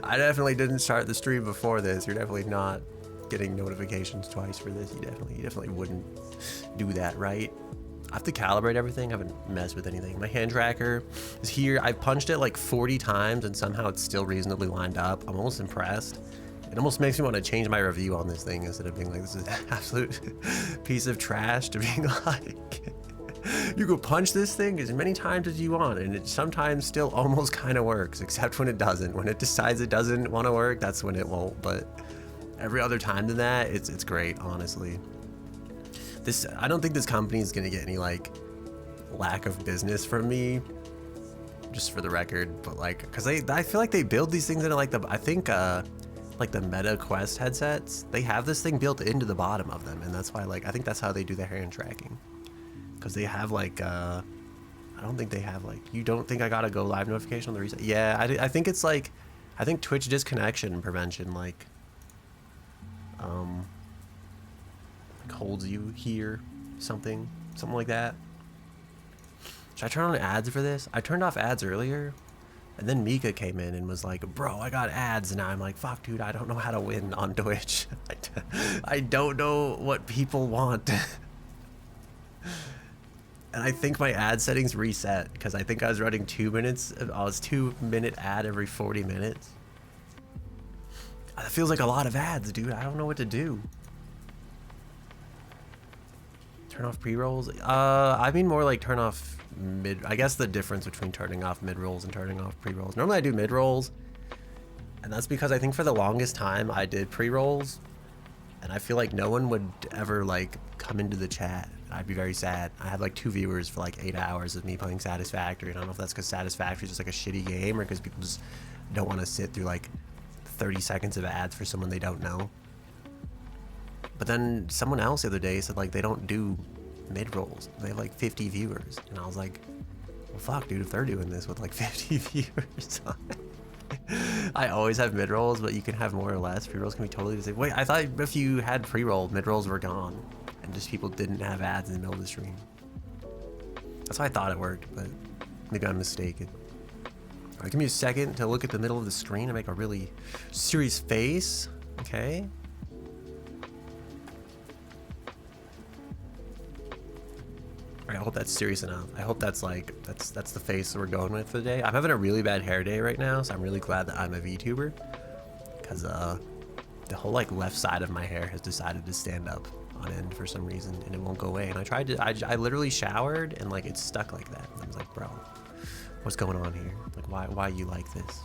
I definitely didn't start the stream before this. You're definitely not getting notifications twice for this. You definitely wouldn't do that, right? I have to calibrate everything. I haven't messed with anything. My hand tracker is here. I've punched it like 40 times and somehow it's still reasonably lined up. I'm almost impressed. It almost makes me want to change my review on this thing instead of being like, this is an absolute piece of trash, to being like, you go punch this thing as many times as you want, and it sometimes still almost kind of works, except when it doesn't. When it decides it doesn't want to work, that's when it won't. But every other time than that, it's great, honestly. I don't think this company is gonna get any like lack of business from me, just for the record. But like, cause I feel like they build these things into like like the Meta Quest headsets. They have this thing built into the bottom of them, and that's why like I think that's how they do their hand tracking. Cause they have like I don't think they have like, you don't think I got a go live notification on the reset? Yeah, I think it's like, I think Twitch disconnection prevention like holds you here, something like that. Should I turn on ads for this? I turned off ads earlier, and then Mika came in and was like, bro, I got ads, and I'm like, fuck dude, I don't know how to win on Twitch. I don't know what people want. And I think my ad settings reset because I think I was running 2 minutes. I was 2-minute ad every 40 minutes. That feels like a lot of ads, dude. I don't know what to do. Turn off pre-rolls? I mean more like turn off mid. I guess the difference between turning off mid-rolls and turning off pre-rolls. Normally I do mid-rolls, and that's because I think for the longest time I did pre-rolls, and I feel like no one would ever like come into the chat. I'd be very sad. I had like 2 viewers for like 8 hours of me playing Satisfactory, and I don't know if that's because Satisfactory is just like a shitty game or because people just don't want to sit through like 30 seconds of ads for someone they don't know. But then someone else the other day said like they don't do mid-rolls. They have like 50 viewers. And I was like, well fuck dude, if they're doing this with like 50 viewers on it. I always have mid-rolls, but you can have more or less. Pre-rolls can be totally the same. Wait, I thought if you had pre-roll, mid-rolls were gone. And just people didn't have ads in the middle of the stream. That's why I thought it worked, but maybe I'm mistaken. All right, give me a second to look at the middle of the screen and make a really serious face. Okay. I hope that's serious enough. I hope that's like, that's the face that we're going with for the day. I'm having a really bad hair day right now, so I'm really glad that I'm a VTuber. Because the whole like left side of my hair has decided to stand up on end for some reason, and it won't go away. And I tried to, I literally showered and like it's stuck like that. And I was like, bro, what's going on here? Like why you like this?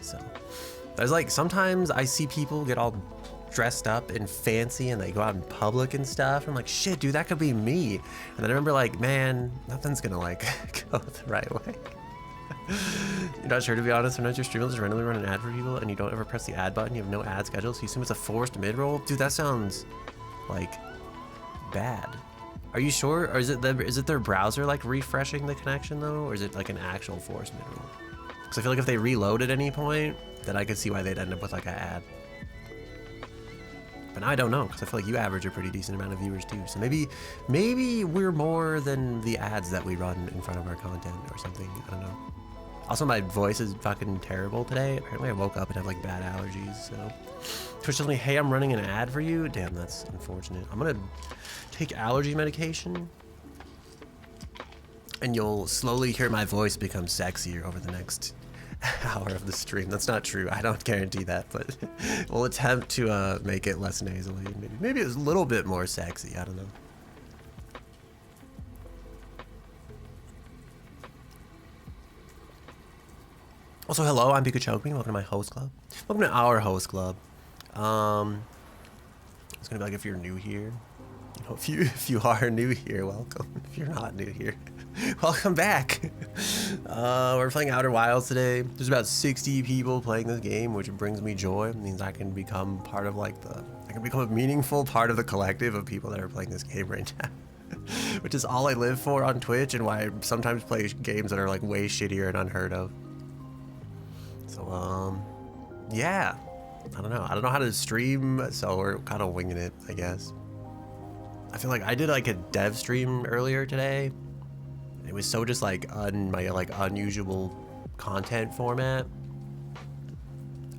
So there's like, sometimes I see people get all dressed up and fancy and they go out in public and stuff. I'm like, shit, dude, that could be me. And then I remember like, man, nothing's gonna like go the right way. You're not sure, to be honest. Sometimes your stream will just randomly run an ad for people and you don't ever press the ad button. You have no ad schedule, so you assume it's a forced mid-roll. Dude, that sounds like bad. Are you sure? Or is it their browser like refreshing the connection though? Or is it like an actual forced mid-roll? Because I feel like if they reload at any point, then I could see why they'd end up with like an ad. But now I don't know, because I feel like you average a pretty decent amount of viewers too. So maybe we're more than the ads that we run in front of our content or something. I don't know. Also, my voice is fucking terrible today. Apparently I woke up and have like bad allergies, so. Twitch tells me, hey, I'm running an ad for you. Damn, that's unfortunate. I'm gonna take allergy medication, and you'll slowly hear my voice become sexier over the next hour of the stream. That's not true. I don't guarantee that, but we'll attempt to make it less nasally. Maybe it's a little bit more sexy. I don't know. Also, hello, I'm Pikachu. Welcome to my host club. Welcome to our host club. It's gonna be like, if you're new here, you know, if you are new here, welcome. If you're not new here, welcome back. We're playing Outer Wilds today. There's about 60 people playing this game, which brings me joy. It means I can become part of like I can become a meaningful part of the collective of people that are playing this game right now. Which is all I live for on Twitch, and why I sometimes play games that are like way shittier and unheard of. So, yeah. I don't know how to stream, so we're kind of winging it, I guess. I feel like I did like a dev stream earlier today. It was so just like my like unusual content format.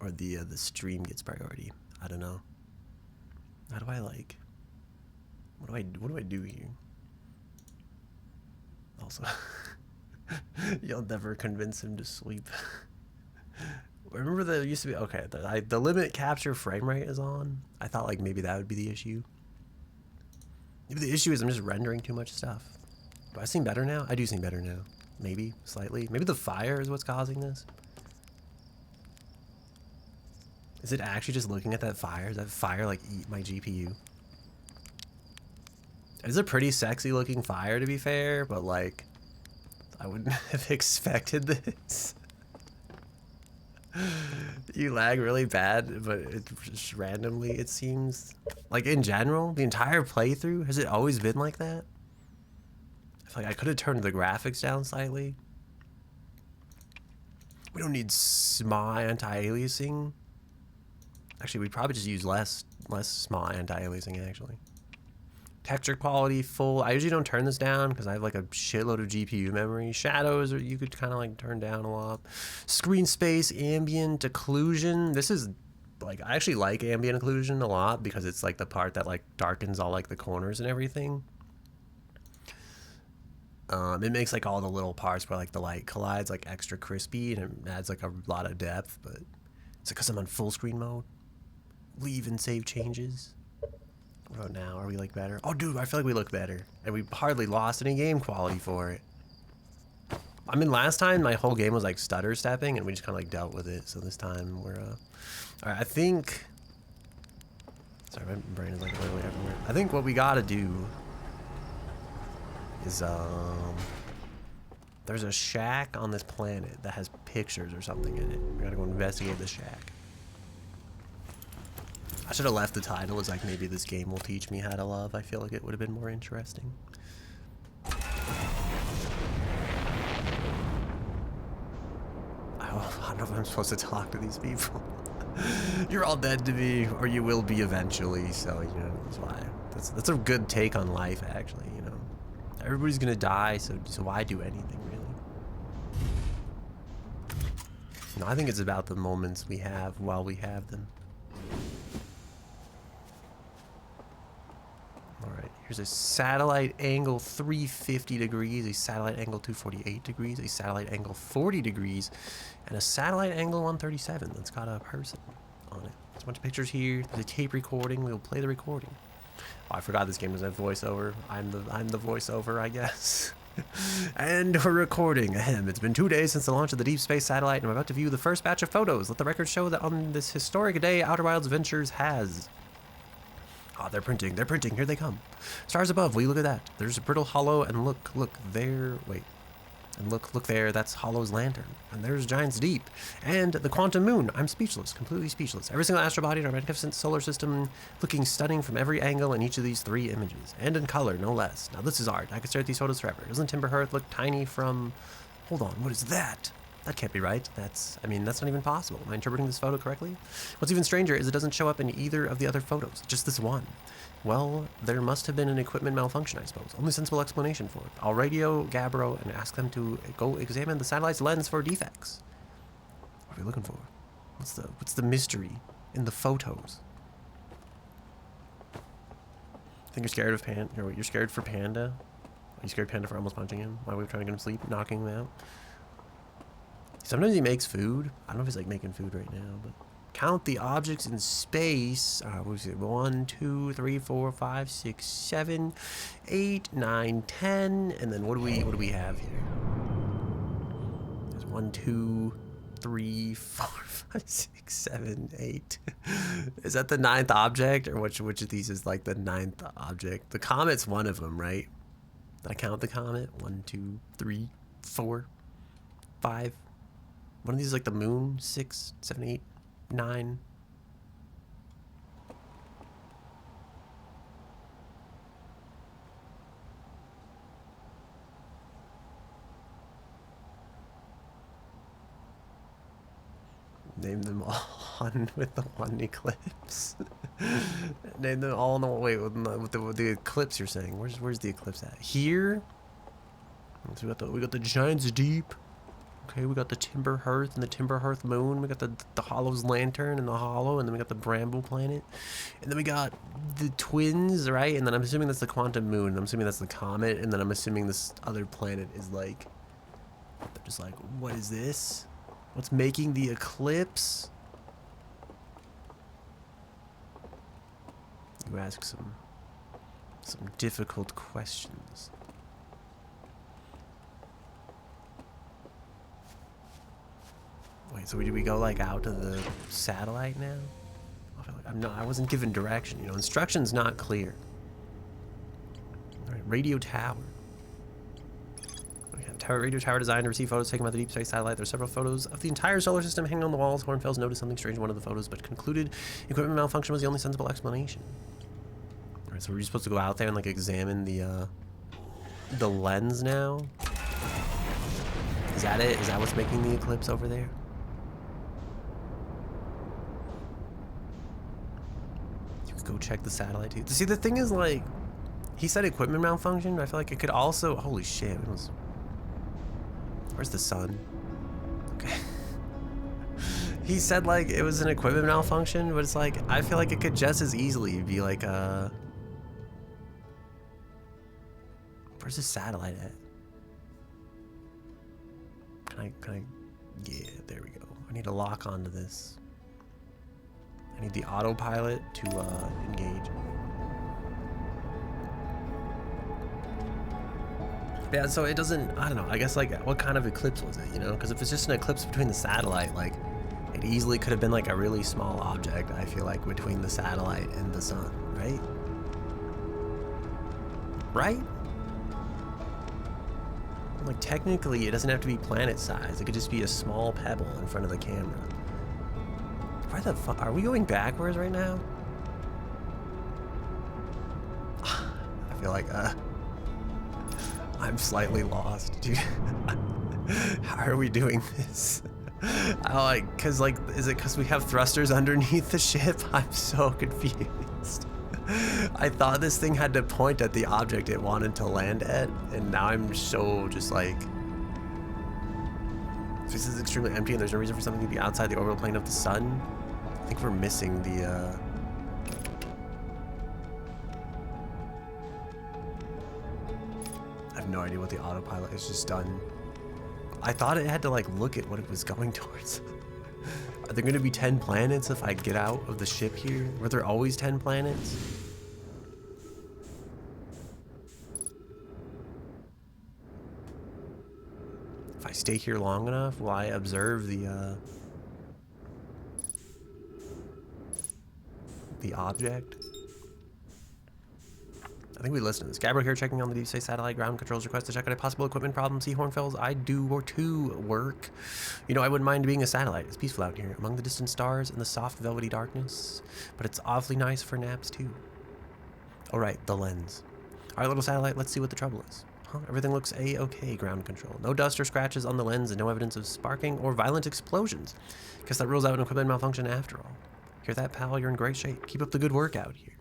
Or the stream gets priority. I don't know. How do I like? What do I do here? Also, you'll never convince him to sleep. Remember there used to be, okay, the limit capture frame rate is on. I thought like maybe that would be the issue. Maybe the issue is I'm just rendering too much stuff. Do I seem better now? I do seem better now. Maybe, slightly. Maybe the fire is what's causing this. Is it actually just looking at that fire? Does that fire like eat my GPU? It's a pretty sexy looking fire to be fair, but like, I wouldn't have expected this. You lag really bad, but it just randomly, it seems. Like in general, the entire playthrough, has it always been like that? I feel like I could have turned the graphics down slightly. We don't need SMA anti-aliasing. Actually, we'd probably just use less SMA anti-aliasing actually. Texture quality full. I usually don't turn this down because I have like a shitload of GPU memory. Shadows, or you could kind of like turn down a lot. Screen space, ambient occlusion. This is like, I actually like ambient occlusion a lot because it's like the part that like darkens all like the corners and everything. It makes like all the little parts where like the light collides like extra crispy, and it adds like a lot of depth. But it's because I'm on full screen mode. Leave and save changes. What about now? Are we like better? Oh dude, I feel like we look better. And we hardly lost any game quality for it. I mean, last time my whole game was like stutter stepping and we just kind of like dealt with it. So this time we're, alright, I think, sorry, my brain is like literally everywhere. I think what we gotta do is, there's a shack on this planet that has pictures or something in it. We gotta go investigate the shack. I should have left the title as like, maybe this game will teach me how to love. I feel like it would have been more interesting. I don't know if I'm supposed to talk to these people. You're all dead to me, or you will be eventually, so, you know, that's why. That's a good take on life, actually, you know. Everybody's gonna die, so why do anything, really? No, I think it's about the moments we have while we have them. Alright, here's a satellite angle 350 degrees, a satellite angle 248 degrees, a satellite angle 40 degrees, and a satellite angle 137 that's got a person on it. There's a bunch of pictures here. There's a tape recording. We'll play the recording. Oh, I forgot this game doesn't have voiceover. I'm the voiceover, I guess. And we're recording. Ahem. It's been 2 days since the launch of the Deep Space Satellite, and I'm about to view the first batch of photos. Let the record show that on this historic day, Outer Wilds Ventures has... Ah, they're printing, here they come. Stars above, will you look at that? There's a brittle hollow, and look there, wait. And look there, that's Hollow's lantern. And there's Giant's Deep. And the quantum moon. I'm speechless, completely speechless. Every single astrobody in our magnificent solar system looking stunning from every angle in each of these 3 images. And in color, no less. Now this is art. I could stare at these photos forever. Doesn't Timber Hearth look tiny from... Hold on, what is that? That can't be right. That's not even possible. Am I interpreting this photo correctly? What's even stranger is it doesn't show up in either of the other photos, just this one. Well, there must have been an equipment malfunction, I suppose. Only sensible explanation for it. I'll radio Gabbro and ask them to go examine the satellite's lens for defects. What are we looking for? What's the mystery in the photos? I think you're scared of Panda. You're scared for Panda? Are you scared Panda for almost punching him? Why are we trying to get him to sleep? Knocking him out? Sometimes he makes food. I don't know if he's like making food right now, but count the objects in space. What was it? 1, 2, 3, 4, 5, 6, 7, 8, 9, 10, and then what do we have here? There's 1, 2, 3, 4, 5, 6, 7, 8. Is that the 9th object, or which of these is like the 9th object? The comet's one of them, right? Did I count the comet? 1, 2, 3, 4, 5. One of these is like the moon. 6, 7, 8, 9. Name them all on with the one eclipse. Name them all in the wait with the eclipse. You're saying where's the eclipse at? Here. So we got the Giant's Deep. Okay, we got the Timber Hearth and the Timber Hearth Moon. We got the Hollow's Lantern and the Hollow, and then we got the Bramble Planet. And then we got the Twins, right? And then I'm assuming that's the Quantum Moon. I'm assuming that's the Comet, and then I'm assuming this other planet is like... They're just like, what is this? What's making the eclipse? You ask some difficult questions. Wait, so do we go like out to the satellite now? I feel like I wasn't given direction. You know, instructions not clear. All right, radio tower. Radio tower designed to receive photos taken by the deep space satellite. There's several photos of the entire solar system hanging on the walls. Hornfels noticed something strange in one of the photos, but concluded equipment malfunction was the only sensible explanation. All right, so we're supposed to go out there and like examine the lens now. Is that it? Is that what's making the eclipse over there? You could go check the satellite too. See, the thing is, like, he said equipment malfunction, but I feel like it could also... Holy shit, it was... Where's the sun? Okay. He said, like, it was an equipment malfunction, but it's like, I feel like it could just as easily be like, where's the satellite at? Can I, yeah, there we go. I need to lock onto this. I need the autopilot to, engage. Yeah, so it doesn't, I don't know, I guess, like, what kind of eclipse was it, you know? Because if it's just an eclipse between the satellite, like, it easily could have been, like, a really small object, I feel like, between the satellite and the sun, right? Right? Like, technically, it doesn't have to be planet size. It could just be a small pebble in front of the camera. Why the fuck? Are we going backwards right now? I feel like, I'm slightly lost, dude. How are we doing this? Cause like, is it cause we have thrusters underneath the ship? I'm so confused. I thought this thing had to point at the object it wanted to land at, and now I'm so just like... This is extremely empty and there's no reason for something to be outside the orbital plane of the sun. I think we're missing the, I have no idea what the autopilot has just done. I thought it had to like look at what it was going towards. Are there gonna be 10 planets if I get out of the ship here? Were there always 10 planets? If I stay here long enough, will I observe the object? I think we listened to this. Gabriel here checking on the deep space satellite. Ground controls request to check out a possible equipment problem. See Hornfels, I do or to work. You know, I wouldn't mind being a satellite. It's peaceful out here among the distant stars and the soft velvety darkness, but it's awfully nice for naps too. All right, the lens. All right, little satellite, let's see what the trouble is. Huh, everything looks a-okay, ground control. No dust or scratches on the lens and no evidence of sparking or violent explosions. Guess that rules out an equipment malfunction after all. Hear that, pal? You're in great shape. Keep up the good work out here.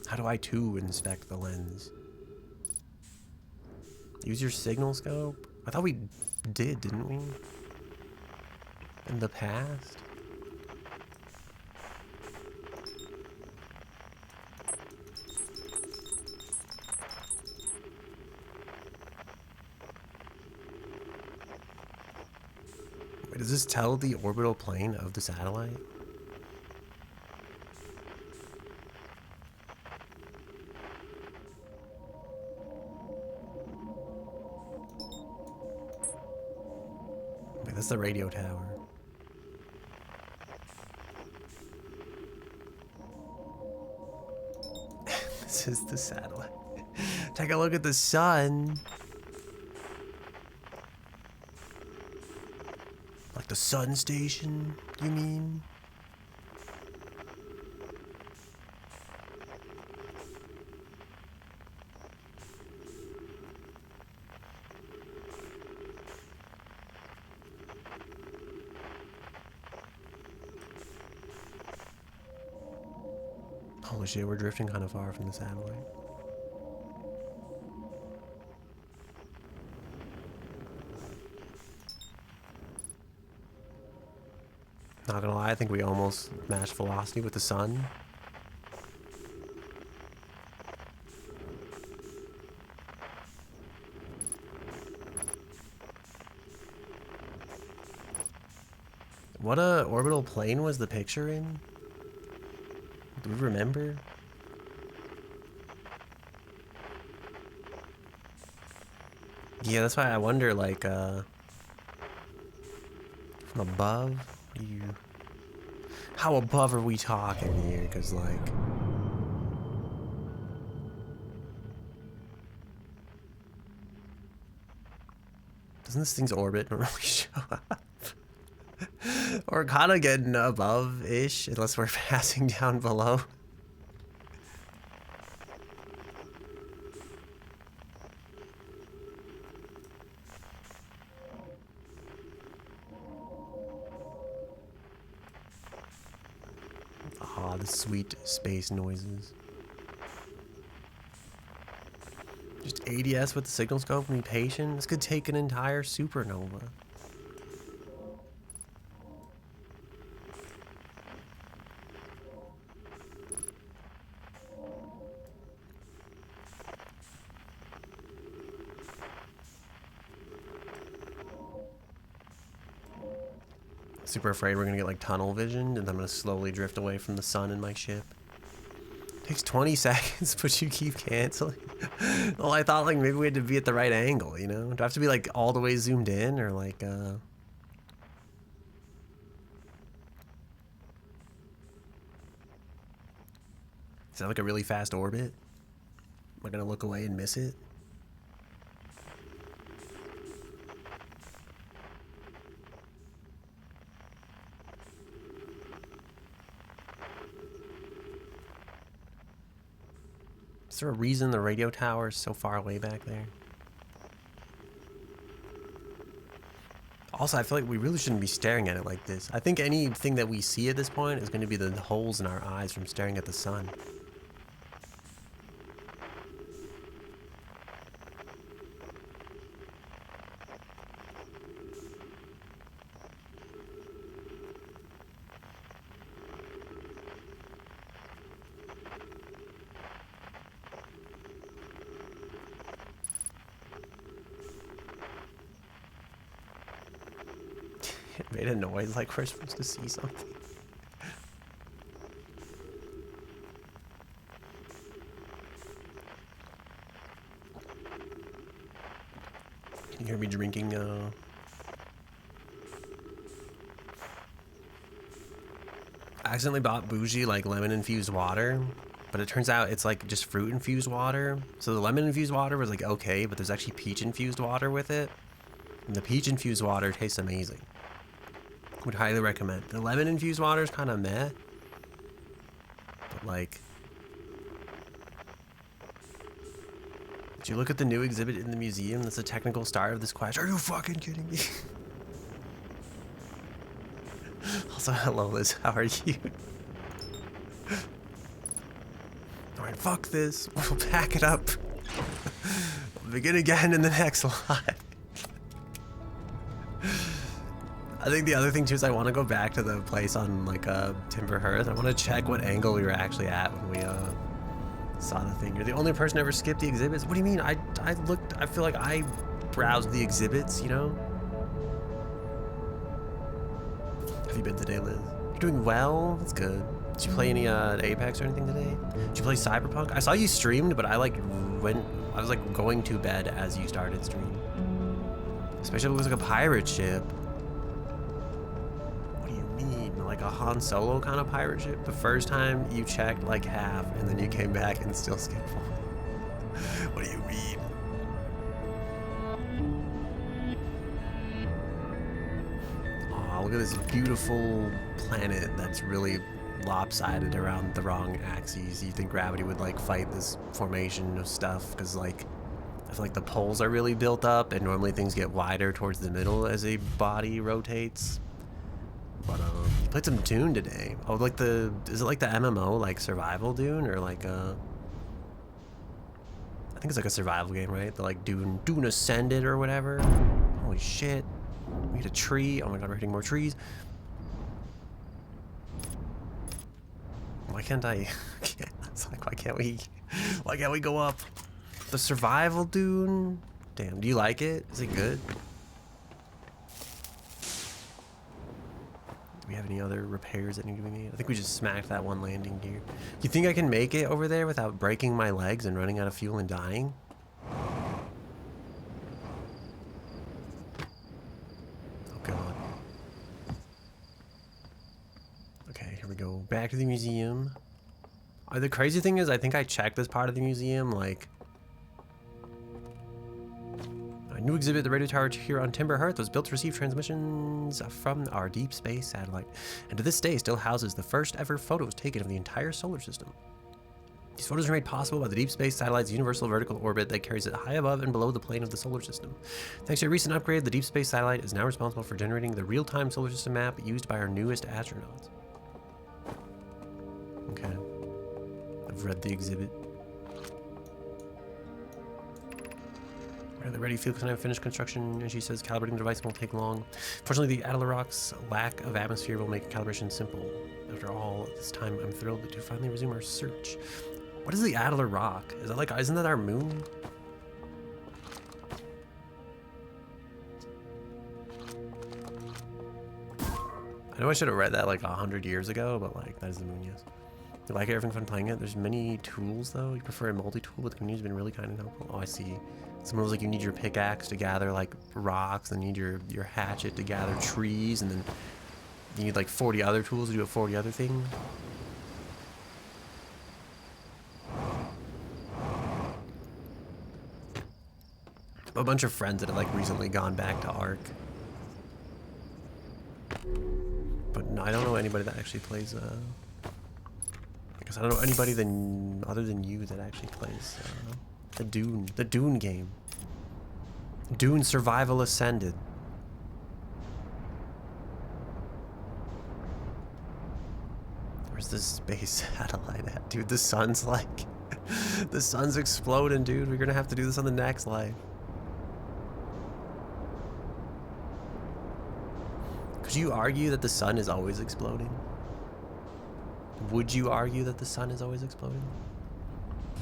How do I, too, inspect the lens? Use your signal scope? I thought we did, didn't we? In the past? Wait, does this tell the orbital plane of the satellite? Wait, that's the radio tower. This is the satellite. Take a look at the sun. Like the sun station, you mean? Holy shit, we're drifting kind of far from the satellite. Not gonna lie, I think we almost matched velocity with the sun. What orbital plane was the picture in? Do we remember? Yeah, that's why I wonder, like, from above? How above are we talking here? Because, like... Doesn't this thing's orbit normally show up? Or kind of getting above-ish, unless we're passing down below. Ah, the sweet space noises. Just ADS with the signal scope and be patient. This could take an entire supernova. Super afraid we're gonna get like tunnel vision and I'm gonna slowly drift away from the sun in my ship. Takes 20 seconds, but you keep canceling. Well, I thought like maybe we had to be at the right angle, you know? Do I have to be like all the way zoomed in or like Is that like a really fast orbit? Am I gonna look away and miss it? Is there a reason the radio tower is so far away back there? Also, I feel like we really shouldn't be staring at it like this. I think anything that we see at this point is going to be the holes in our eyes from staring at the sun. It made a noise like we're supposed to see something. Can you hear me drinking, I accidentally bought bougie like lemon infused water, but it turns out it's like just fruit infused water. So the lemon infused water was like okay, but there's actually peach infused water with it. And the peach infused water tastes amazing. Would highly recommend. The lemon infused water is kind of meh, but like, did you look at the new exhibit in the museum? That's a technical start of this quest. Are you fucking kidding me? Also, hello Liz, how are you? Alright, fuck this. We'll pack it up. We'll begin again in the next live. I think the other thing too is I want to go back to the place on like Timber Hearth. I want to check what angle we were actually at when we saw the thing. You're the only person who ever skipped the exhibits. What do you mean? I looked. I feel like I browsed the exhibits. You know. Have you been today, Liz? You're doing well. That's good. Did you play any Apex or anything today? Did you play Cyberpunk? I saw you streamed, but I like I was like going to bed as you started streaming. Especially if it was like a pirate ship. Like a Han Solo kind of pirate ship. The first time you checked like half and then you came back and still skipped one. What do you mean? Oh, look at this beautiful planet that's really lopsided around the wrong axes. You think gravity would like fight this formation of stuff because like I feel like the poles are really built up and normally things get wider towards the middle as a body rotates. But you played some Dune today. Oh, like is it like the MMO, like survival Dune, or like I think it's like a survival game, right? The like Dune Ascended or whatever. Holy shit. We hit a tree. Oh my god, we're hitting more trees. Why can't I? It's like, why can't we go up? The survival Dune? Damn, do you like it? Is it good? Do we have any other repairs that need to be made? I think we just smacked that one landing gear. You think I can make it over there without breaking my legs and running out of fuel and dying? Oh god. Okay, here we go. Back to the museum. The crazy thing is, I think I checked this part of the museum, like... A new exhibit, the radio tower here on Timber Hearth, was built to receive transmissions from our deep space satellite, and to this day still houses the first ever photos taken of the entire solar system. These photos are made possible by the deep space satellite's universal vertical orbit that carries it high above and below the plane of the solar system. Thanks to a recent upgrade, the deep space satellite is now responsible for generating the real-time solar system map used by our newest astronauts. Okay. I've read the exhibit. Are they ready? Felix and I have finished construction, and she says calibrating the device won't take long. Fortunately, the Atalarock's lack of atmosphere will make calibration simple. After all this time, I'm thrilled to finally resume our search. What is the Adler Rock? Is that like, isn't that our moon? I know I should have read that like 100 years ago, but like, that is the moon, yes. You like it? Having fun playing it? There's many tools though. You prefer a multi-tool, but the community's been really kind and helpful. Oh, I see. Someone was like, you need your pickaxe to gather like rocks, and you need your hatchet to gather trees, and then you need like 40 other tools to do 40 other things. A bunch of friends that have like recently gone back to Ark. But no, I don't know anybody that actually plays I don't know anybody other than you that actually plays the Dune game. Dune Survival Ascended. Where's this space satellite at? Dude, the sun's like... the sun's exploding, dude. We're gonna have to do this on the next live. Could you argue that the sun is always exploding? Would you argue that the sun is always exploding?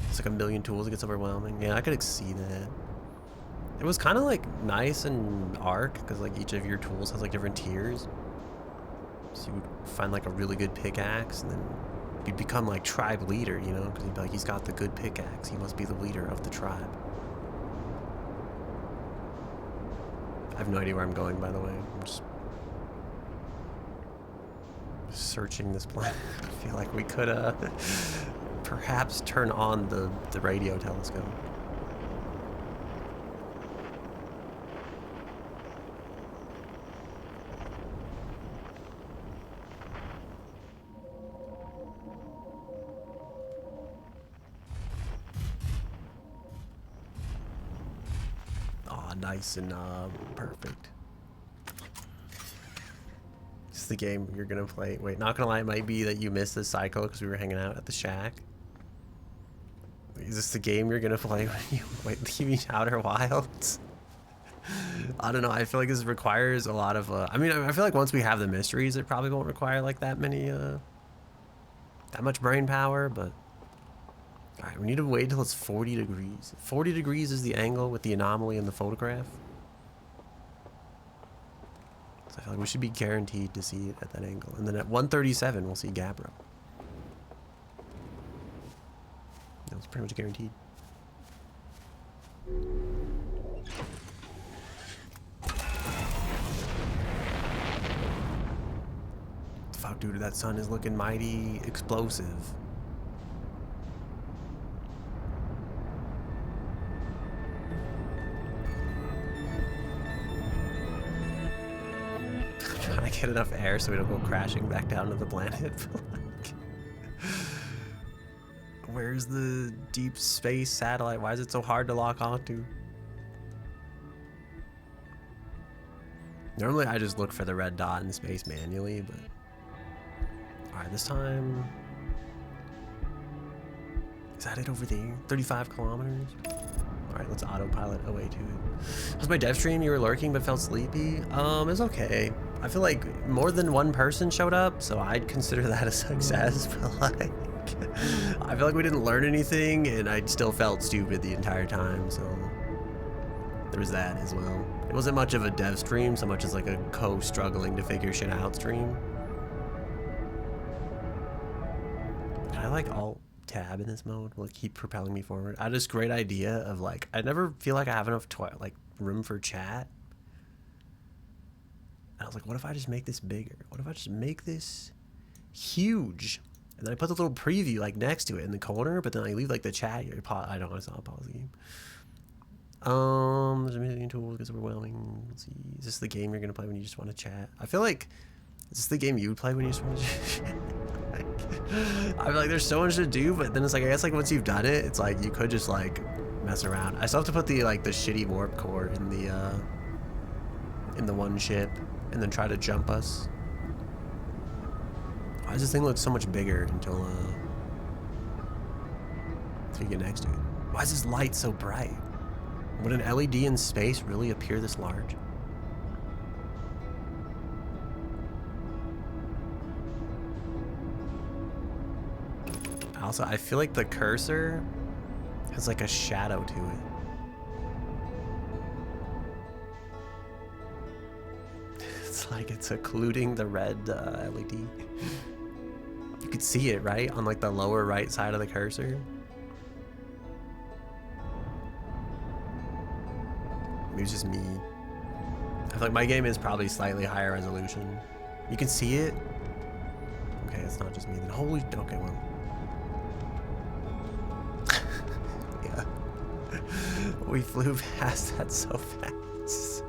It's like a million tools, it gets overwhelming. Yeah, I could see that. It was kind of like nice in Ark, because like each of your tools has like different tiers. So you would find like a really good pickaxe, and then you'd become like tribe leader, you know? Because you'd be like, he's got the good pickaxe, he must be the leader of the tribe. I have no idea where I'm going, by the way. I'm just searching this planet. I feel like we could perhaps turn on the radio telescope. Oh, nice and perfect. It's the game you're gonna play. Wait, not gonna lie, it might be that you missed the cycle because we were hanging out at the shack. Is this the game you're gonna play when you leaving Outer Wilds? I don't know. I feel like this requires a lot of. I mean, I feel like once we have the mysteries, it probably won't require like that many, that much brain power. But all right, we need to wait till it's 40 degrees. 40 degrees is the angle with the anomaly in the photograph. So I feel like we should be guaranteed to see it at that angle. And then at 137, we'll see Gabbro. That was pretty much guaranteed. Fuck, dude, that sun is looking mighty explosive. Trying to get enough air so we don't go crashing back down to the planet. Where's the deep space satellite? Why is it so hard to lock onto? Normally I just look for the red dot in space manually, but... Alright, this time... Is that it over there? 35 kilometers? Alright, let's autopilot away to it. How's my dev stream? You were lurking but felt sleepy? It's okay. I feel like more than one person showed up, so I'd consider that a success, but like... I feel like we didn't learn anything, and I still felt stupid the entire time, so... There was that as well. It wasn't much of a dev stream, so much as like a co-struggling to figure shit out stream. Can I like alt-tab in this mode? Will it keep propelling me forward? I had this great idea of like, I never feel like I have enough like room for chat. And I was like, what if I just make this bigger? What if I just make this huge? And then I put the little preview like next to it in the corner, but then I leave like the chat. I don't want to pause the game. There's a million tools, gets overwhelming. Let's see. Is this the game you're gonna play when you just want to chat? I feel like, is this the game you would play when you just want to chat? I feel like there's so much to do, but then it's like, I guess like once you've done it, it's like you could just like mess around. I still have to put the like the shitty warp core in the one ship and then try to jump us. Why does this thing look so much bigger until you get next to it? Why is this light so bright? Would an LED in space really appear this large? Also, I feel like the cursor has like a shadow to it. It's like it's occluding the red LED. You could see it, right? On like the lower right side of the cursor. Maybe it's just me. I feel like my game is probably slightly higher resolution. You can see it? Okay, it's not just me then. Holy, okay, well. Yeah. We flew past that so fast.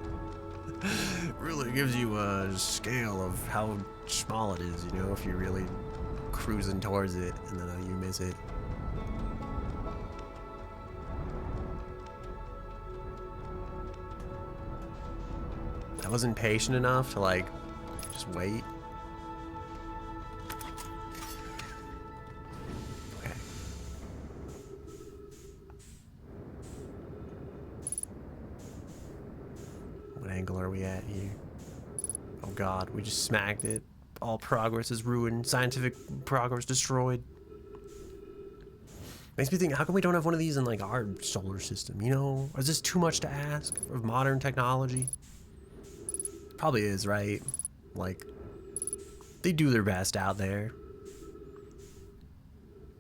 Really gives you a scale of how small it is, you know, if you're really cruising towards it and then you miss it. I wasn't patient enough to like just wait. Okay. What angle are we at here? Oh god, we just smacked it. All progress is ruined. Scientific progress destroyed. Makes me think, how come we don't have one of these in like our solar system, you know? Or is this too much to ask of modern technology? Probably is, right? Like, they do their best out there.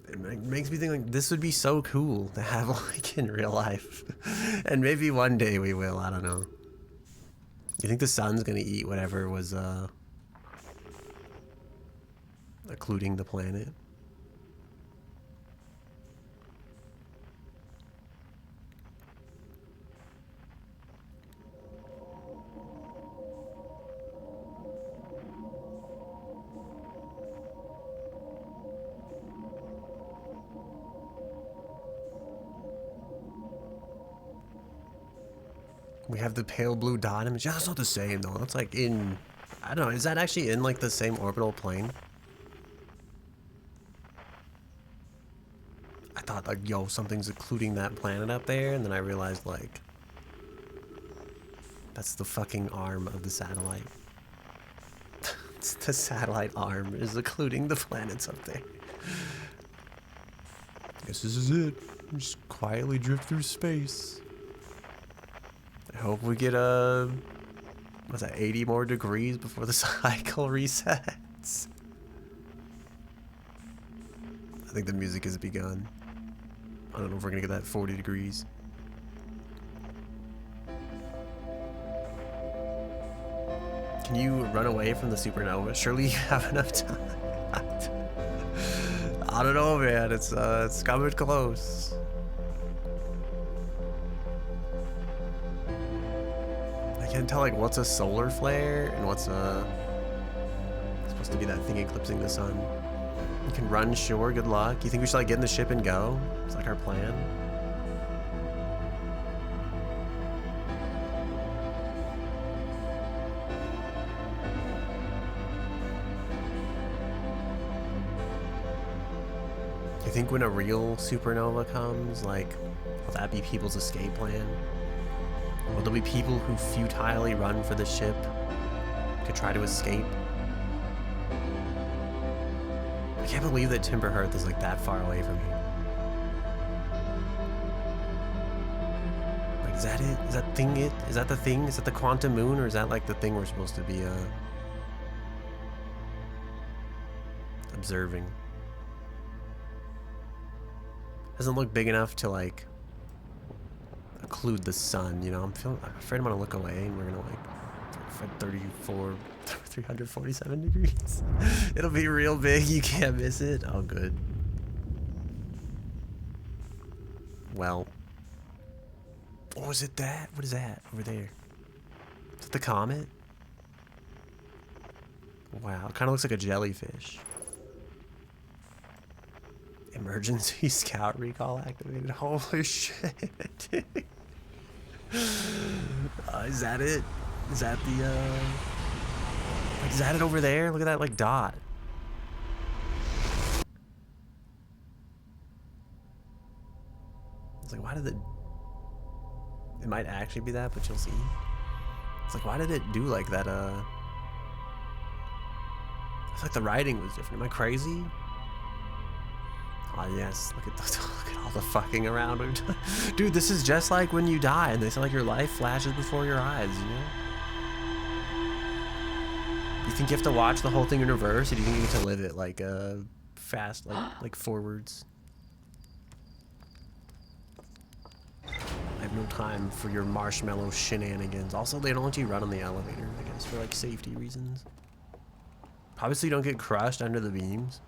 It makes me think like this would be so cool to have like in real life. And maybe one day we will, I don't know. You think the sun's gonna eat whatever was occluding the planet? We have the pale blue dot image. Yeah, that's not the same though. That's like in, I don't know, is that actually in like the same orbital plane? I thought like, yo, something's occluding that planet up there, and then I realized like, that's the fucking arm of the satellite. It's the satellite arm is occluding the planets up there. Guess this is it. Just quietly drift through space. I hope we get what's that, 80 more degrees before the cycle resets. I think the music has begun. I don't know if we're gonna get that 40 degrees. Can you run away from the supernova? Surely you have enough time. I don't know, man. It's coming close. I can't tell like what's a solar flare and what's supposed to be that thing eclipsing the sun. You can run, sure, good luck. You think we should like get in the ship and go? It's like our plan. think when a real supernova comes, like, will that be people's escape plan? Will there be people who futilely run for the ship to try to escape? I can't believe that Timberhearth is like that far away from here. Like, is that it? Is that thing it? Is that the thing? Is that the quantum moon, or is that like the thing we're supposed to be observing? Doesn't look big enough to like occlude the sun, you know. I'm afraid I'm gonna look away and we're gonna like 347 degrees. It'll be real big, you can't miss it. Oh, good. Well. Oh, is it that? What is that over there? Is it the comet? Wow, it kind of looks like a jellyfish. Emergency scout recall activated. Holy shit. Is that it? Is that the, like, is that it over there? Look at that, like, dot. It's like, why did it might actually be that, but you'll see. It's like, why did it do like that, I feel like the writing was different. Am I crazy? Oh, yes. Look at all the fucking around. Dude, this is just like when you die and they say like your life flashes before your eyes, you know? You think you have to watch the whole thing in reverse, or do you think you get to live it like fast, like forwards? I have no time for your marshmallow shenanigans. Also, they don't let you run on the elevator, I guess, for like safety reasons. Probably so you don't get crushed under the beams.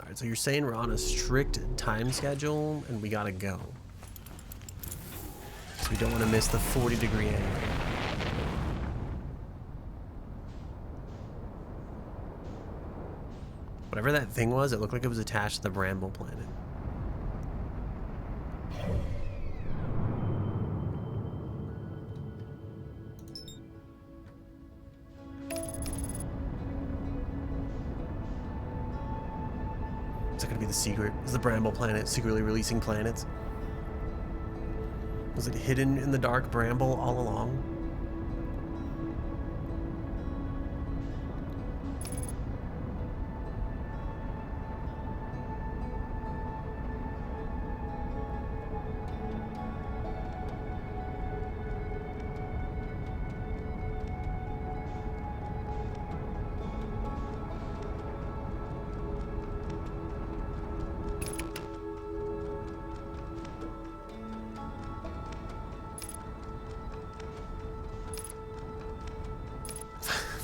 Alright, so you're saying we're on a strict time schedule and we gotta go. So we don't want to miss the 40-degree angle. Whatever that thing was, it looked like it was attached to the Bramble planet. Is that gonna be the secret? Is the Bramble planet secretly releasing planets? Was it hidden in the dark bramble all along?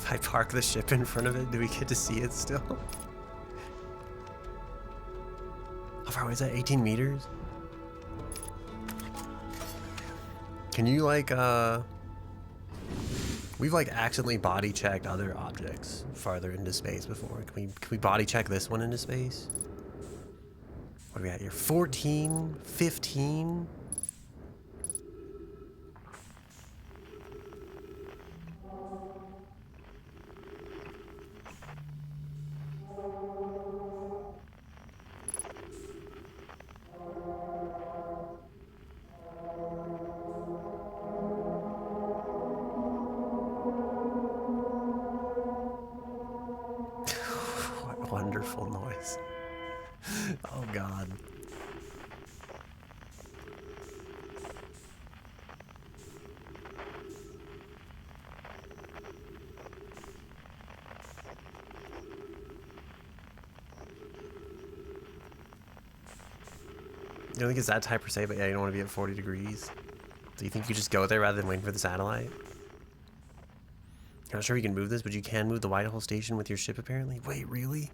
I park the ship in front of it, do we get to see it still? How far away is that? 18 meters? Can you like, we've like accidentally body checked other objects farther into space before. Can we body check this one into space? What are we at here? 14? 15? Wonderful noise. Oh god. You don't think it's that type per se, but yeah, you don't want to be at 40 degrees. So you think you just go there rather than waiting for the satellite? You're not sure you can move this, but you can move the Whitehall station with your ship apparently? Wait, really?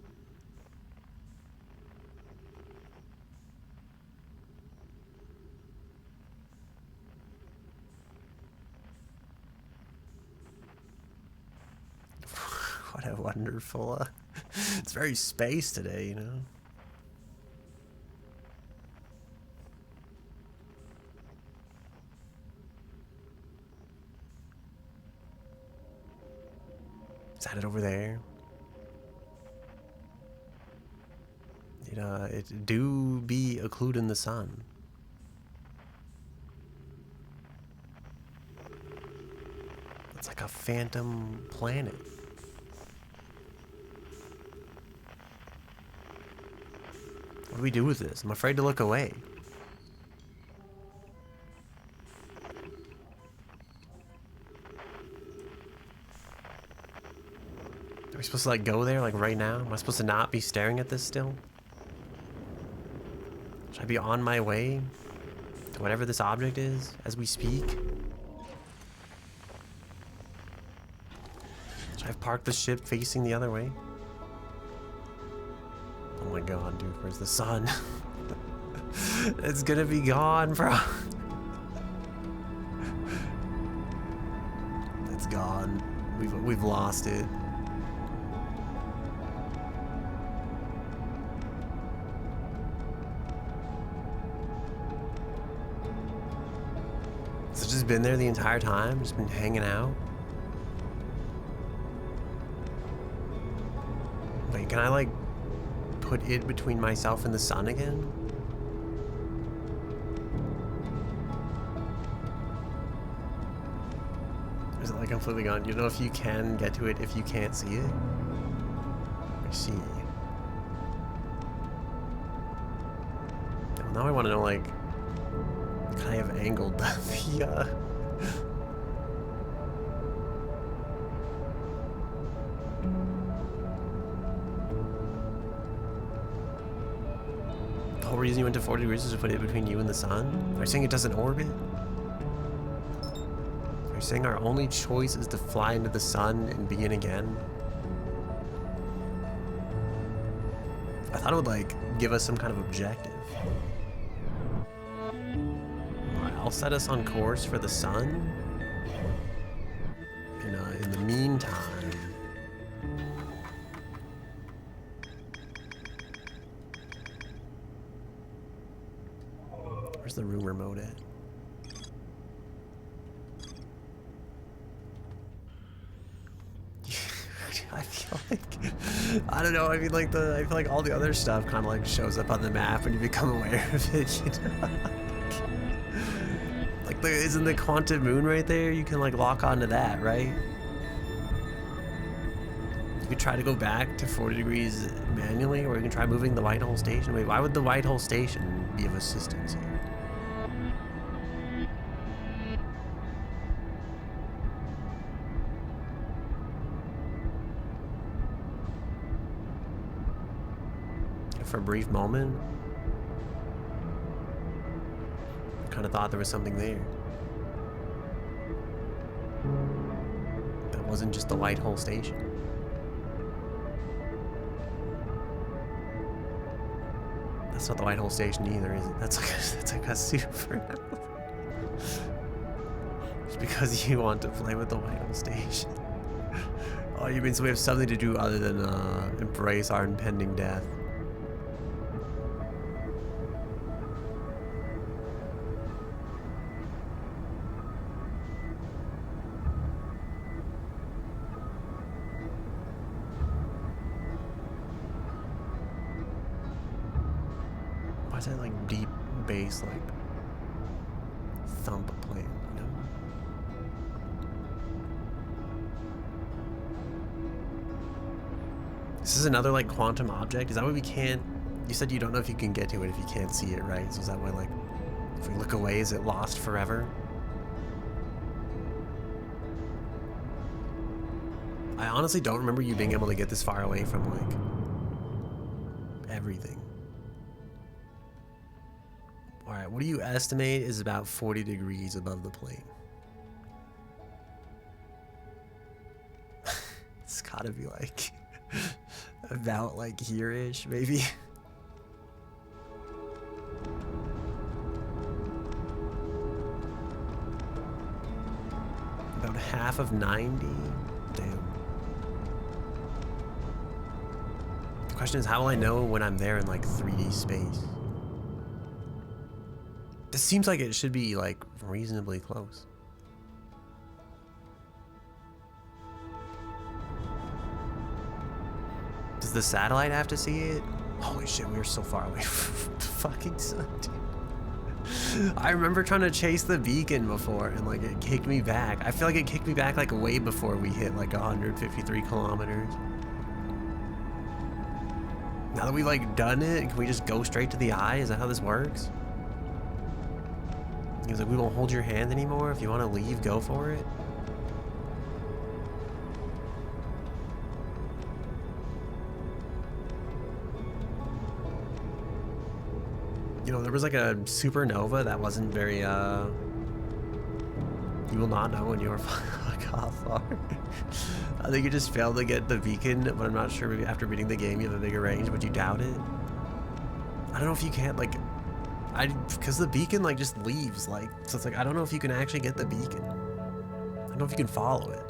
What a wonderful, it's very space today, you know? Is that it over there? It do be occluding the sun. It's like a phantom planet. What do we do with this? I'm afraid to look away. Are we supposed to like go there like right now? Am I supposed to not be staring at this still? Should I be on my way to whatever this object is as we speak? Should I have parked the ship facing the other way? Oh my god, dude, where's the sun? It's gonna be gone, bro. It's gone. We've lost it. So it's just been there the entire time, just been hanging out. Wait, can I like put it between myself and the sun again? Or is it like completely gone? You know if you can get to it if you can't see it? I see. Well, now I want to know like kind of angled the the whole reason you went to 40 degrees is to put it between you and the sun? Are you saying it doesn't orbit? Are you saying our only choice is to fly into the sun and begin again? I thought it would like give us some kind of objective. Alright, I'll set us on course for the sun. In the meantime, where's the rumor mode at? I feel like, I don't know, I mean like I feel like all the other stuff kind of like shows up on the map when you become aware of it, you know? Like isn't the quantum moon right there? You can like lock onto that, right? You could try to go back to 40 degrees manually, or you can try moving the Whitehall Station. Wait, why would the Whitehall Station be of assistance here? For a brief moment, I kind of thought there was something there. That wasn't just the Whitehall Station. That's not the Whitehall Station either, is it? That's like a super. Just because you want to play with the Whitehall Station. Oh, you mean so we have something to do other than embrace our impending death? Why is that like deep bass like thump playing, you know? This is another like quantum object. Is that why we can't? You said you don't know if you can get to it if you can't see it, right? So is that why like if we look away, is it lost forever? I honestly don't remember you being able to get this far away from like everything. Alright, what do you estimate is about 40 degrees above the plane? It's gotta be like about like here-ish, maybe. About half of 90? Damn. The question is, how will I know when I'm there in like 3D space? This seems like it should be like reasonably close. Does the satellite have to see it? Holy shit, we were so far away from the fucking sun, dude. I remember trying to chase the beacon before and like it kicked me back. I feel like it kicked me back like way before we hit like 153 kilometers. Now that we've like done it, can we just go straight to the eye? Is that how this works? He was like, we won't hold your hand anymore. If you want to leave, go for it. You know, there was like a supernova that wasn't very, you will not know when you were like how far. I think you just failed to get the beacon, but I'm not sure maybe after beating the game you have a bigger range, but you doubt it. I don't know if you can't, like, because the beacon, like, just leaves, like, so it's like, I don't know if you can actually get the beacon. I don't know if you can follow it.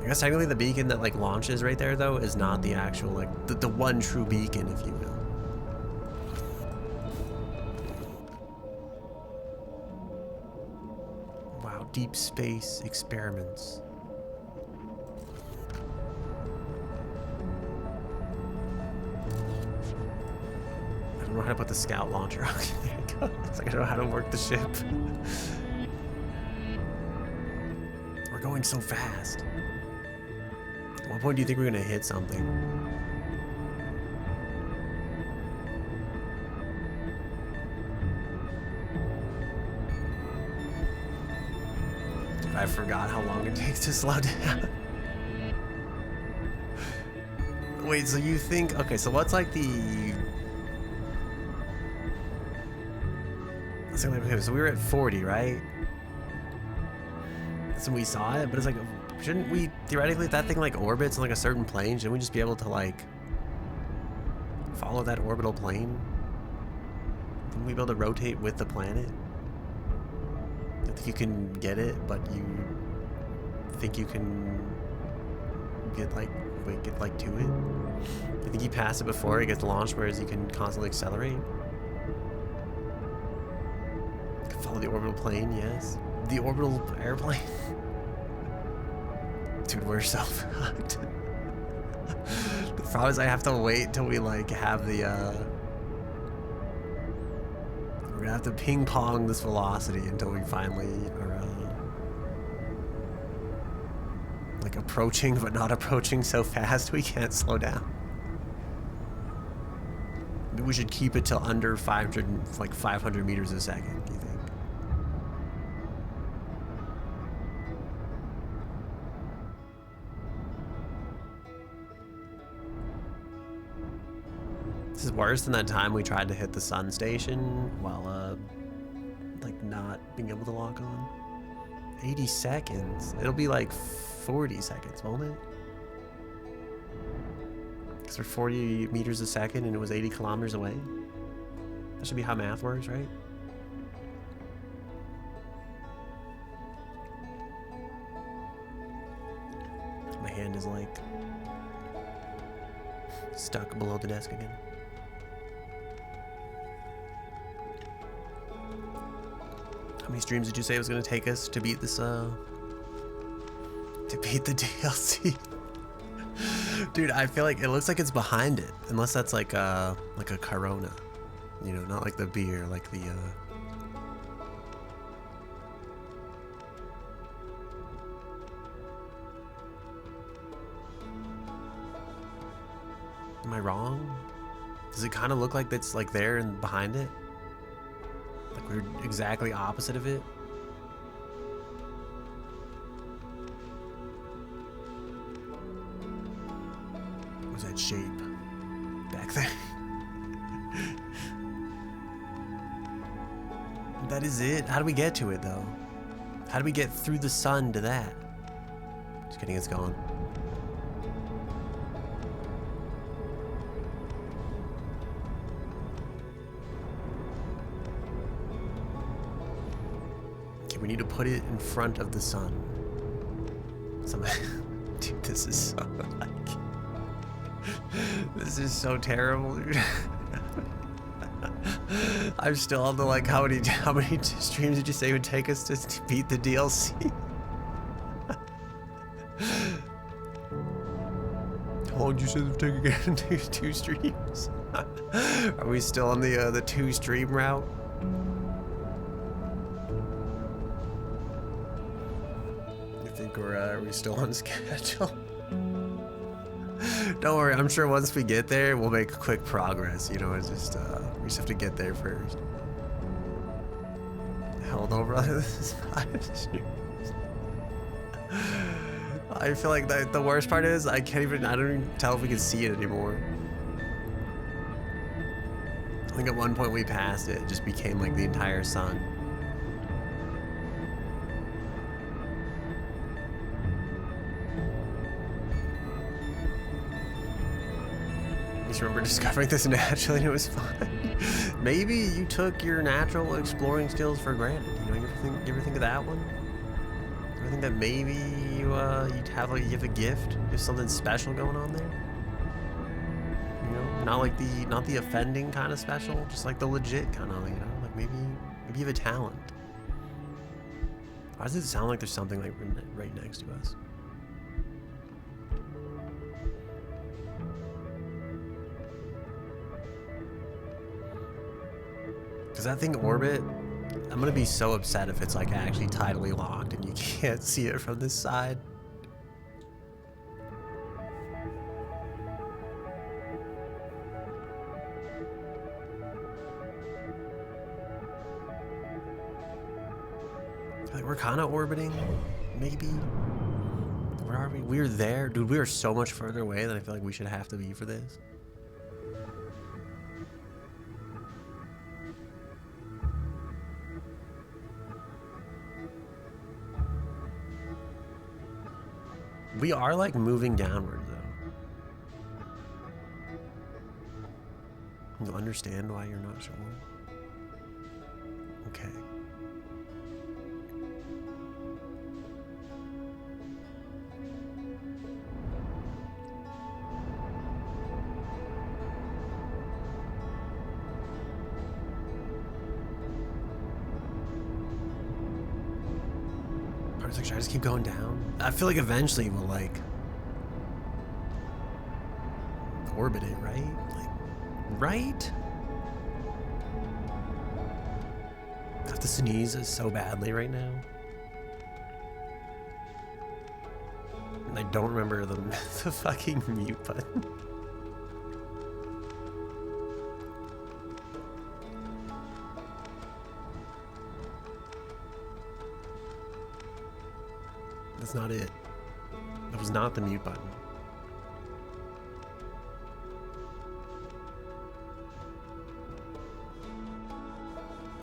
I guess technically the beacon that, like, launches right there, though, is not the actual, like, the one true beacon, if you will. Deep space experiments. I don't know how to put the scout launcher on. There you go. It's like I don't know how to work the ship. We're going so fast. At what point do you think we're gonna hit something? I forgot how long it takes to slow down. Wait, so you think, okay, so what's like the, so we were at 40, right? So we saw it, but it's like, shouldn't we, theoretically, if that thing like orbits in like a certain plane, shouldn't we just be able to like follow that orbital plane? Wouldn't we be able to rotate with the planet? I think you can get it, but you think you can get like to it? I think you pass it before it gets launched, whereas you can constantly accelerate. You can follow the orbital plane, yes. The orbital airplane. Dude, we're so fucked. The problem is I have to wait till we like have the we're gonna have to ping pong this velocity until we finally are like approaching, but not approaching so fast we can't slow down. Maybe we should keep it till under 500, like 500 meters a second, do you think? This is worse than that time we tried to hit the sun station while like not being able to lock on. 80 seconds. It'll be like 40 seconds, won't it? Because we're 40 meters a second and it was 80 kilometers away. That should be how math works, right? My hand is like stuck below the desk again. How many streams did you say it was going to take us to beat this, to beat the DLC? Dude, I feel like it looks like it's behind it. Unless that's like a Corona. You know, not like the beer, like the, Am I wrong? Does it kind of look like it's like there and behind it? Like we're exactly opposite of it? What was that shape back there? That is it? How do we get to it though? How do we get through the sun to that? Just kidding, it's gone. We need to put it in front of the sun. Dude, this is so like, this is so terrible, dude. I'm still on the like, how many streams did you say it would take us to beat the DLC? Holy long you should have taken two streams. Are we still on the 2 stream route? You think are we still on schedule? Don't worry, I'm sure once we get there, we'll make quick progress. You know, it's just we just have to get there first. Hell no, brother. This is 5 streams. I feel like the worst part is I don't even tell if we can see it anymore. I think at one point we passed it. It just became like the entire sun. I just remember discovering this naturally and it was fun. Maybe you took your natural exploring skills for granted. You know, you ever think of that one? You ever think that maybe you'd have you have a gift? There's something special going on there? You know, not the offending kind of special, just like the legit kind of, you know, like maybe you have a talent. Why does it sound like there's something like right next to us? Does that thing orbit? I'm gonna be so upset if it's like actually tidally locked and you can't see it from this side. Like we're kind of orbiting, maybe. Where are we? We're there, dude. We are so much further away than I feel like we should have to be for this. We are like moving downward though. You understand why you're not sure? Okay. Like, should I just keep going down? I feel like eventually we'll like orbit it, right? Like, right? I have to sneeze so badly right now. And I don't remember the fucking mute button. That's not it. That was not the mute button.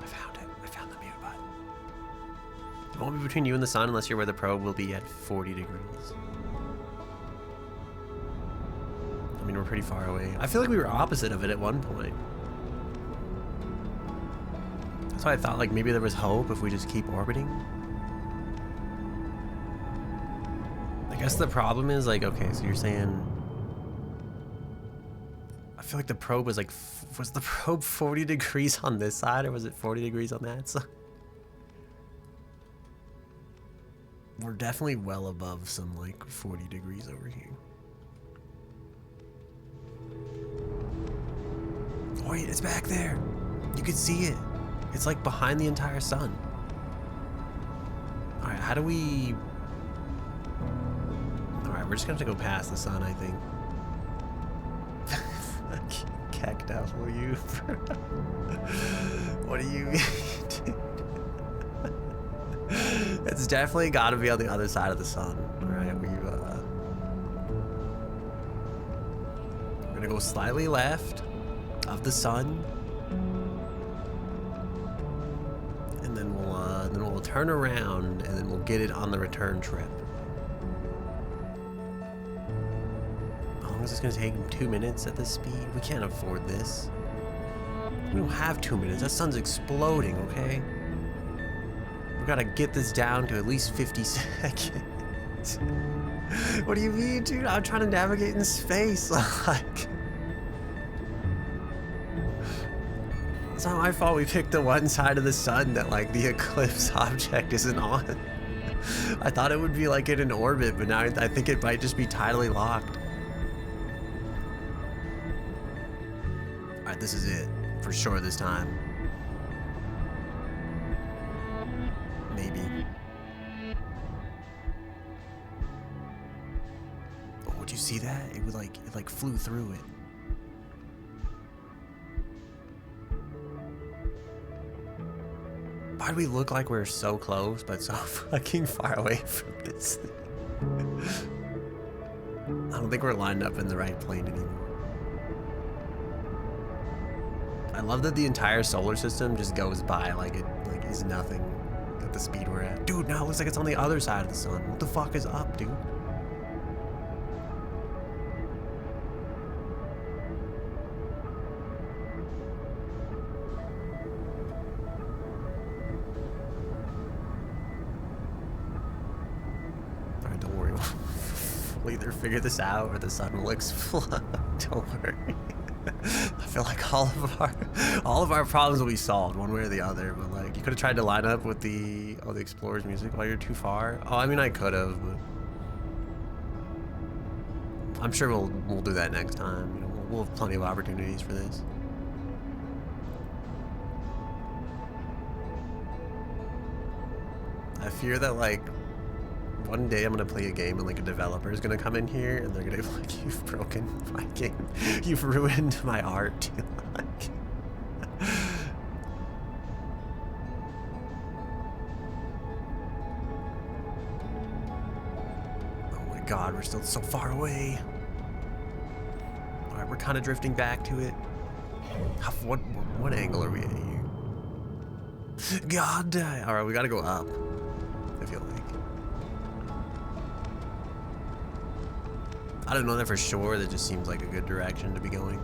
I found it. I found the mute button. It won't be between you and the sun unless you're where the probe will be at 40 degrees. I mean, we're pretty far away. I feel like we were opposite of it at one point. That's why I thought like maybe there was hope if we just keep orbiting. I guess the problem is like, okay, so you're saying, I feel like the probe was like, was the probe 40 degrees on this side or was it 40 degrees on that side? We're definitely well above some like 40 degrees over here. Wait, it's back there. You can see it. It's like behind the entire sun. All right, how do we... We're just gonna have to go past the sun, I think. Kecked out, will you? What do you mean? It's definitely got to be on the other side of the sun. All right, we're gonna go slightly left of the sun, and then we'll turn around, and then we'll get it on the return trip. Is this gonna take 2 minutes at this speed? We can't afford this. We don't have 2 minutes. That sun's exploding, okay? We gotta get this down to at least 50 seconds. What do you mean, dude? I'm trying to navigate in space. Like, it's not my fault we picked the one side of the sun that like the eclipse object isn't on. I thought it would be like in an orbit, but now I think it might just be tidally locked. Alright, this is it. For sure this time. Maybe. Oh, did you see that? It like flew through it. Why do we look like we're so close but so fucking far away from this thing? I don't think we're lined up in the right plane anymore. I love that the entire solar system just goes by like it is nothing at the speed we're at. Dude, now it looks like it's on the other side of the sun. What the fuck is up, dude? Alright, don't worry. We'll either figure this out or the sun will explode. Don't worry. I feel like all of our problems will be solved one way or the other. But like, you could have tried to line up with the Explorers music while you're too far. Oh, I mean, I could have, but I'm sure we'll do that next time. You know, we'll have plenty of opportunities for this. I fear that like one day I'm gonna play a game and like a developer is gonna come in here and they're gonna be like, "You've broken my game. You've ruined my art." Like, oh my god, we're still so far away. All right, we're kind of drifting back to it. What angle are we at here? God, all right, we gotta go up. I feel like. I don't know that for sure. That just seems like a good direction to be going.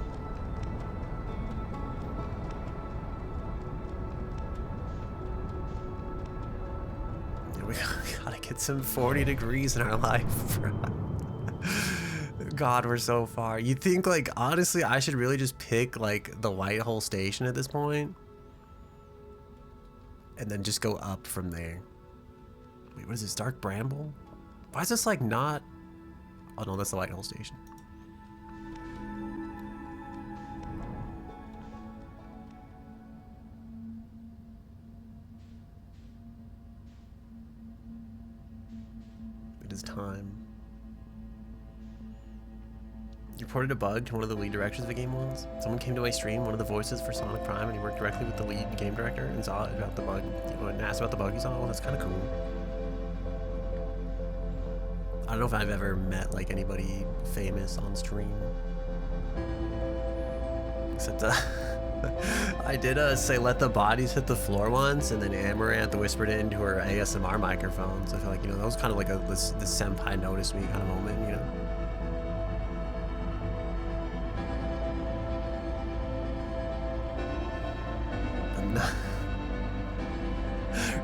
Yeah, we gotta get some 40 degrees in our life, bro. God, we're so far. You think, like, honestly, I should really just pick, like, the White Hole Station at this point? And then just go up from there. Wait, what is this? Dark Bramble? Why is this, like, not... Oh no, that's the White Hole Station. It is time. You reported a bug to one of the lead directors of the game once. Someone came to my stream, one of the voices for Sonic Prime, and he worked directly with the lead game director and saw about the bug. You know, and asked about the bug he saw. Well, that's kind of cool. I don't know if I've ever met like anybody famous on stream. Except I did say let the bodies hit the floor once, and then Amaranth whispered it into her ASMR microphone. So I feel like, you know, that was kind of like this senpai noticed me kind of moment, you know.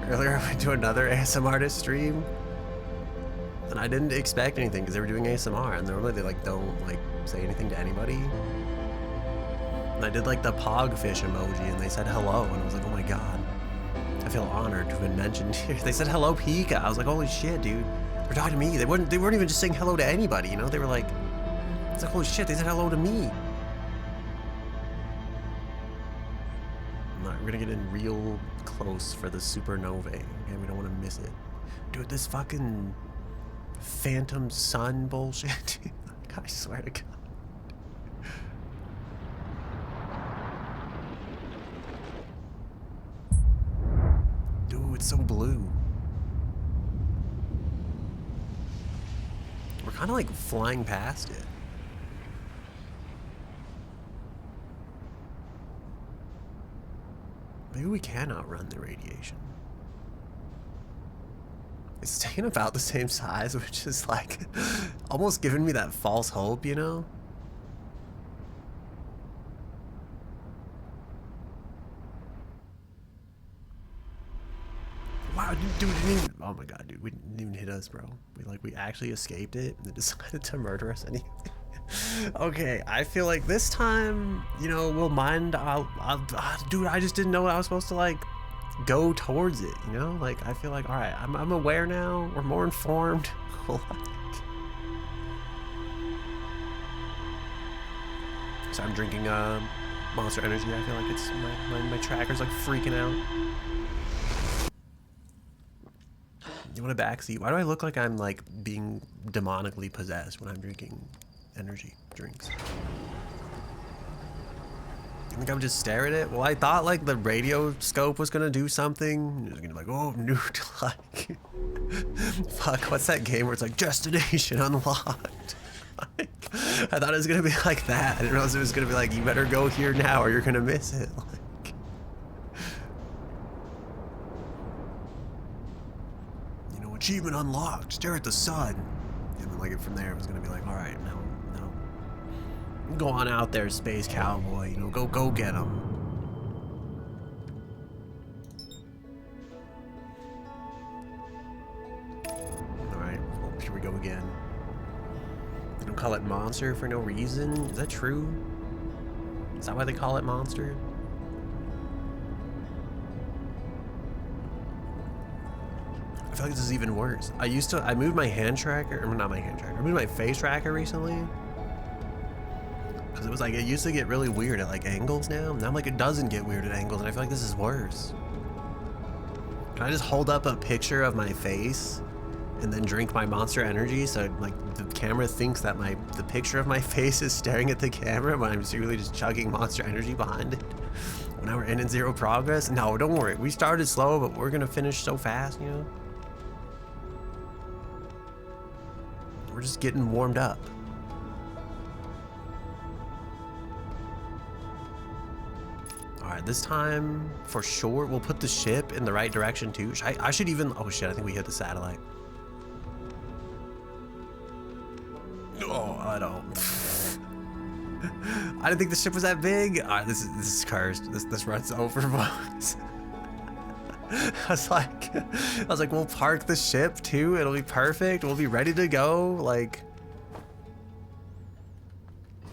Earlier I went to another ASMR artist stream. And I didn't expect anything because they were doing ASMR, and normally they like don't like say anything to anybody. And I did like the pogfish emoji, and they said hello, and I was like, oh my god, I feel honored to have been mentioned here. They said hello, Pika. I was like, holy shit, dude, they're talking to me. They weren't even just saying hello to anybody, you know? They were like, it's like, holy shit, they said hello to me. We're gonna get in real close for the supernovae, and we don't want to miss it, dude. This fucking phantom sun bullshit. I swear to god. Dude, it's so blue. We're kind of like flying past it. Maybe we can outrun the radiation. It's staying about the same size, which is like almost giving me that false hope, you know? Wow, dude, oh my god, dude, we didn't even hit us, bro. We actually escaped it, and they decided to murder us anyway. Okay, I feel like this time, you know, we'll mind. Dude, I just didn't know I was supposed to like go towards it, you know? Like, I feel like, all right, I'm aware now. We're more informed. So I'm drinking Monster Energy. I feel like it's my tracker's like freaking out. You want a backseat? Why do I look like I'm like being demonically possessed when I'm drinking energy drinks? I think I would just stare at it. Well, I thought like the radio scope was gonna do something. It was gonna be like, oh, new like, fuck. What's that game where it's like destination unlocked? Like, I thought it was gonna be like that. I didn't realize it was gonna be like, you better go here now or you're gonna miss it. Like, you know, achievement unlocked. Stare at the sun. And then like from there, it was gonna be like, all right, no. Go on out there, space cowboy. You know, go get him. All right, well, here we go again. They don't call it monster for no reason. Is that true? Is that why they call it monster? I feel like this is even worse. I moved my hand tracker, or not my hand tracker. I moved my face tracker recently. It was like, it used to get really weird at like angles now. Now I'm like, it doesn't get weird at angles, and I feel like this is worse. Can I just hold up a picture of my face and then drink my Monster Energy so like the camera thinks that the picture of my face is staring at the camera when I'm secretly just chugging Monster Energy behind it? When now we're in zero progress? No, don't worry. We started slow, but we're gonna finish so fast, you know? We're just getting warmed up. Alright, this time, for sure, we'll put the ship in the right direction too. I should even, oh shit, I think we hit the satellite. Oh, I don't. I didn't think the ship was that big. Alright, this is cursed. This run's over, boys. I was like, we'll park the ship too. It'll be perfect. We'll be ready to go. Like,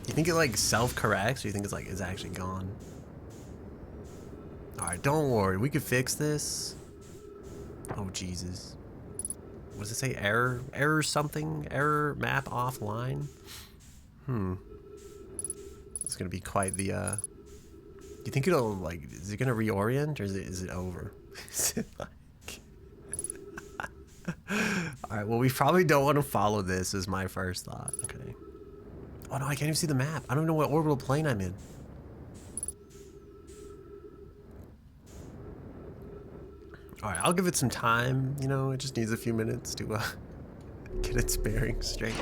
you think it like self-corrects, or you think it's like, it's actually gone? Alright, don't worry. We could fix this. Oh, Jesus. What does it say? Error? Error something? Error map offline? It's gonna be quite the, you think it'll, like, is it gonna reorient, or is it over? Is it like... Alright, well, we probably don't want to follow this, is my first thought. Okay. Oh, no, I can't even see the map. I don't know what orbital plane I'm in. Alright, I'll give it some time, you know, it just needs a few minutes to get its bearings straight.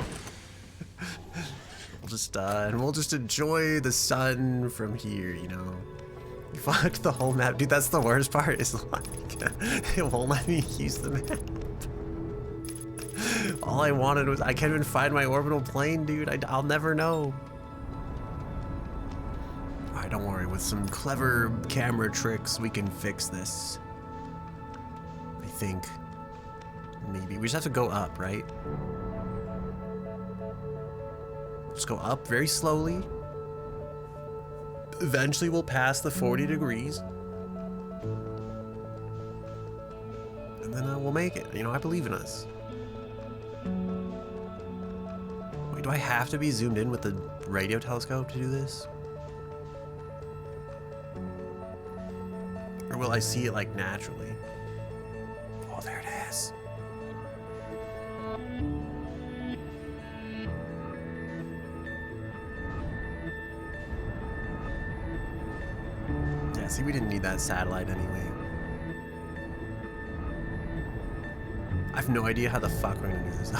And we'll just enjoy the sun from here, you know. You fucked the whole map. Dude, that's the worst part, is like, it won't let me use the map. All I wanted was, I can't even find my orbital plane, dude. I'll never know. Alright, don't worry, with some clever camera tricks, we can fix this. I think. Maybe. We just have to go up, right? Just go up very slowly. Eventually we'll pass the 40 degrees. And then we'll make it. You know, I believe in us. Wait, do I have to be zoomed in with the radio telescope to do this? Or will I see it like naturally? Oh, there it is. Yeah, see, we didn't need that satellite anyway. I have no idea how the fuck we're gonna do this.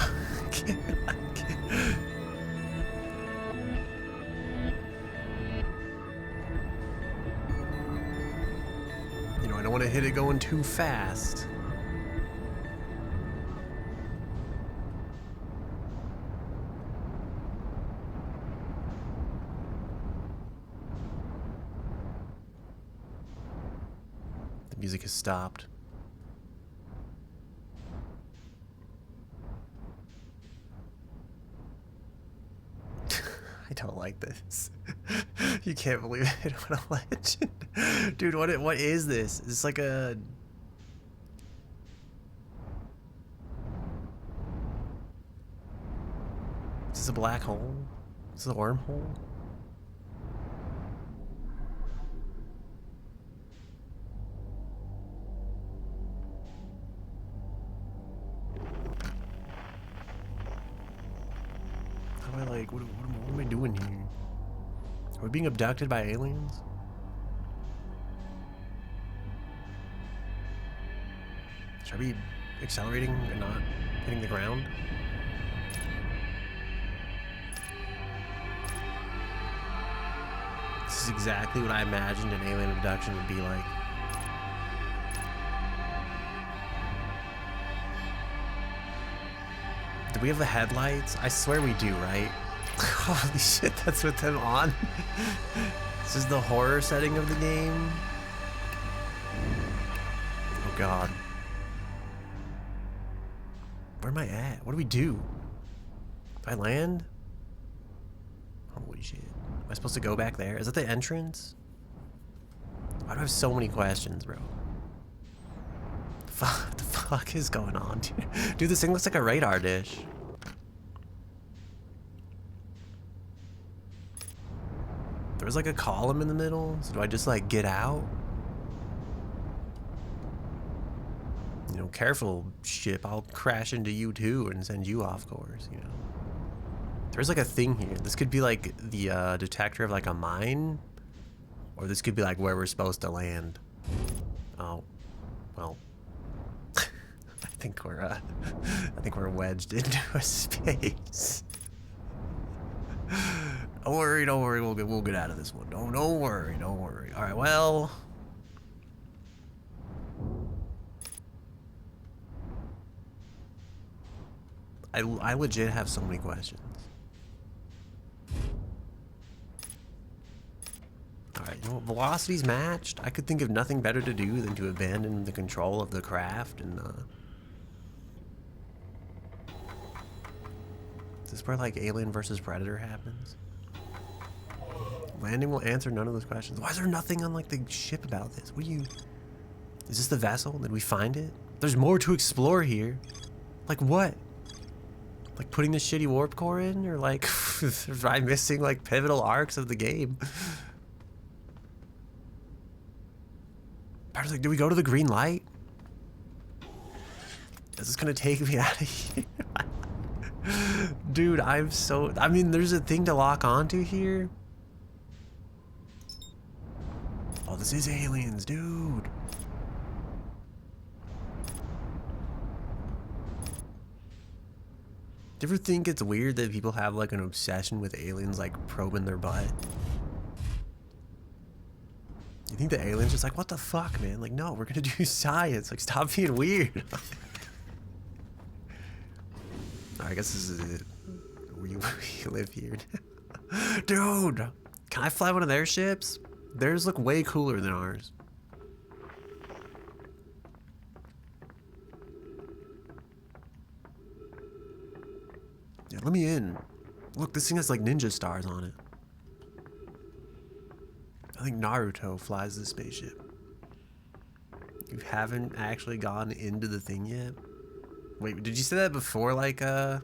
You know, I don't want to hit it going too fast. The music has stopped. I don't like this. You can't believe it. What a legend. Dude, what is this? Is this like a... Is this a black hole? Is this a wormhole? I like? What am I doing here? Are we being abducted by aliens? Should I be accelerating and not hitting the ground? This is exactly what I imagined an alien abduction would be like. Do we have the headlights? I swear we do, right? Holy shit, that's with them on. This is the horror setting of the game. Oh god. Where am I at? What do we do? Do I land? Holy shit. Am I supposed to go back there? Is that the entrance? Why do I have so many questions, bro? What the fuck is going on, dude? Dude, this thing looks like a radar dish. There's like a column in the middle, so do I just like get out? You know, careful, ship, I'll crash into you too and send you off course, you know. There's like a thing here. This could be like the detector of like a mine, or this could be like where we're supposed to land. Oh, well. I think we're wedged into a space. Don't worry, we'll get out of this one. Don't worry. All right, well. I legit have so many questions. All right, you know, velocity's matched. I could think of nothing better to do than to abandon the control of the craft and is this where like Alien versus Predator happens? Landing will answer none of those questions. Why is there nothing on like the ship about this? What do you... Is this the vessel? Did we find it? There's more to explore here. Like what? Like putting the shitty warp core in? Or like... am I missing like pivotal arcs of the game? I was like, do we go to the green light? Is this gonna take me out of here? Dude, I'm so... I mean, there's a thing to lock onto here. Oh, this is aliens, dude. Do you ever think it's weird that people have like an obsession with aliens like probing their butt? You think the aliens just like, what the fuck, man? Like, no, we're gonna do science. Like, stop being weird. I guess this is it. We live here. Dude, can I fly one of their ships? Theirs look way cooler than ours. Yeah, let me in. Look, this thing has like ninja stars on it. I think Naruto flies this spaceship. You haven't actually gone into the thing yet? Wait, did you say that before, like, the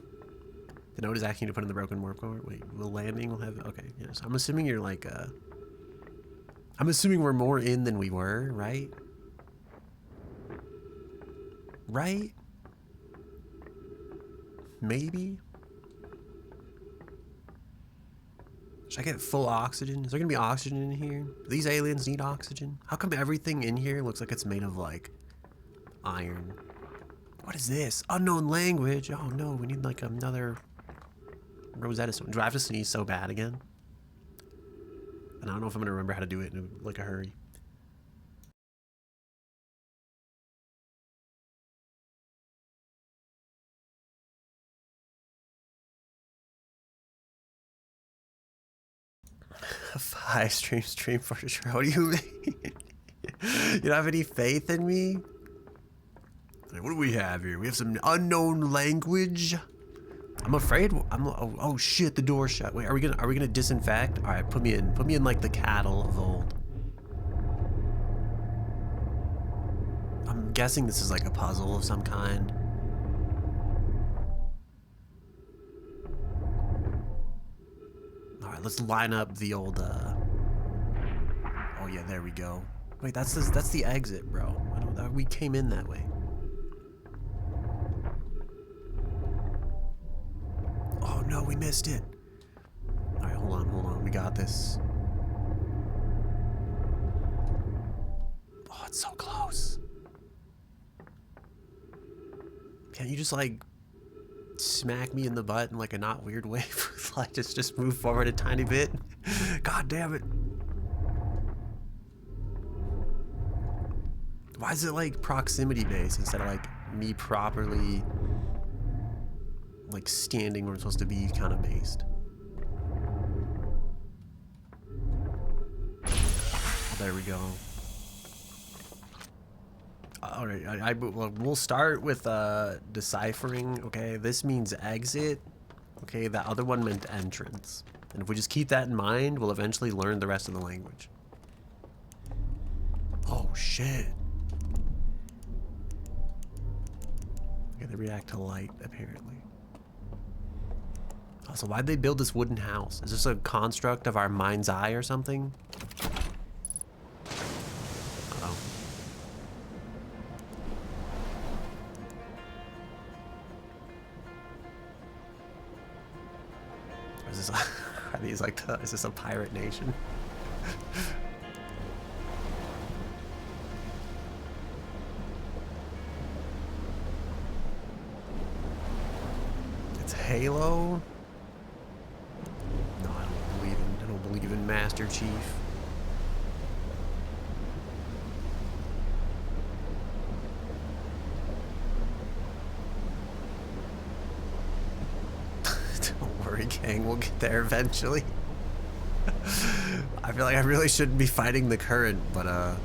note is asking you to put in the broken warp core? Wait, will landing will have... Okay, yes. I'm assuming you're, like, I'm assuming we're more in than we were, right? Right? Maybe? Should I get full oxygen? Is there gonna be oxygen in here? Do these aliens need oxygen? How come everything in here looks like it's made of, like, iron? What is this? Unknown language? Oh no, we need like another Rosetta Stone. Do I have to sneeze so bad again? And I don't know if I'm gonna remember how to do it in like a hurry. A 5 stream for sure. What do you mean? You don't have any faith in me? What do we have here? We have some unknown language. I'm afraid. Oh shit! The door's shut. Wait, are we gonna disinfect? All right, put me in like the cattle of old. I'm guessing this is like a puzzle of some kind. All right, let's line up the old. Oh yeah, there we go. Wait, that's the exit, bro. We came in that way. Oh no, we missed it. got this. Oh, it's so close. Can't you just like smack me in the butt in like a not weird way? Like just move forward a tiny bit? God damn it. Why is it like proximity based instead of like me properly like standing where I'm supposed to be kind of based? Oh, there we go. All right, we'll start with deciphering. Okay, this means exit. Okay, that other one meant entrance. And if we just keep that in mind, we'll eventually learn the rest of the language. Oh shit. Okay, they react to light apparently. Oh, so why'd they build this wooden house? Is this a construct of our mind's eye or something? Uh-oh. Is this, are these like is this a pirate nation? It's Halo? No, I don't believe in Master Chief. Don't worry, gang, we'll get there eventually. I feel like I really shouldn't be fighting the current, but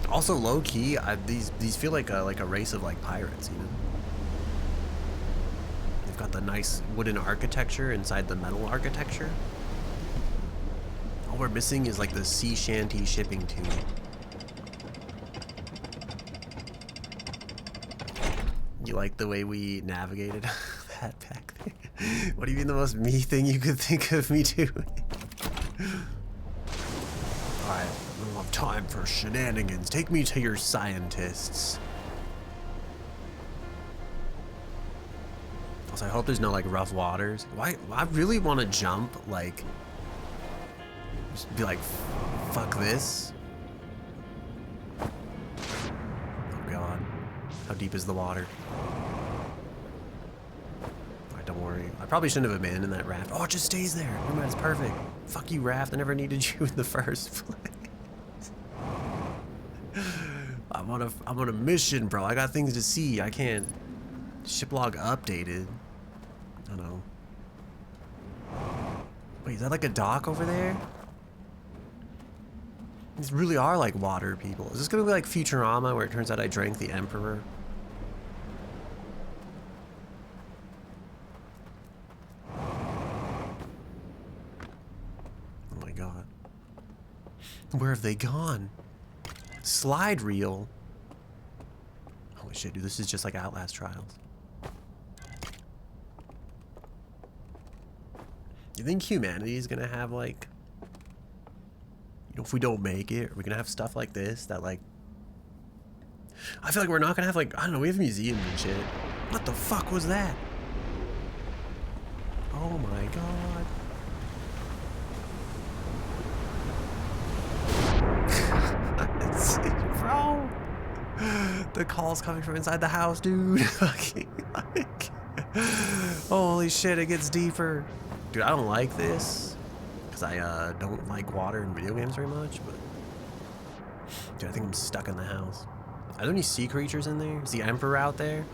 also low key, these feel like a race of like pirates, you know. They've got the nice wooden architecture inside the metal architecture. All we're missing is like the sea shanty shipping tube. You like the way we navigated that back there? What do you mean the most me thing you could think of me doing? Alright, I don't have time for shenanigans. Take me to your scientists. Also, I hope there's no like rough waters. Why? I really want to jump, like, just be like, fuck this. Oh god. How deep is the water? Alright, don't worry. I probably shouldn't have abandoned that raft. Oh, it just stays there. Never mind, it's perfect. Fuck you, raft. I never needed you in the first place. I'm on a mission, bro. I got things to see. I can't. Ship log updated. I don't know. Wait, is that like a dock over there? These really are like water people. Is this gonna be like Futurama where it turns out I drank the Emperor? Oh my god. Where have they gone? Slide reel? Holy shit, dude, this is just like Outlast Trials. You think humanity is gonna have like, you know, if we don't make it, are we gonna have stuff like this that like, I feel like we're not gonna have like, I don't know, we have museums and shit. What the fuck was that? Oh my god. Bro, the call's coming from inside the house, dude. Like, holy shit, it gets deeper. Dude, I don't like this because I don't like water in video games very much, but dude, I think I'm stuck in the house. Are there any sea creatures in there? Is the Emperor out there?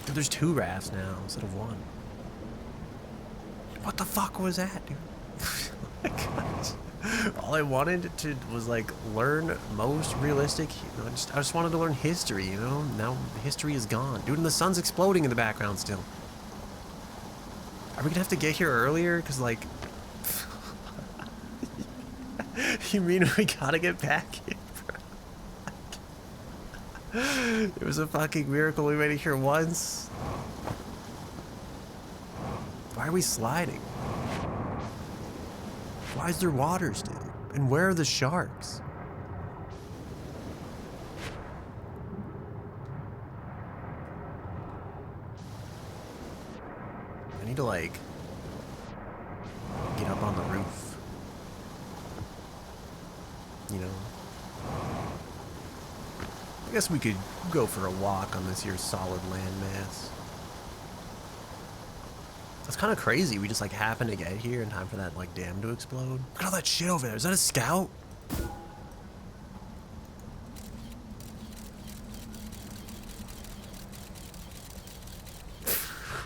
Dude, there's 2 rafts now instead of 1. What the fuck was that, dude? Oh my gosh. All I wanted to was like learn most realistic, you know, I just wanted to learn history, you know? Now history is gone. Dude, and the sun's exploding in the background still. Are we gonna have to get here earlier? Cause like, you mean we gotta get back here, bro? It was a fucking miracle we made it here once. Why are we sliding? Why is there water still? And where are the sharks? I need to, like, get up on the roof. You know? I guess we could go for a walk on this here solid landmass. That's kind of crazy. We just, like, happen to get here in time for that, like, dam to explode. Look at all that shit over there. Is that a scout?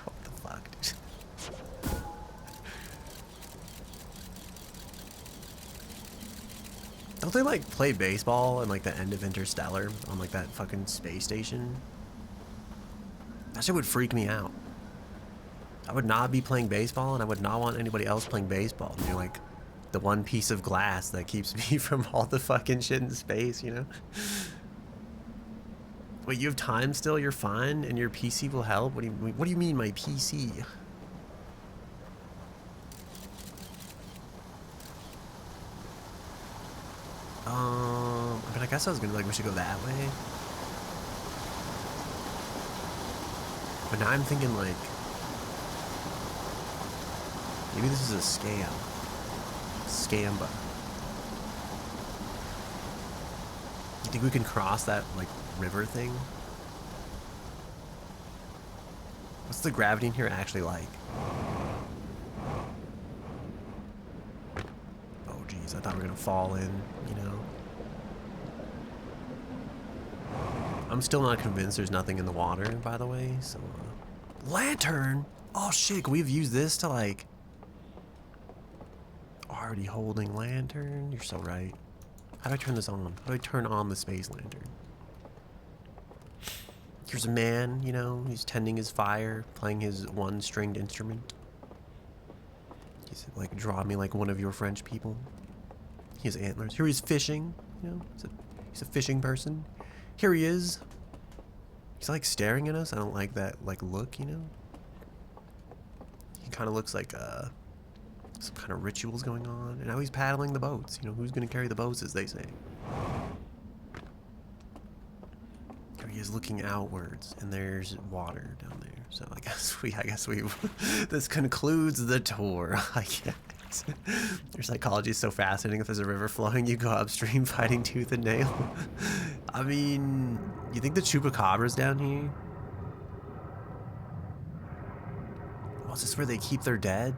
What the fuck, dude? Don't they, like, play baseball in, like, the end of Interstellar on, like, that fucking space station? That shit would freak me out. I would not be playing baseball, and I would not want anybody else playing baseball. You're like the one piece of glass that keeps me from all the fucking shit in space, you know? Wait, you have time still? You're fine, and your PC will help? What do you mean, my PC? I mean, I guess I was gonna be like, we should go that way. But now I'm thinking, like, maybe this is a scam. Scamba. You think we can cross that, like, river thing? What's the gravity in here actually like? Oh, geez, I thought we were gonna fall in, you know? I'm still not convinced there's nothing in the water, by the way, so... Lantern? Oh, shit, we've used this to, like... Already holding lantern? You're so right. How do I turn this on? How do I turn on the space lantern? Here's a man, you know, he's tending his fire, playing his one-stringed instrument. He's like, draw me like one of your French people. He has antlers. Here he's fishing, you know, he's a fishing person. Here he is. He's like staring at us. I don't like that, like, look, you know. He kind of looks like, some kind of rituals going on, and now he's paddling the boats. You know, who's gonna carry the boats, as they say. Here he is looking outwards, and there's water down there. So I guess we this concludes the tour. I guess. Your psychology is so fascinating. If there's a river flowing, you go upstream fighting tooth and nail. I mean, you think the chupacabra's down here? Oh, is this where they keep their dead?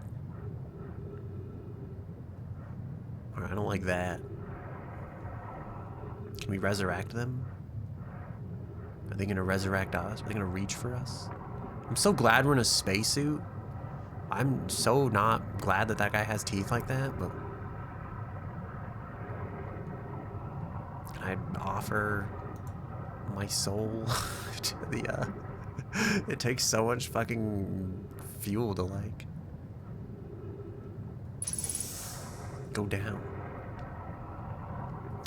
I don't like that. Can we resurrect them? Are they gonna resurrect us? Are they gonna reach for us? I'm so glad we're in a spacesuit. I'm so not glad that that guy has teeth like that, but... Can I offer my soul to the, It takes so much fucking fuel to, like... go down.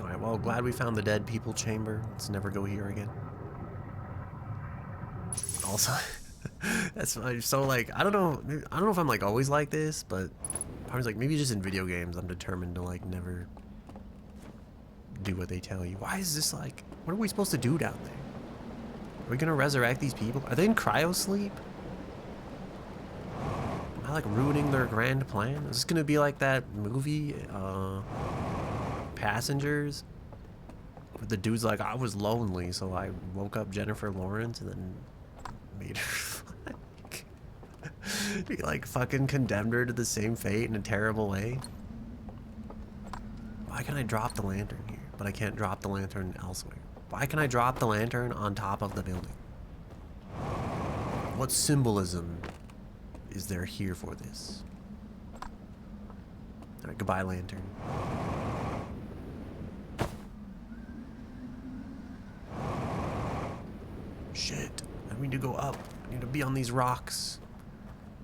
Alright, well, glad we found the dead people chamber. Let's never go here again. Also, that's so, like, I don't know if I'm, like, always like this, but I was like, maybe just in video games I'm determined to, like, never do what they tell you. Why is this, like, what are we supposed to do down there? Are we gonna resurrect these people? Are they in cryo sleep? Am I, like, ruining their grand plan? Is this gonna be like that movie, Passengers? Where the dude's like, I was lonely, so I woke up Jennifer Lawrence and then made her, like, he, like, fucking condemned her to the same fate in a terrible way. Why can I drop the lantern here, but I can't drop the lantern elsewhere? Why can I drop the lantern on top of the building? What symbolism is there here for this? Alright, goodbye, lantern. Shit. I need to go up. I need to be on these rocks.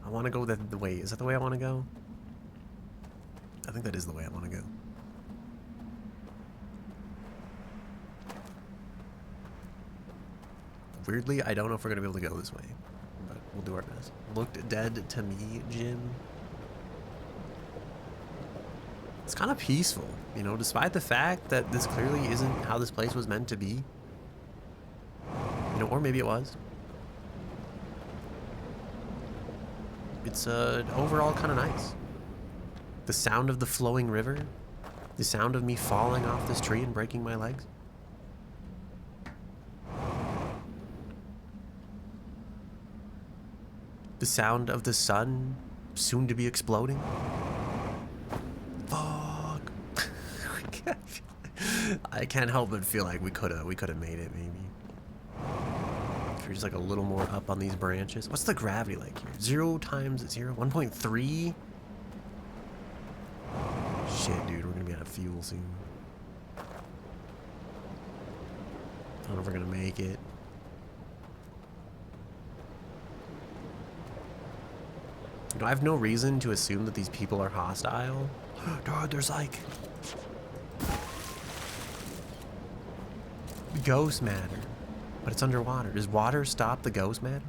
I want to go the way. Is that the way I want to go? I think that is the way I want to go. Weirdly, I don't know if we're going to be able to go this way. But we'll do our best. Looked dead to me, Jim. It's kind of peaceful, you know, despite the fact that this clearly isn't how this place was meant to be. You know, or maybe it was. it's overall kind of nice. The sound of the flowing river, the sound of me falling off this tree and breaking my legs. The sound of the sun soon to be exploding. Fuck. I can't help but feel like we could have made it maybe. If you're just like a little more up on these branches. What's the gravity like here? 0 times 0, 1.3. Shit, dude, we're gonna be out of fuel soon. I don't know if we're gonna make it. You know, I have no reason to assume that these people are hostile. Dude, there's like ghost matter, but it's underwater. Does water stop the ghost matter?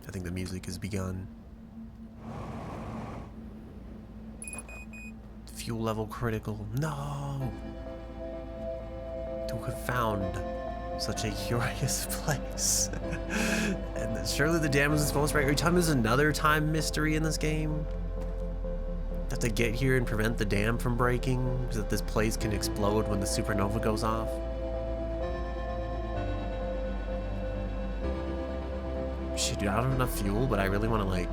I think the music has begun. Fuel level critical. No! To have found such a curious place. And surely the dam isn't supposed to, right? Are you telling me there's another time mystery in this game? Have to get here and prevent the dam from breaking so that this place can explode when the supernova goes off? Shit, dude, I don't have enough fuel, but I really want to, like,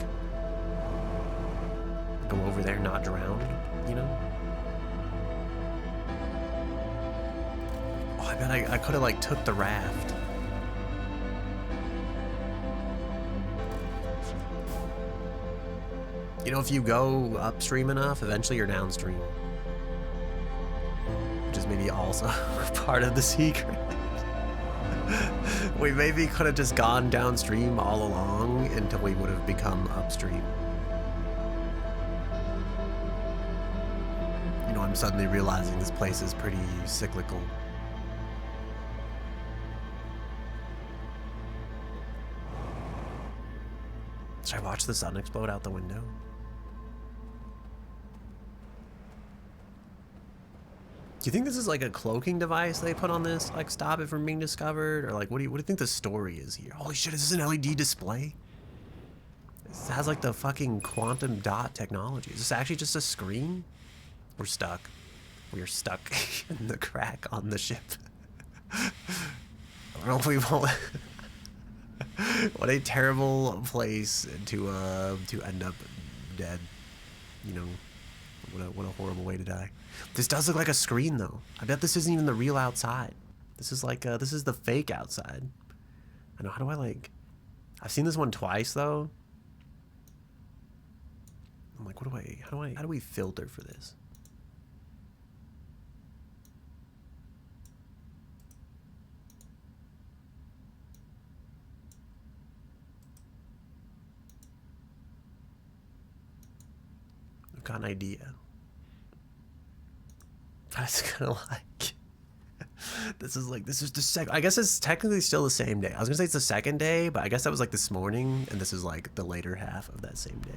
go over there and not drown, you know? Oh, I bet I could have, like, took the raft. You know, if you go upstream enough, eventually you're downstream. Which is maybe also part of the secret. We maybe could have just gone downstream all along until we would have become upstream. You know, I'm suddenly realizing this place is pretty cyclical. Should I watch the sun explode out the window? Do you think this is like a cloaking device they put on this, like stop it from being discovered, or like what do you think the story is here? Holy shit, is this an LED display? This has like the fucking quantum dot technology. Is this actually just a screen? We're stuck. We're stuck in the crack on the ship. I don't know if we won't. What a terrible place to end up dead. You know, what a horrible way to die. This does look like a screen though. I bet this isn't even the real outside. This is like this is the fake outside. I know. How do I like? I've seen this one twice though. I'm like, how do we filter for this? I've got an idea. That's kind of like, this is the second, I guess it's technically still the same day. I was gonna say it's the second day, but I guess that was like this morning, and this is like the later half of that same day.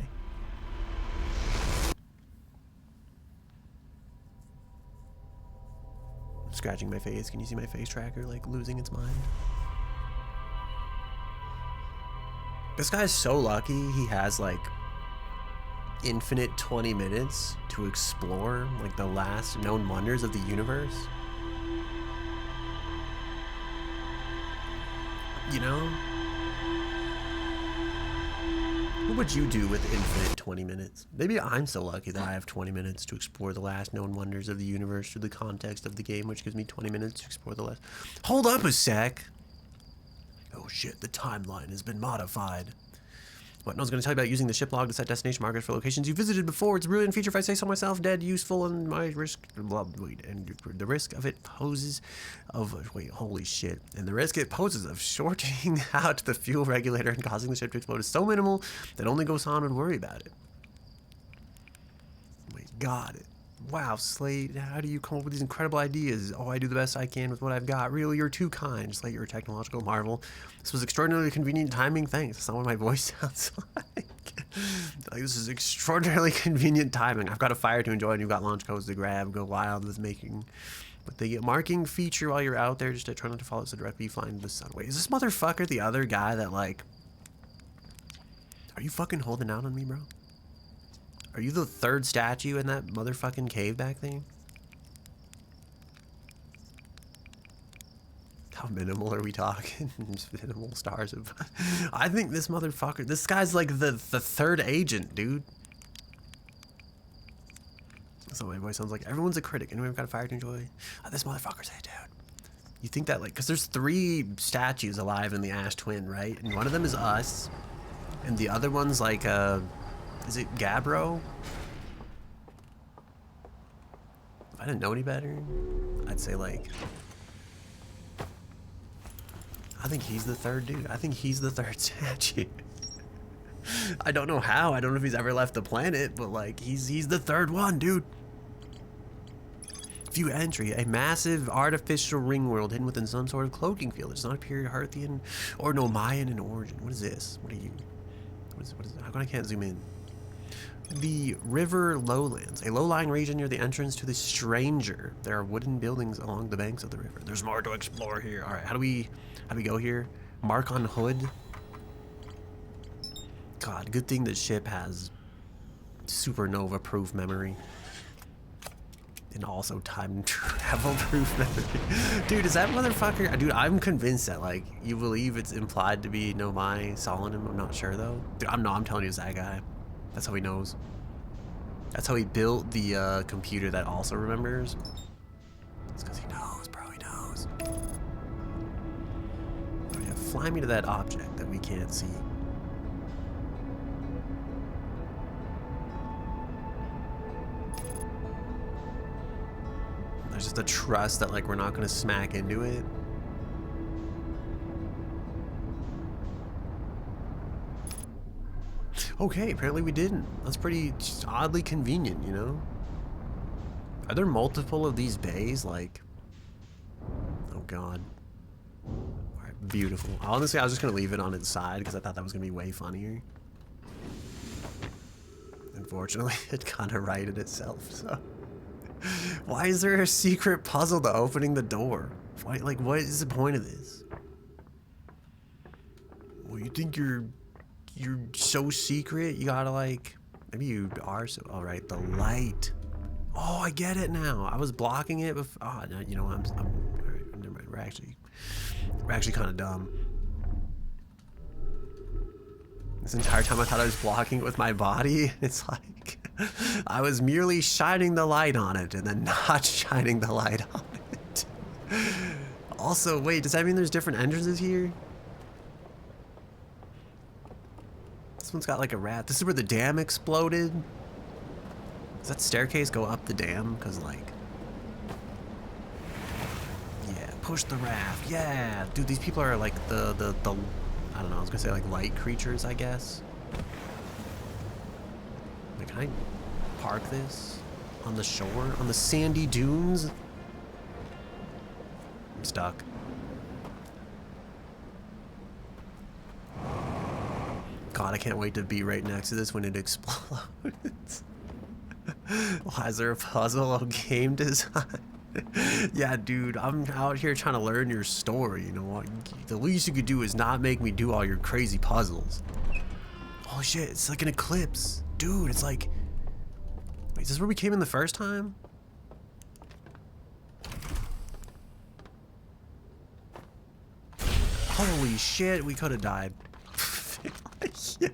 I'm scratching my face. Can you see my face tracker like losing its mind? This guy's so lucky he has like infinite 20 minutes to explore like the last known wonders of the universe. You know? What would you do with infinite 20 minutes? Maybe I'm so lucky that I have 20 minutes to explore the last known wonders of the universe through the context of the game, which gives me 20 minutes to explore the last. Hold up a sec. Oh shit, the timeline has been modified. What? No, I was going to tell you about using the ship log to set destination markers for locations you visited before. It's a brilliant feature if I say so myself. Dead, useful, and my risk. Wait, and the risk of it poses of. Wait, holy shit. And the risk it poses of shorting out the fuel regulator and causing the ship to explode is so minimal that only Gosan would worry about it. Wait, got it. wow, Slate, how do you come up with these incredible ideas? Oh, I do the best I can with what I've got. Really, you're too kind. Slate, you're a technological marvel. This was extraordinarily convenient timing. Thanks. That's not what my voice sounds like. Like, this is extraordinarily convenient timing. I've got a fire to enjoy and you've got launch codes to grab. Go wild with making. But the marking feature while you're out there, just to try not to follow so directly flying to the sun. Wait, is this motherfucker the other guy that, like... Are you fucking holding out on me, bro? Are you the third statue in that motherfucking cave back there? How minimal are we talking? Just minimal stars of... I think this motherfucker... This guy's like the third agent, dude. That's what my voice sounds like. Everyone's a critic. Anyway, we've got a fire to enjoy. Oh, this motherfucker's a dude. You think that, like... Because there's 3 statues alive in the Ash Twin, right? And one of them is us. And the other one's like, is it Gabbro? If I didn't know any better, I'd say, like... I think he's the third dude. I think he's the third statue. I don't know how. I don't know if he's ever left the planet, but, like, he's the third one, dude. View entry. A massive artificial ring world hidden within some sort of cloaking field. It does not appear Hearthian or Nomayan in origin. What is this? What are you... What is it? How come I can't zoom in? The River Lowlands, a low-lying region near the entrance to the Stranger. There are wooden buildings along the banks of the river. There's more to explore here. All right, how do we go here? Mark on hood. God, good thing this ship has supernova-proof memory. And also time travel-proof memory. Dude, is that motherfucker? Dude, I'm convinced that, like, you believe it's implied to be Nomai Solonim. I'm not sure, though. Dude, I'm telling you, it's that guy. That's how he knows. That's how he built the computer that also remembers. It's because he knows, bro. He knows. Oh, yeah, fly me to that object that we can't see. There's just a trust that, like, we're not gonna smack into it. Okay, apparently we didn't. That's pretty oddly convenient, you know? Are there multiple of these bays? Like, oh god. Alright, beautiful. Honestly, I was just gonna leave it on its side because I thought that was gonna be way funnier. Unfortunately, it kind of righted itself, so. Why is there a secret puzzle to opening the door? Why, like, what is the point of this? Well, you think you're so secret? You gotta, like, maybe you are so. All right, the light. Oh, I get it now. I was blocking it before. Oh, no, you know, I'm all right, never mind. We're actually kind of dumb. This entire time I thought I was blocking it with my body. It's like I was merely shining the light on it and then not shining the light on it. Also, wait, does that mean there's different entrances here? This one's got like a rat. This is where the dam exploded. Does that staircase go up the dam? Because, like, yeah, push the raft. Yeah, dude, these people are like the I don't know, I was gonna say like light creatures, I guess. Like, can I park this on the shore, on the sandy dunes? I'm stuck. God, I can't wait to be right next to this when it explodes. Why is there a puzzle of game design? Yeah, dude, I'm out here trying to learn your story, you know. The least you could do is not make me do all your crazy puzzles. Holy shit, it's like an eclipse. Dude, it's like... Wait, is this where we came in the first time? Holy shit, we could have died. Yeah.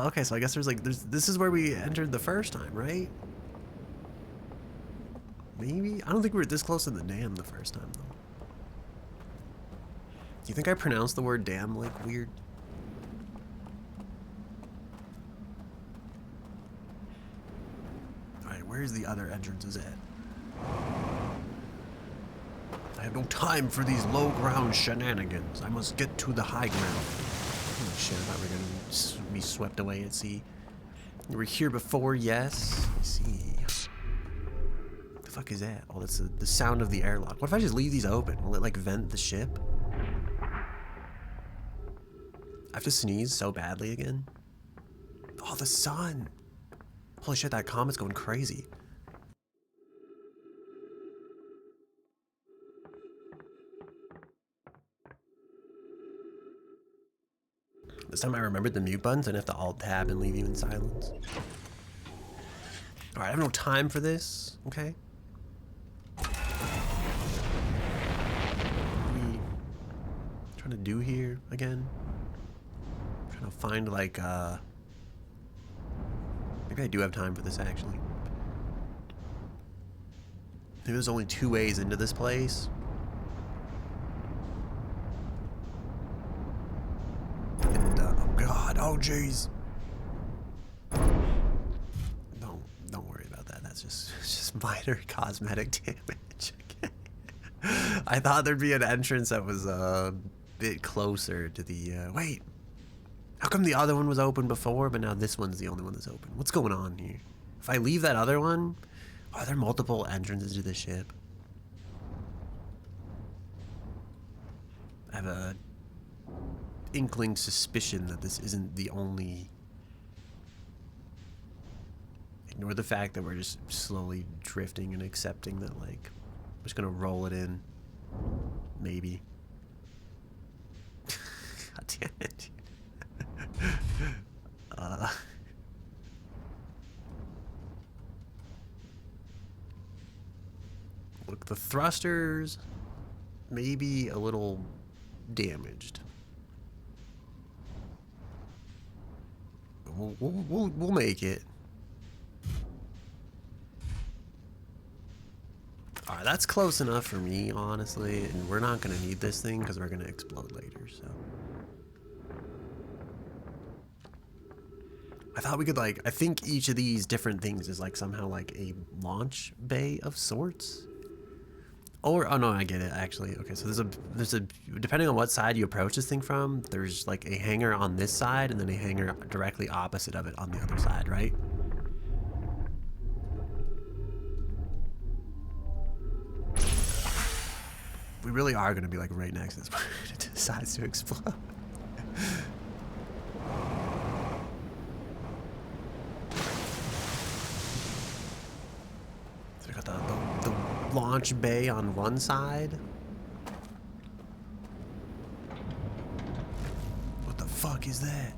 Okay, so I guess this is where we entered the first time, right? Maybe? I don't think we were this close to the dam the first time, though. Do you think I pronounced the word dam, like, weird? Alright, where's the other entrances at? I have no time for these low ground shenanigans. I must get to the high ground. Holy shit, I thought we were gonna be swept away at sea. You were here before, yes. Let's see. What the fuck is that? Oh, that's the sound of the airlock. What if I just leave these open? Will it like vent the ship? I have to sneeze so badly again. Oh, the sun. Holy shit, that comet's going crazy. This time I remembered the mute buttons. I didn't have to alt tab and leave you in silence. Alright, I have no time for this, okay? What are we trying to do here again? Trying to find like maybe I do have time for this actually. Maybe there's only 2 ways into this place. And oh god, oh jeez. Don't worry about that. That's just minor cosmetic damage. I thought there'd be an entrance that was a bit closer to the wait. How come the other one was open before, but now this one's the only one that's open? What's going on here? If I leave that other one, are there multiple entrances to the ship? I have a inkling suspicion that this isn't the only. Ignore the fact that we're just slowly drifting and accepting that, like, I'm just gonna roll it in. Maybe. God damn it. Look, the thrusters may be a little damaged. We'll make it. Alright, that's close enough for me, honestly, and we're not gonna need this thing because we're gonna explode later, so. I thought we could, like, I think each of these different things is like somehow like a launch bay of sorts. Or, oh no, I get it, actually. Okay, so there's a, depending on what side you approach this thing from, there's like a hangar on this side and then a hangar directly opposite of it on the other side, right? We really are going to be like right next to this when it decides to explode. So we got the launch bay on one side. What the fuck is that?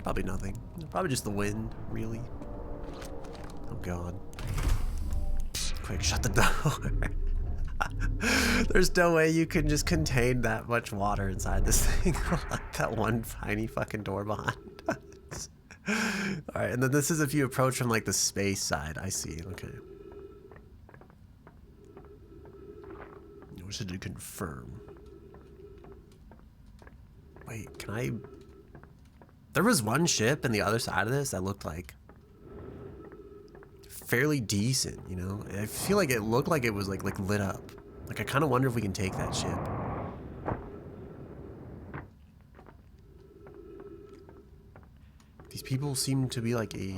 Probably nothing. Probably just the wind, really. Oh god. Quick, shut the door. There's no way you can just contain that much water inside this thing. Like that one tiny fucking door behind us. Alright, and then this is if you approach from like the space side. I see, okay. We should confirm. Wait, can I... There was one ship in the other side of this that looked like fairly decent, you know? I feel like it looked like it was like lit up. Like I kind of wonder if we can take that ship. These people seem to be like a...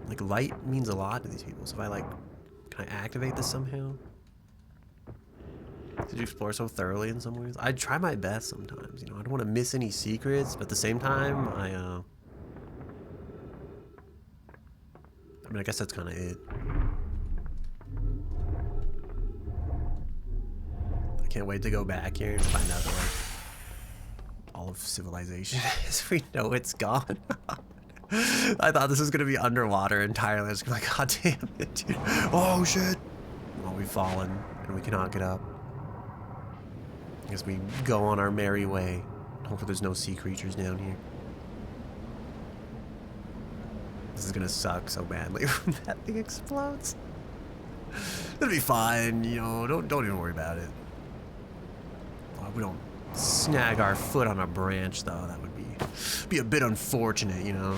Like light means a lot to these people. So if I like... Can I activate this somehow? Did you explore so thoroughly in some ways? I try my best sometimes, you know. I don't want to miss any secrets, but at the same time, I mean, I guess that's kind of it. I can't wait to go back here and find out that, like, all of civilization is. We know it's gone. I thought this was going to be underwater entirely. I was going to be like, god damn it, dude. Oh, shit. Well, we've fallen, and we cannot get up. I guess we go on our merry way. Hopefully there's no sea creatures down here. This is gonna suck so badly when that thing explodes. It'll be fine, you know, don't even worry about it. Well, we don't snag our foot on a branch though, that would be a bit unfortunate, you know.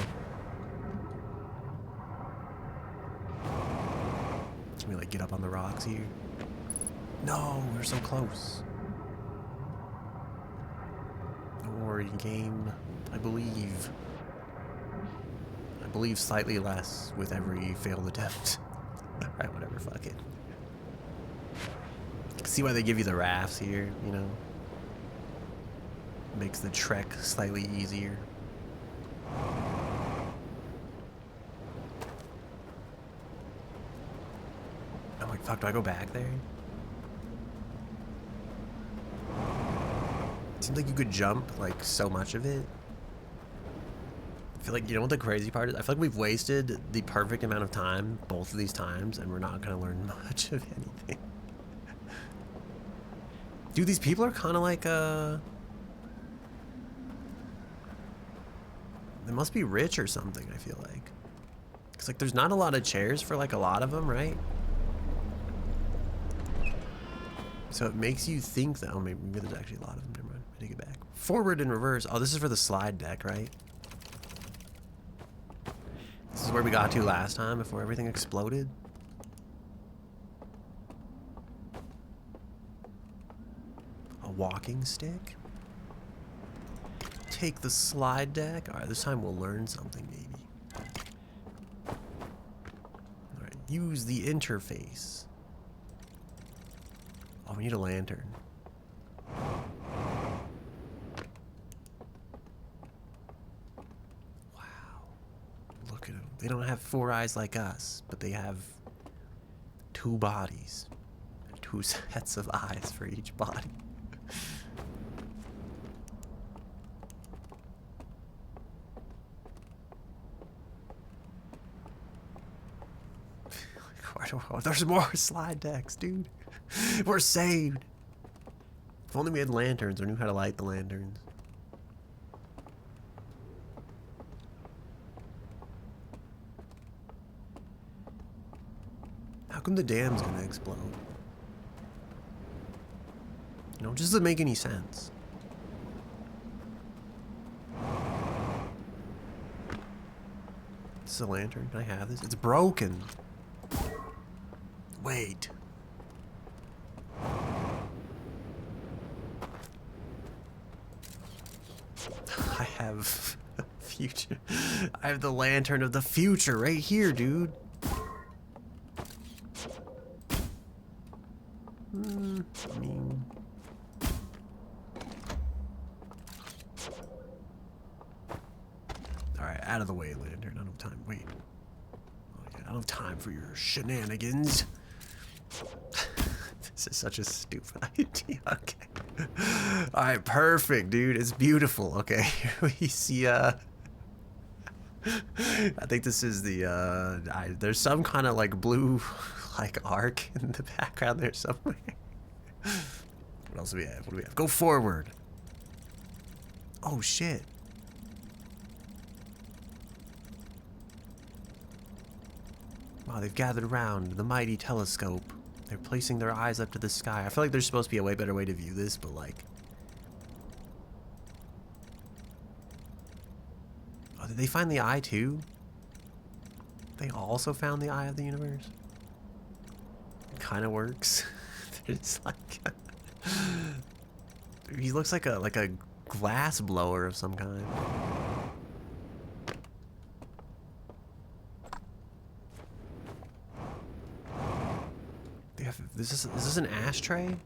Can we like get up on the rocks here? No, we're so close. more in-game, I believe. I believe slightly less with every failed attempt. Alright, whatever, fuck it. See why they give you the rafts here, you know? Makes the trek slightly easier. I'm like, fuck, do I go back there? Seems like you could jump, like, so much of it. I feel like, you know what the crazy part is? I feel like we've wasted the perfect amount of time both of these times, and we're not gonna learn much of anything. Dude, these people are kind of like, they must be rich or something, I feel like. Because, like, there's not a lot of chairs for, like, a lot of them, right? So it makes you think that, oh, maybe there's actually a lot of them. Never mind, I take it back. Forward and reverse. Oh, this is for the slide deck, right? This is where we got to last time before everything exploded. A walking stick. Take the slide deck. All right, this time we'll learn something, maybe. All right, use the interface. Oh, we need a lantern. Wow. Look at them. They don't have 4 eyes like us, but they have 2 bodies. 2 sets of eyes for each body. There's more slide decks, dude. We're saved. If only we had lanterns or knew how to light the lanterns. How come the dam's gonna explode? You know, just doesn't make any sense. This is a lantern. Can I have this? It's broken. Wait. I have future. I have the lantern of the future right here, dude. I mean, all right, out of the way, lantern. I don't have time. Wait. Oh, yeah, I don't have time for your shenanigans. This is such a stupid idea. Okay. All right, perfect, dude. It's beautiful. Okay, here we see. I think this is the. There's some kind of like blue, like arc in the background there somewhere. What else do we have? What do we have? Go forward. Oh shit. Wow, they've gathered around the mighty telescope. They're placing their eyes up to the sky. I feel like there's supposed to be a way better way to view this, but like... Oh, did they find the eye too? They also found the eye of the universe? It kind of works. It's like... He looks like a glass blower of some kind. Is this an ashtray?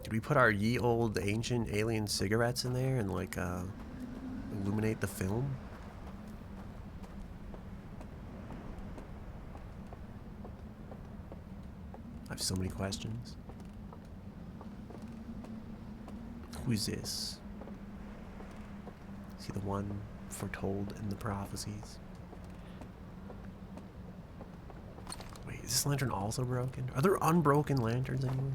Did we put our ye old ancient alien cigarettes in there and like illuminate the film? I have so many questions. Who is this? Is he the one foretold in the prophecies? Is this lantern also broken? Are there unbroken lanterns anywhere?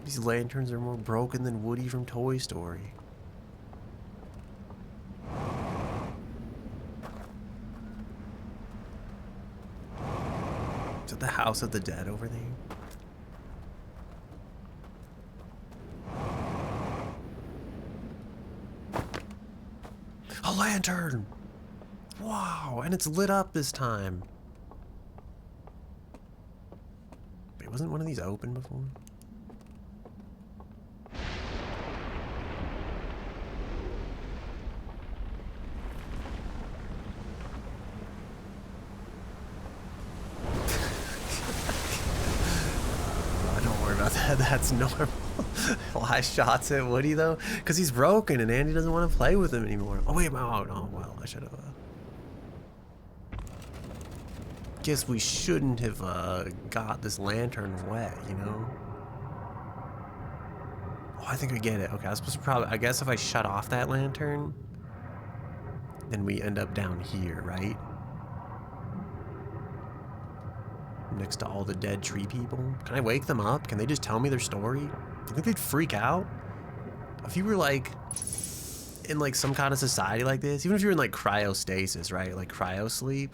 These lanterns are more broken than Woody from Toy Story. Is it the House of the Dead over there? A lantern! Wow, and it's lit up this time. Wait, wasn't one of these open before? Don't worry about that. That's normal. Why shots at Woody though? Because he's broken and Andy doesn't want to play with him anymore. Oh wait, oh well, I should have. Guess we shouldn't have got this lantern wet, you know? Oh, I think we get it. Okay, I was supposed to probably. I guess if I shut off that lantern, then we end up down here, right? Next to all the dead tree people. Can I wake them up? Can they just tell me their story? Do you think they'd freak out? If you were like in like some kind of society like this, even if you're in like cryostasis, right? Like cryo sleep.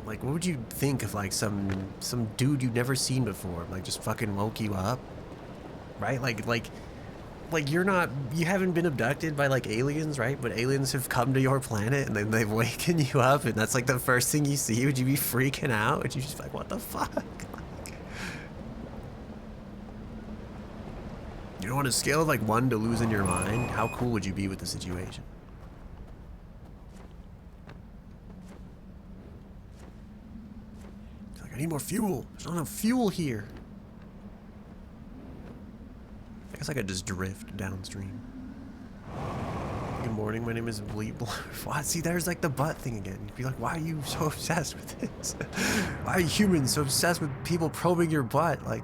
Like what would you think if like some dude you'd never seen before like just fucking woke you up? Right? Like you haven't been abducted by like aliens, right? But aliens have come to your planet and then they've waken you up and that's like the first thing you see. Would you be freaking out? Would you just be like, what the fuck? You know, on a scale of like 1 to losing your mind, how cool would you be with the situation? It's like, I need more fuel. There's not enough fuel here. I guess I could just drift downstream. Good morning, my name is Bleep. What? See, there's like the butt thing again. You'd be like, why are you so obsessed with this? Why are humans so obsessed with people probing your butt? Like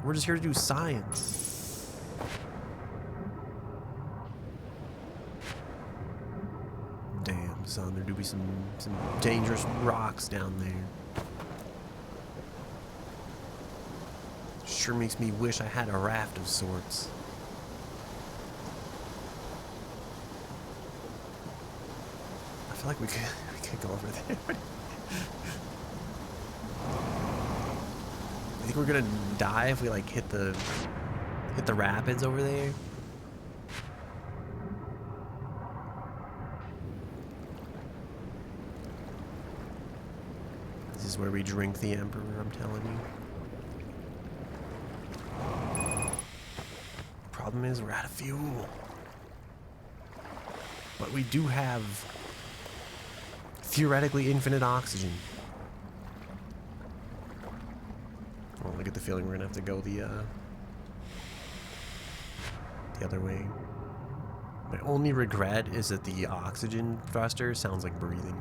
we're just here to do science. Damn, son, there do be some dangerous rocks down there. Sure makes me wish I had a raft of sorts. I feel like we could go over there. I think we're gonna die if we like hit the rapids over there. This is where we drink the Emperor, I'm telling you. Problem is we're out of fuel. But we do have theoretically infinite oxygen. Well, I get the feeling we're gonna have to go the other way. My only regret is that the oxygen thruster sounds like breathing.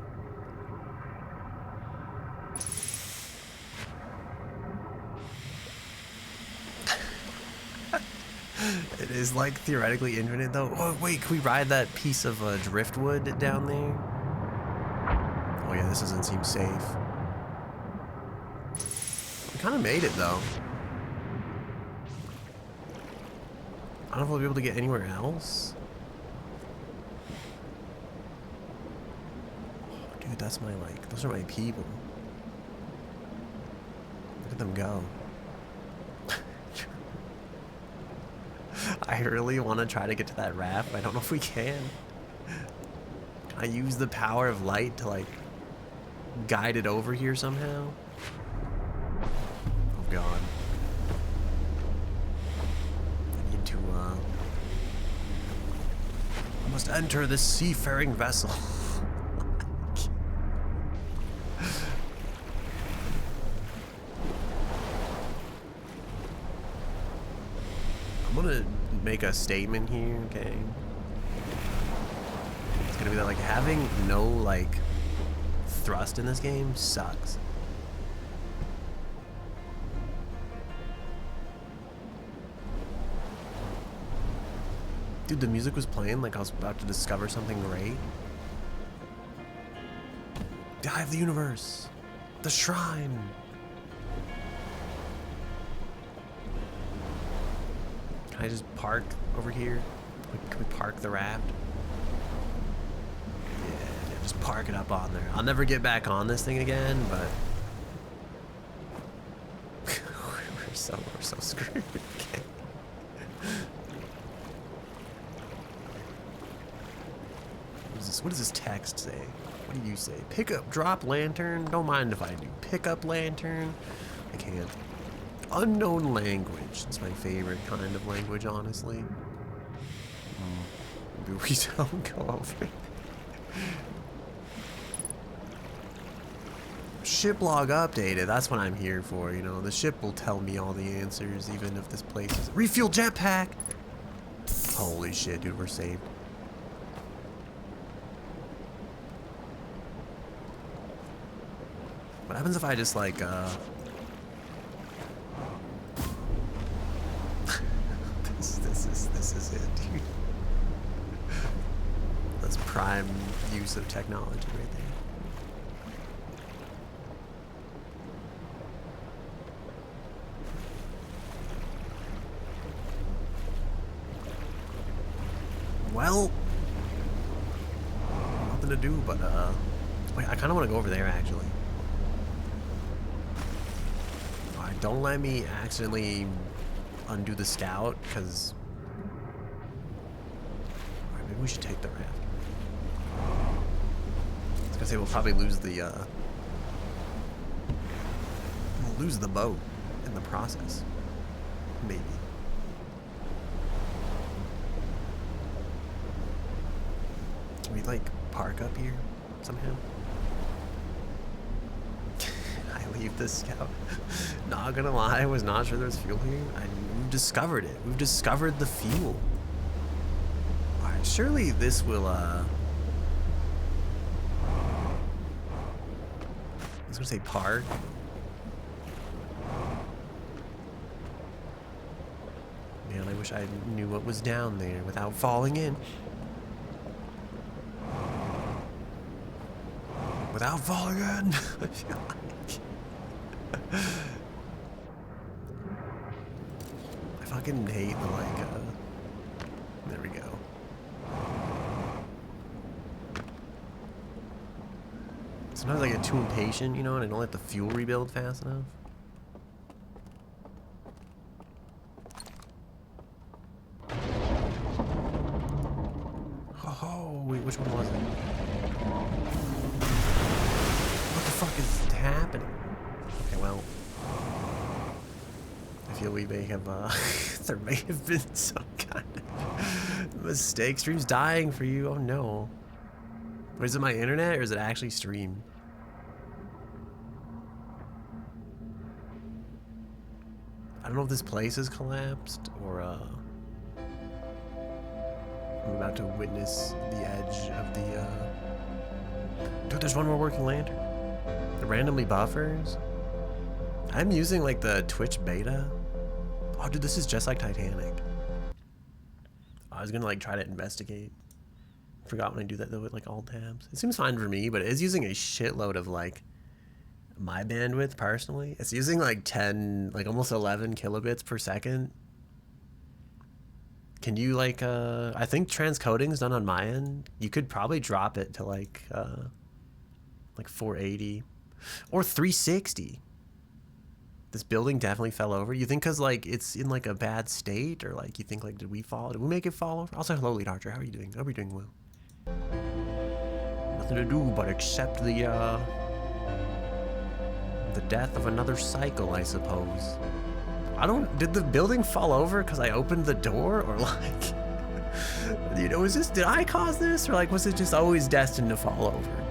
It is like theoretically infinite though. Oh wait, can we ride that piece of driftwood down there? Oh yeah, this doesn't seem safe. We kind of made it though. I don't know if we'll be able to get anywhere else. Oh, dude, that's my like, those are my people. Look at them go. I really want to try to get to that raft. I don't know if we can. Can I use the power of light to like guide it over here somehow? Oh god. I need to I must enter this seafaring vessel. I'm gonna make a statement here, okay? It's gonna be that like having no like thrust in this game sucks. Dude, the music was playing like I was about to discover something great. The Eye of the Universe, the shrine. Can I just park over here? Can we park the raft? Yeah, just park it up on there. I'll never get back on this thing again, but we're so screwed. Okay. What does this text say? What do you say? Pick up, drop lantern? Don't mind if I do. Pick up lantern? I can't. Unknown language. It's my favorite kind of language, honestly. Maybe we don't go over it. Ship log updated. That's what I'm here for, you know. The ship will tell me all the answers, even if this place is... Refuel jetpack! Holy shit, dude, we're saved. What happens if I just, like, This is it, dude. That's prime use of technology right there. Well, nothing to do, but wait, I kind of want to go over there actually. Alright, don't let me accidentally undo the scout, because maybe we should take the raft. I was gonna say we'll probably lose the boat in the process. Maybe. Can we like park up here somehow? I leave the scout. Not gonna lie, I was not sure there was fuel here. We've discovered it. We've discovered the fuel. Alright, surely this will I was gonna say park. Man, I wish I knew what was down there without falling in. Without falling in. I feel like. I fucking hate the like, there we go. Sometimes I get too impatient, you know, and I don't let the fuel rebuild fast enough. Oh, wait, which one was it? What the fuck is happening? Okay, well, I feel we may have, there may have been some kind of mistake. Stream's dying for you. Oh no. Wait, is it my internet or is it actually stream? I don't know if this place has collapsed or, I'm about to witness the edge of the, Dude, there's one more working lantern. It randomly buffers. I'm using like the Twitch beta. Oh, dude, this is just like Titanic. I was gonna like try to investigate. Forgot when I do that though with like all tabs. It seems fine for me, but it is using a shitload of like my bandwidth personally. It's using like 10, like almost 11 kilobits per second. Can you like, I think transcoding's done on my end. You could probably drop it to like 480 or 360. This building definitely fell over. You think cause like it's in like a bad state, or like you think like did we fall? Did we make it fall over? Also, hello, Lead Archer. How are you doing? Hope you're doing well. Nothing to do but accept the death of another cycle, I suppose. Did the building fall over because I opened the door, or like, you know, did I cause this, or like was it just always destined to fall over?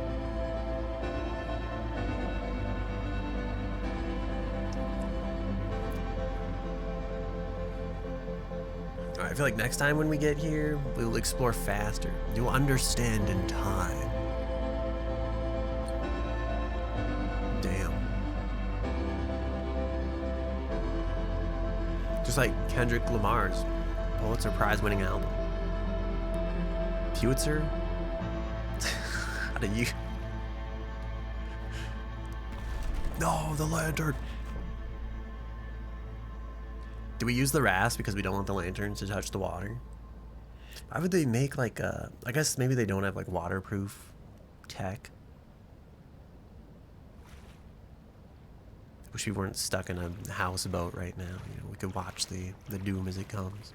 I feel like next time when we get here, we'll explore faster. You'll understand in time. Damn. Just like Kendrick Lamar's Pulitzer Prize winning album. Pulitzer? How do you... No, the lantern! Do we use the rasp because we don't want the lanterns to touch the water? Why would they make like a... I guess maybe they don't have like waterproof tech. Wish we weren't stuck in a houseboat right now. You know, we could watch the doom as it comes.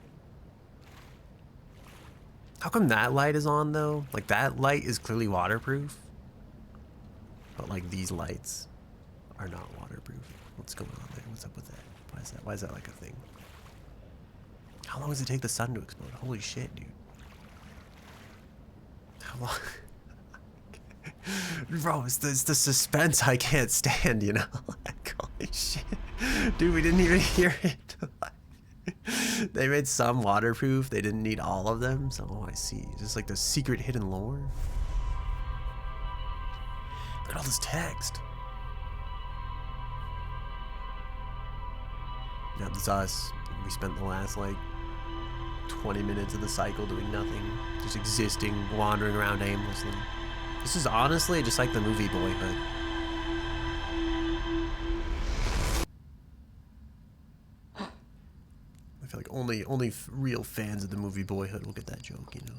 How come that light is on though? Like that light is clearly waterproof. But like these lights are not waterproof. What's going on there? What's up with that? Why is that? Why is that like a thing? How long does it take the sun to explode? Holy shit, dude. How long? Bro, it's the suspense I can't stand, you know? Like, holy shit. Dude, we didn't even hear it. They made some waterproof. They didn't need all of them. So, oh, I see. Just like the secret hidden lore. Look at all this text. Yeah, this is us. We spent the last, like, 20 minutes of the cycle doing nothing. Just existing, wandering around aimlessly. This is honestly just like the movie Boyhood. I feel like only real fans of the movie Boyhood will get that joke, you know?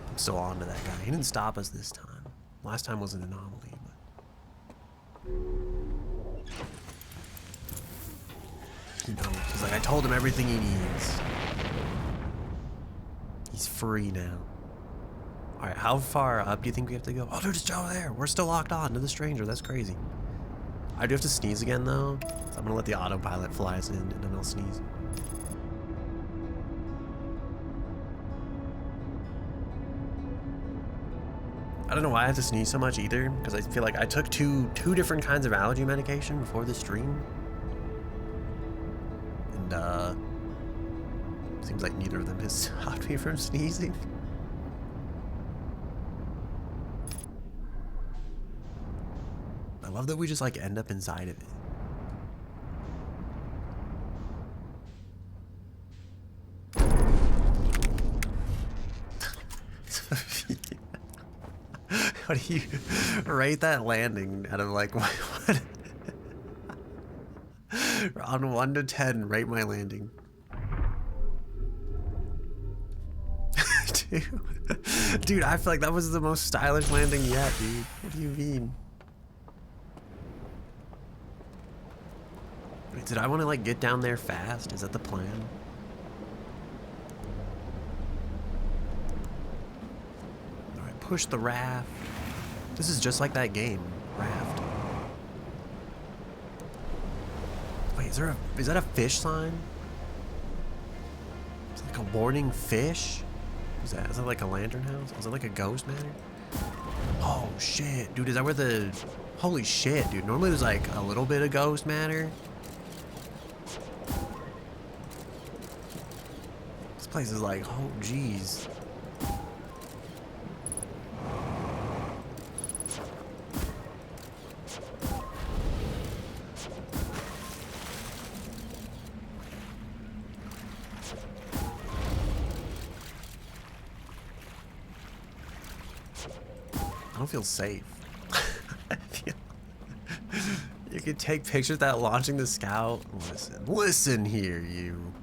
I'm so on to that guy. He didn't stop us this time. Last time was an anomaly, but... You know, because like I told him everything he needs. He's free now. Alright, how far up do you think we have to go? Oh, dude, it's over there. We're still locked on to the stranger. That's crazy. I do have to sneeze again, though. So I'm gonna let the autopilot fly us in, and then I'll sneeze. I don't know why I have to sneeze so much either, because I feel like I took two different kinds of allergy medication before the stream. And, seems like neither of them has stopped me from sneezing. I love that we just like end up inside of it. How do you rate that landing out of like what? On 1 to 10, rate my landing. Dude, I feel like that was the most stylish landing yet, dude. What do you mean? Wait, did I want to like get down there fast? Is that the plan? Alright, push the raft. This is just like that game, Raft. Wait, is that a fish sign? Is it like a warning fish? Is that like a lantern house? Is it like a ghost manor? Oh shit, dude, is that where the... Holy shit, dude. Normally there's like a little bit of ghost manor. This place is like, oh jeez. I don't feel safe. I feel... You could take pictures without launching the scout. Listen here, you.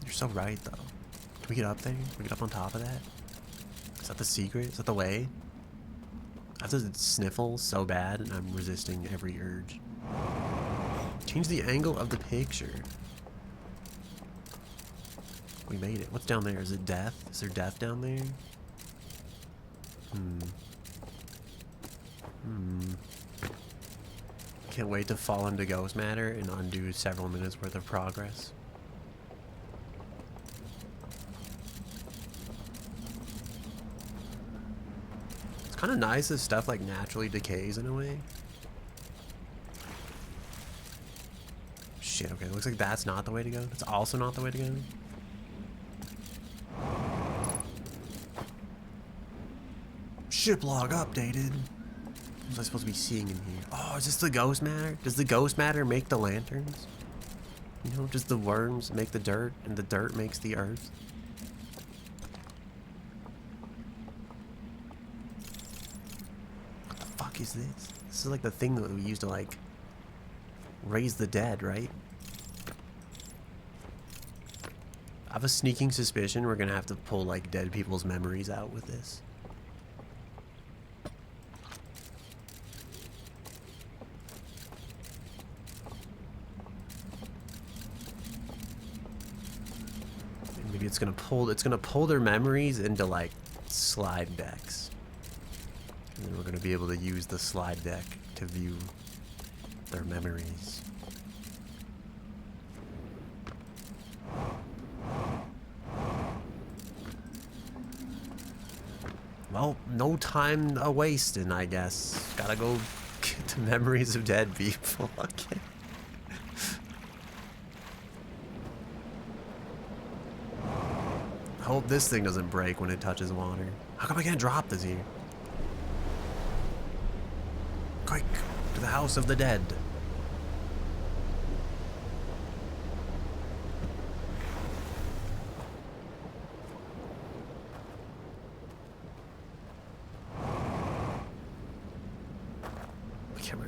You're so right, though. Can we get up there? Can we get up on top of that? Is that the secret? Is that the way? I have to sniffle so bad, and I'm resisting every urge. Change the angle of the picture. We made it. What's down there? Is it death? Is there death down there? Can't wait to fall into ghost matter and undo several minutes worth of progress. It's kind of nice that stuff like naturally decays in a way. Shit, okay, looks like that's not the way to go. That's also not the way to go. Ship log updated. What was I supposed to be seeing in here? Oh, is this the ghost matter? Does the ghost matter make the lanterns? You know, does the worms make the dirt and the dirt makes the earth? What the fuck is this? This is like the thing that we used to like raise the dead, right? I have a sneaking suspicion we're gonna have to pull like dead people's memories out with this. maybe it's gonna pull their memories into like slide decks. And then we're gonna be able to use the slide deck to view their memories. Well, no time wasting, I guess. Gotta go get the memories of dead people. Okay. I hope this thing doesn't break when it touches water. How come I can't drop this here? Quick, to the house of the dead.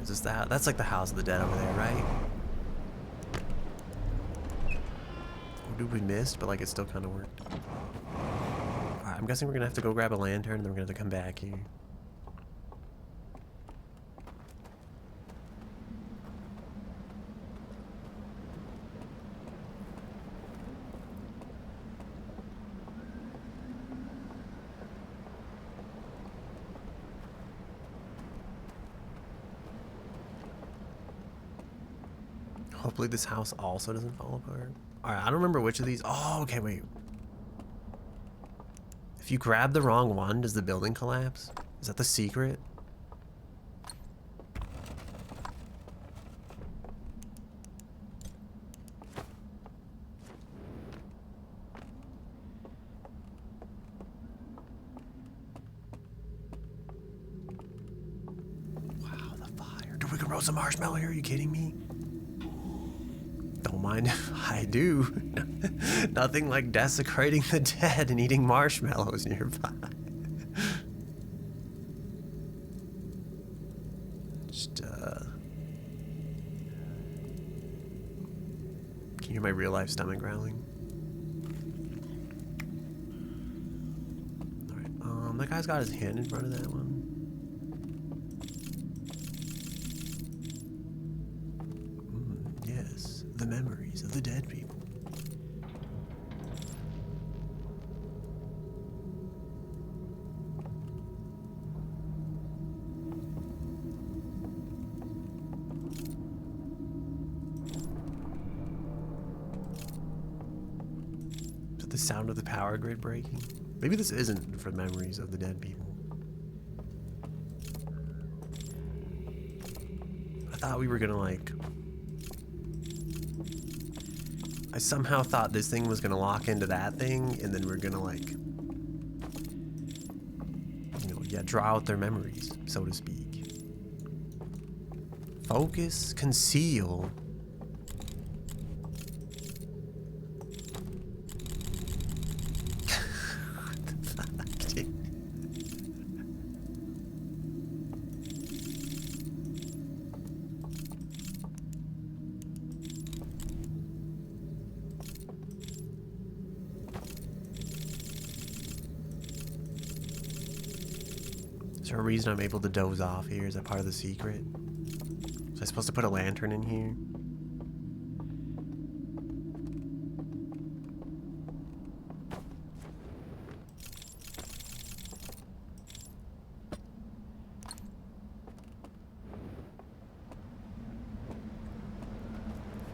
Is this that? That's like the house of the dead over there, right? Or did we miss? But like it still kind of worked. Alright, I'm guessing we're gonna have to go grab a lantern and then we're gonna have to come back here. Hopefully this house also doesn't fall apart. Alright, I don't remember which of these. Oh, okay, wait. If you grab the wrong one, does the building collapse? Is that the secret? Wow, the fire. Dude, we can roast a marshmallow here? Are you kidding me? Don't mind if I do. Nothing like desecrating the dead and eating marshmallows nearby. Just, can you hear my real life stomach growling? Alright, that guy's got his hand in front of that one. Yes, the memories of the dead people. Is that the sound of the power grid breaking? Maybe this isn't for memories of the dead people. I thought we were gonna like... I somehow thought this thing was gonna lock into that thing, and then we're gonna like, you know, yeah, draw out their memories, so to speak. Focus, conceal. What the fuck, dude? Is there a reason I'm able to doze off here? Is that part of the secret? Was I supposed to put a lantern in here?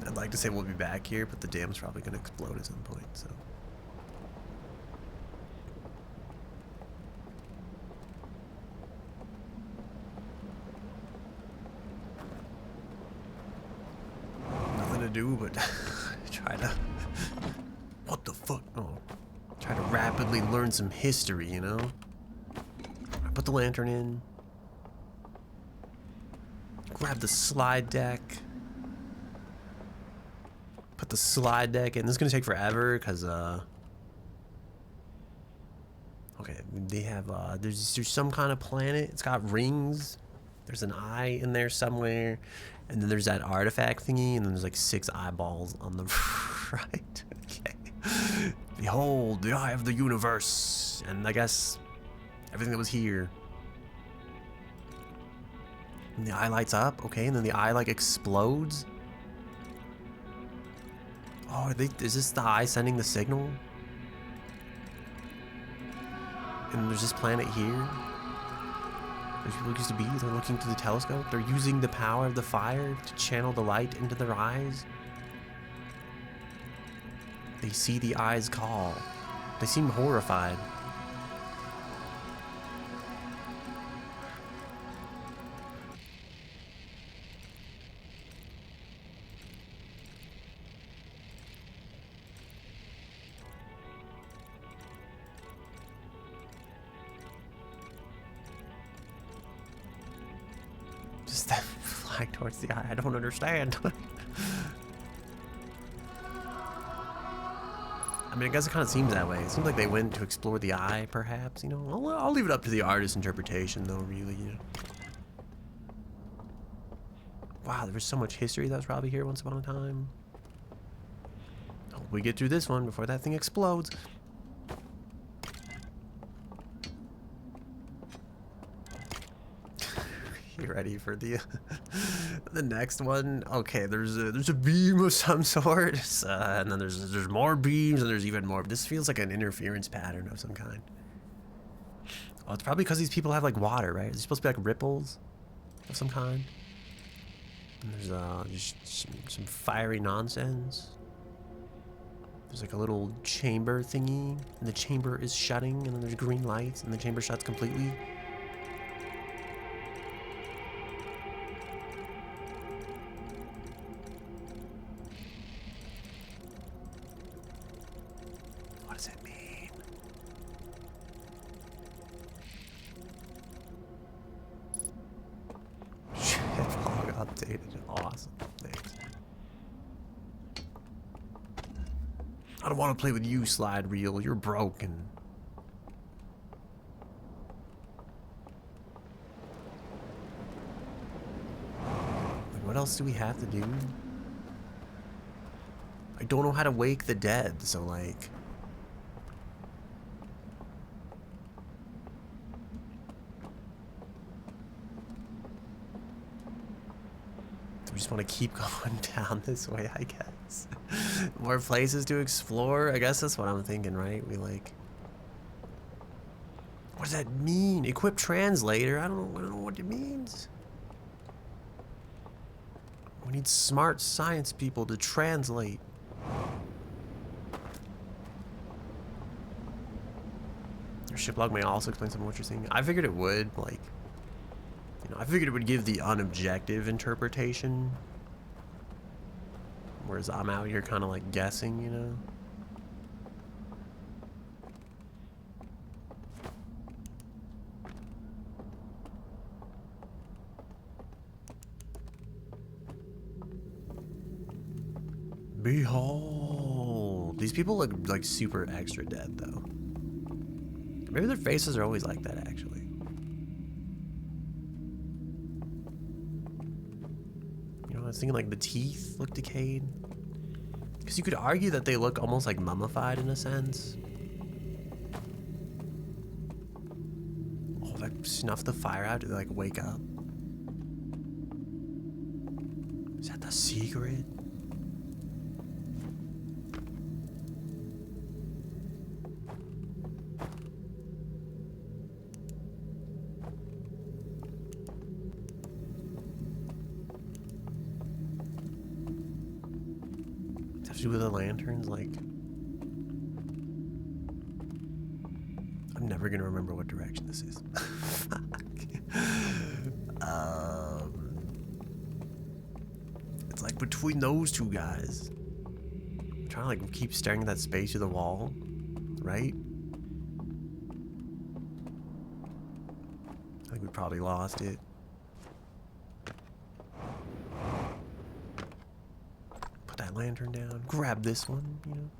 I'd like to say we'll be back here, but the dam's probably going to explode at some point, so... do, but try to... What the fuck? Oh. Try to rapidly learn some history, you know? I put the lantern in. Grab the slide deck. Put the slide deck in. This is gonna take forever, because, okay, they have, there's some kind of planet. It's got rings. There's an eye in there somewhere. And then there's that artifact thingy, and then there's like 6 eyeballs on the right. Okay. Behold, the eye of the universe. And I guess everything that was here. And the eye lights up, okay, and then the eye like explodes. Oh, is this the eye sending the signal? And there's this planet here. There's people used to be. They're looking through the telescope. They're using the power of the fire to channel the light into their eyes. They see the eyes call. They seem horrified. Just that flag towards the eye. I don't understand. I mean, I guess it kind of seems that way. It seems like they went to explore the eye, perhaps. You know, I'll leave it up to the artist's interpretation, though. Really, you know. Wow, there was so much history that was probably here once upon a time. Hope we get through this one before that thing explodes. You ready for the the next one? Okay, there's a beam of some sort, and then there's more beams, and there's even more. This feels like an interference pattern of some kind. Oh, it's probably because these people have like water, right? It's supposed to be like ripples of some kind. And there's just some fiery nonsense. There's like a little chamber thingy, and the chamber is shutting, and then there's green lights, and the chamber shuts completely. What does it mean? Shit, log updated. Awesome. Thanks. I don't want to play with you, slide reel. You're broken. Like, what else do we have to do? I don't know how to wake the dead, so like... We just want to keep going down this way, I guess. More places to explore. I guess that's what I'm thinking, right? We like... What does that mean? Equip translator? I don't know what it means. We need smart science people to translate. Your ship log may also explain some of what you're seeing. I figured it would, like... You know, I figured it would give the unobjective interpretation. Whereas I'm out here kind of like guessing, you know? Behold! These people look like super extra dead, though. Maybe their faces are always like that, actually. I was thinking like the teeth look decayed. Because you could argue that they look almost like mummified in a sense. Oh, like snuff the fire out to like wake up. Is that the secret? With the lanterns, like I'm never gonna remember what direction this is. It's like between those two guys. I'm trying to like keep staring at that space through the wall, right? I think we probably lost it. Lantern down, grab this one, you know.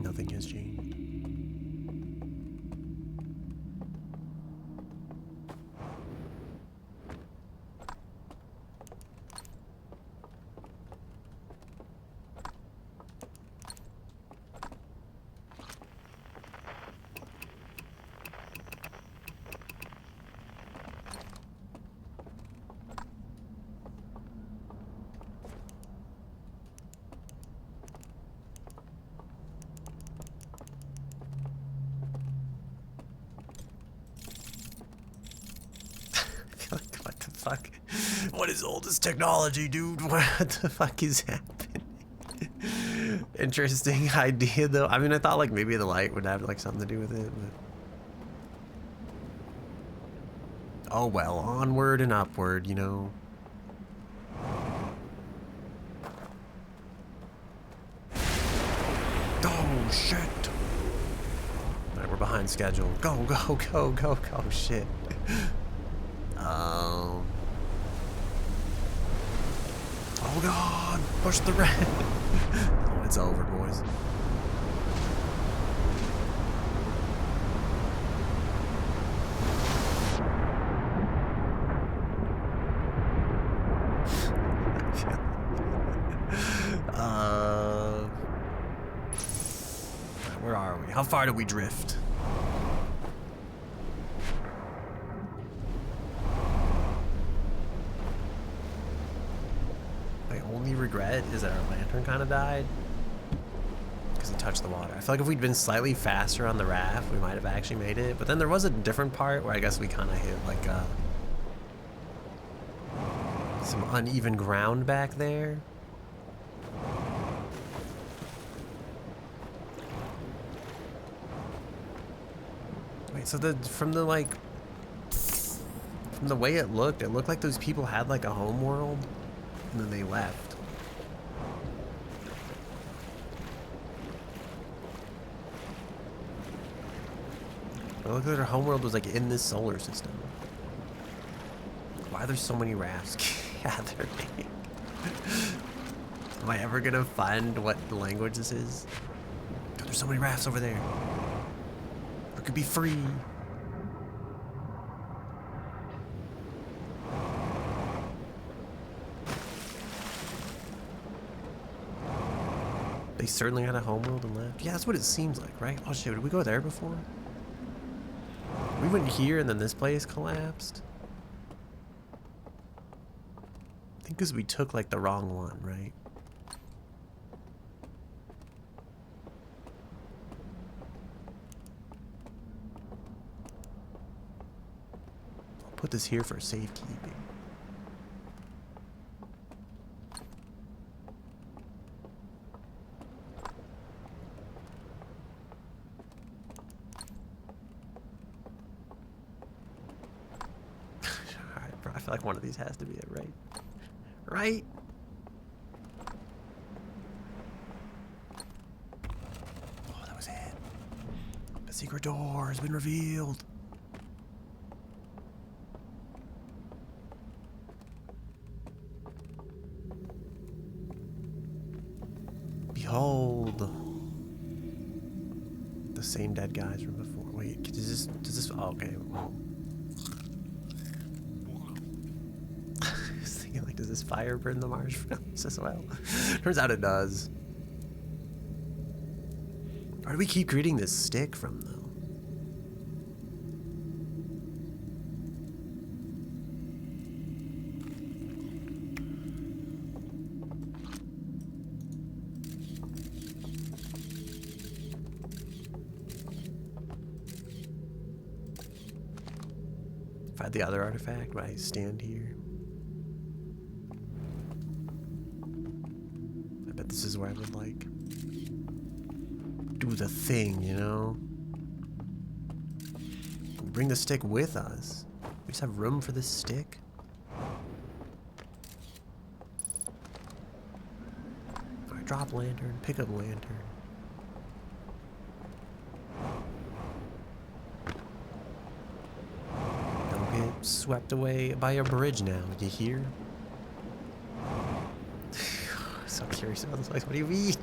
Nothing has changed. fuck? What is all this technology, dude? What the fuck is happening? Interesting idea, though. I mean, I thought like maybe the light would have like something to do with it, but... Oh well, onward and upward, you know. Oh shit! Alright, we're behind schedule. Go, go, go, go, go! Shit. Oh god! Push the red. Oh, it's over, boys. Where are we? How far do we drift? My only regret is that our lantern kind of died because it touched the water. I feel like if we'd been slightly faster on the raft, we might have actually made it. But then there was a different part where I guess we kind of hit like some uneven ground back there. Wait, so from the way it looked like those people had like a home world and then they left. It looked like their homeworld was like in this solar system. Why are there so many rafts gathering? Am I ever gonna find what language this is? God, there's so many rafts over there. It could be free. They certainly had a homeworld and left. Yeah, that's what it seems like, right? Oh shit, did we go there before? We went here and then this place collapsed. I think because we took like the wrong one, right? I'll put this here for safekeeping. I feel like one of these has to be it, right? Right? Oh, that was it. The secret door has been revealed. Behold. The same dead guys from before. Wait, does this, oh, okay. Like, does this fire burn the marshmallows as well? Turns out it does. Where do we keep getting this stick from, though? If I had the other artifact, would I stand here? This is where I would like do the thing, you know? Bring the stick with us. We just have room for this stick. Alright, drop lantern, pick up lantern. Don't get swept away by a bridge now, you hear? So curious about this place. What do you mean?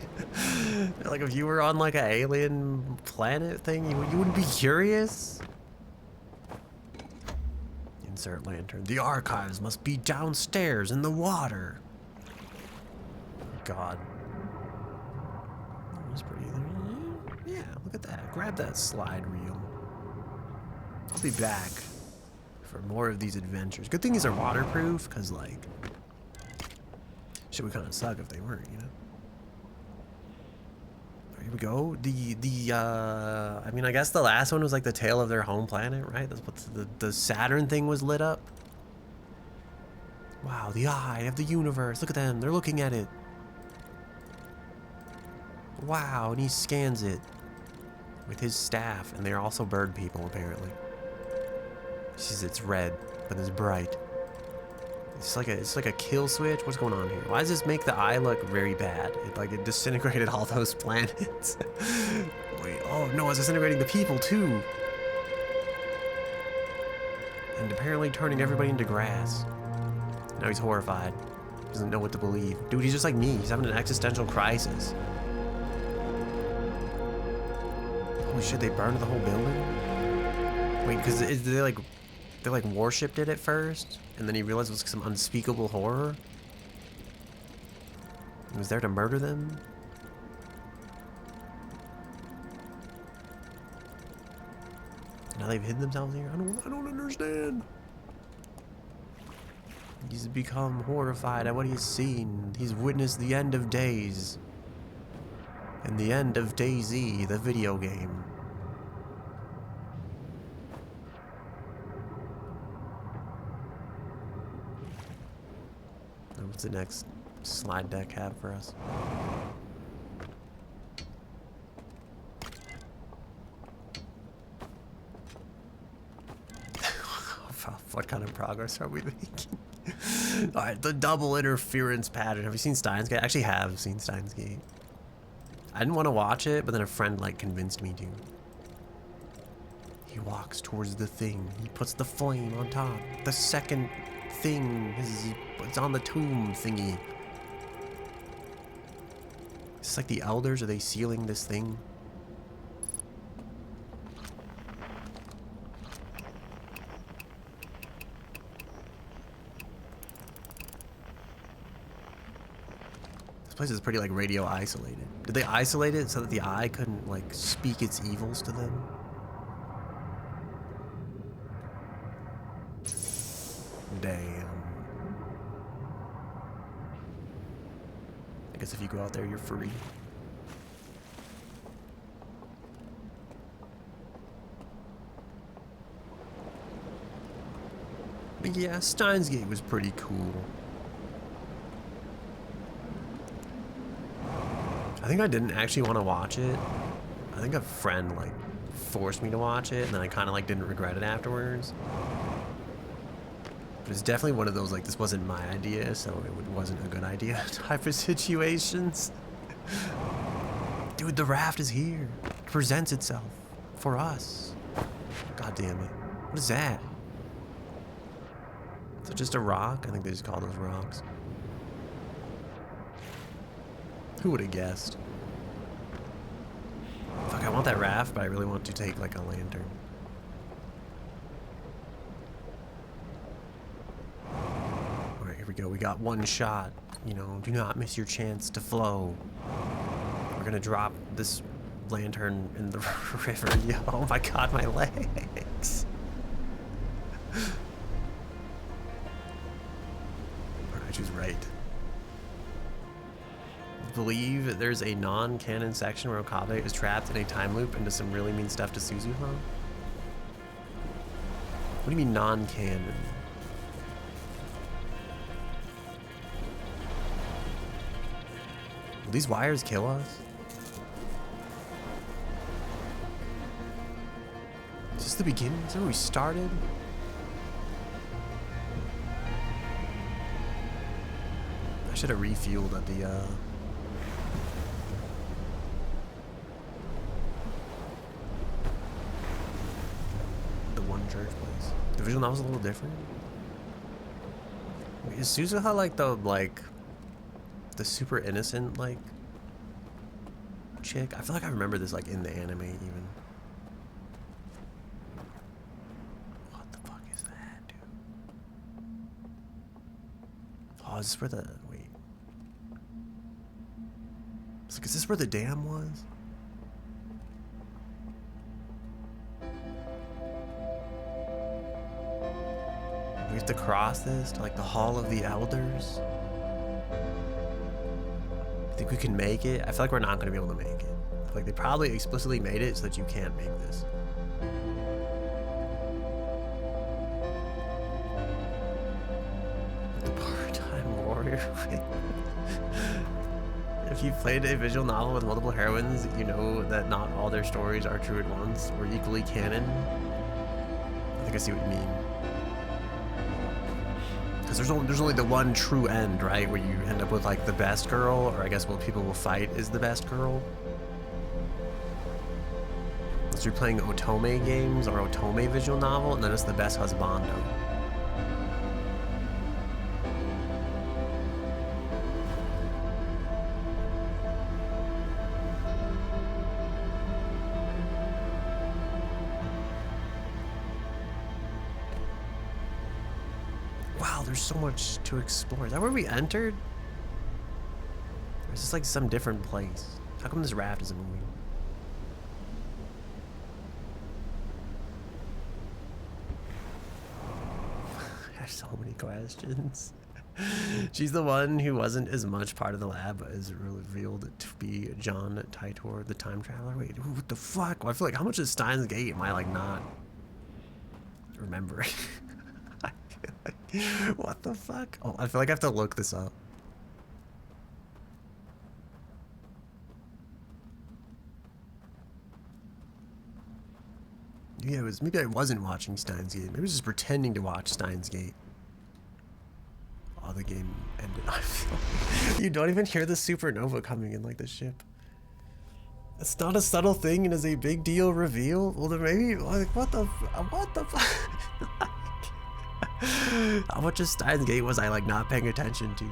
Like, if you were on like an alien planet thing, you wouldn't be curious? Insert lantern. The archives must be downstairs in the water. God. That was pretty. Yeah, look at that. Grab that slide reel. I'll be back for more of these adventures. Good thing these are waterproof, because like, shit would kind of suck if they weren't, you know? Right, here we go. I mean, I guess the last one was like the tail of their home planet, right? That's what the Saturn thing was lit up. Wow, the eye of the universe. Look at them. They're looking at it. Wow, and he scans it with his staff. And they're also bird people, apparently. He says it's red, but it's bright. It's like a kill switch. What's going on here? Why does this make the eye look very bad? It disintegrated all those planets. Wait, oh no, it's disintegrating the people too. And apparently turning everybody into grass. Now he's horrified. Doesn't know what to believe. Dude, he's just like me. He's having an existential crisis. Holy shit, they burned the whole building? Wait, because they like worshipped it at first, and then he realized it was some unspeakable horror. He was there to murder them. Now they've hidden themselves here. I don't understand. He's become horrified at what he's seen. He's witnessed the end of days. And the end of DayZ, the video game. What's the next slide deck have for us? What kind of progress are we making? Alright, the double interference pattern. Have you seen Steins Gate? I actually have seen Steins Gate. I didn't want to watch it, but then a friend like convinced me to. He walks towards the thing. He puts the flame on top. The second thing it's on the tomb thingy. It's like the elders. Are they sealing this thing? This place is pretty like radio isolated. Did they isolate it so that the eye couldn't like speak its evils to them? Damn. I guess if you go out there, you're free. But yeah, Steins Gate was pretty cool. I think I didn't actually want to watch it. I think a friend like forced me to watch it, and then I kind of like didn't regret it afterwards. But it's definitely one of those like, this wasn't my idea, so it wasn't a good idea type of situations. Dude, the raft is here. It presents itself for us. God damn it. What is that? Is it just a rock? I think they just call those rocks. Who would have guessed? Fuck, I want that raft, but I really want to take like a lantern. Alright, here we go. We got one shot. You know, do not miss your chance to flow. We're gonna drop this lantern in the river. Yo, oh my god, my legs. Alright, she's right. I believe there's a non-canon section where Okabe is trapped in a time loop and does some really mean stuff to Suzuha. What do you mean non-canon? Will these wires kill us? Is this the beginning? Is that where we started? I should have refueled at the one church place. The visual novel's a little different. Wait, is Suzuha like the super innocent like chick? I feel like I remember this like in the anime even. What the fuck is that, dude? Oh, is this where the wait? It's like, is this where the dam was? We have to cross this to like the Hall of the Elders. Think we can make it? I feel like we're not gonna be able to make it. I feel like they probably explicitly made it so that you can't make this. The If you've played a visual novel with multiple heroines, you know that not all their stories are true at once or equally canon. I think I see what you mean. Because there's only the one true end, right? Where you end up with like the best girl, or I guess what people will fight is the best girl. So you're playing Otome games or Otome visual novel, and then it's the best husbando. Wow, there's so much to explore. Is that where we entered? Or is this like some different place? How come this raft isn't moving? I have so many questions. She's the one who wasn't as much part of the lab, but is revealed to be John Titor, the time traveler. Wait, what the fuck? Well, I feel like how much of Steins Gate am I like not remembering? What the fuck? Oh, I feel like I have to look this up. Yeah, it was maybe I wasn't watching Steins Gate. Maybe I was just pretending to watch Steins Gate. Oh, the game ended. I feel you don't even hear the supernova coming in like the ship. It's not a subtle thing and is a big deal reveal. Well, then maybe like what the fuck? How much of Steins Gate was I like not paying attention to?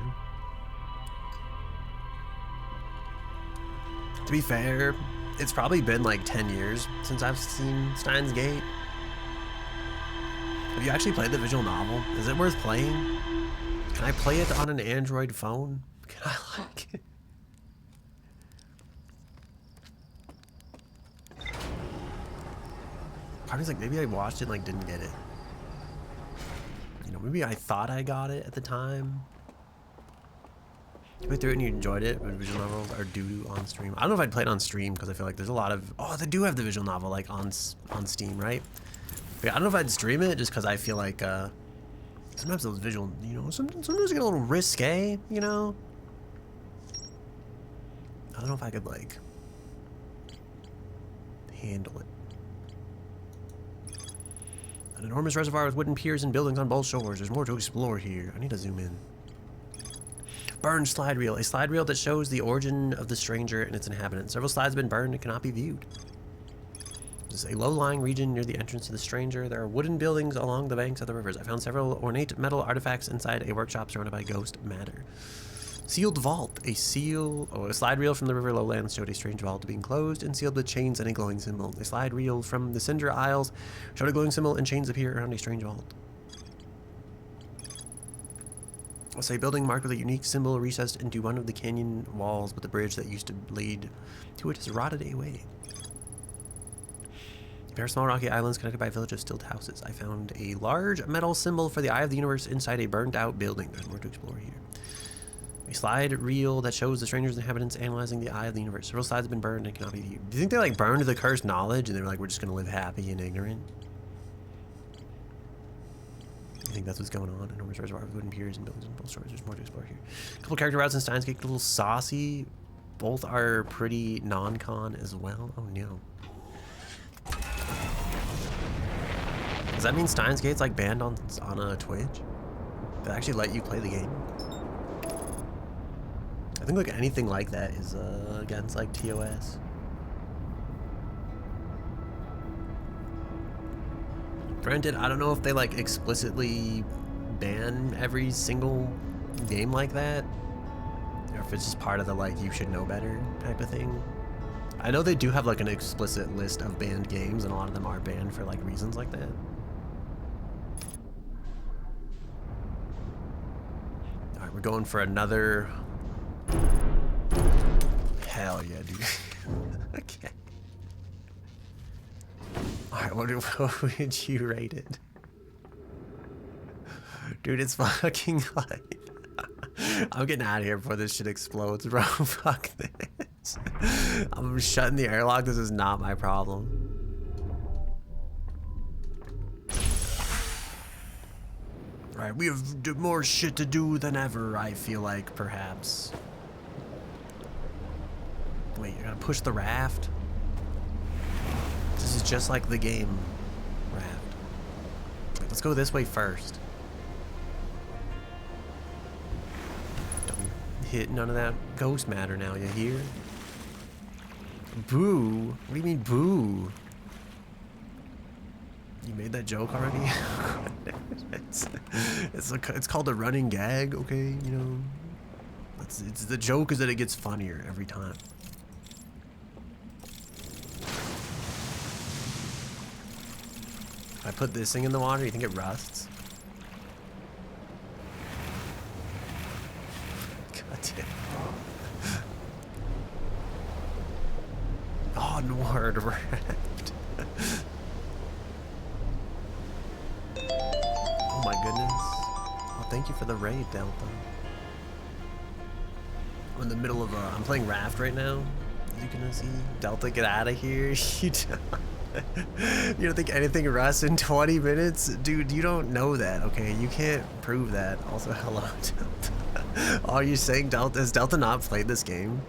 To be fair, it's probably been like 10 years since I've seen Steins Gate. Have you actually played the visual novel? Is it worth playing? Can I play it on an Android phone? Can I like it? Part of me's like maybe I watched it and like didn't get it. You know, maybe I thought I got it at the time. You went through it and you enjoyed it, but visual novels are due on stream. I don't know if I'd play it on stream because I feel like there's a lot of they do have the visual novel like on Steam, right? But yeah, I don't know if I'd stream it just because I feel like sometimes those visual, you know, sometimes they get a little risque, you know. I don't know if I could like handle it. An enormous reservoir with wooden piers and buildings on both shores. There's more to explore here. I need to zoom in. Burned slide reel. A slide reel that shows the origin of the stranger and its inhabitants. Several slides have been burned and cannot be viewed. This is a low-lying region near the entrance to the stranger. There are wooden buildings along the banks of the rivers. I found several ornate metal artifacts inside a workshop surrounded by ghost matter. Sealed vault. A slide reel from the river lowlands showed a strange vault being closed and sealed with chains and a glowing symbol. A slide reel from the Cinder Isles showed a glowing symbol and chains appear around a strange vault. It's a building marked with a unique symbol recessed into one of the canyon walls, but the bridge that used to lead to it has rotted away. There are small rocky islands connected by a village of stilt houses. I found a large metal symbol for the Eye of the Universe inside a burned out building. There's more to explore here. A slide reel that shows the stranger's inhabitants analyzing the Eye of the Universe. Several slides have been burned and cannot be viewed. Do you think they like burned the cursed knowledge and they were like, we're just gonna live happy and ignorant? I think that's what's going on. Enormous reservoir of wooden piers and buildings on both shores. There's more to explore here. A couple character routes in Steins Gate, a little saucy. Both are pretty non-con as well. Oh no. Does that mean Steins Gate's like banned on Twitch? They actually let you play the game? I think like anything like that is against like TOS. Granted, I don't know if they like explicitly ban every single game like that, or if it's just part of the like you should know better type of thing. I know they do have like an explicit list of banned games, and a lot of them are banned for like reasons like that. All right, we're going for another. Hell yeah, dude. Okay. Alright, what would you rate it? Dude, it's fucking like... I'm getting out of here before this shit explodes, bro. Fuck this. I'm shutting the airlock. This is not my problem. Right, we have more shit to do than ever, I feel like, perhaps. Wait, you're gonna push the raft? This is just like the game raft. Wait, let's go this way first. Don't hit none of that ghost matter now, you hear? Boo? What do you mean, boo? You made that joke already? it's called a running gag, okay? You know, it's the joke is that it gets funnier every time. If I put this thing in the water, you think it rusts? God damn. Onward raft. Oh my goodness. Well, thank you for the raid, Delta. I'm in the middle of I'm playing Raft right now. As you can see. Delta, get out of here. You don't think anything rusts in 20 minutes? Dude, you don't know that, okay? You can't prove that. Also, hello, Delta. Oh, you're saying Delta? Has Delta not played this game?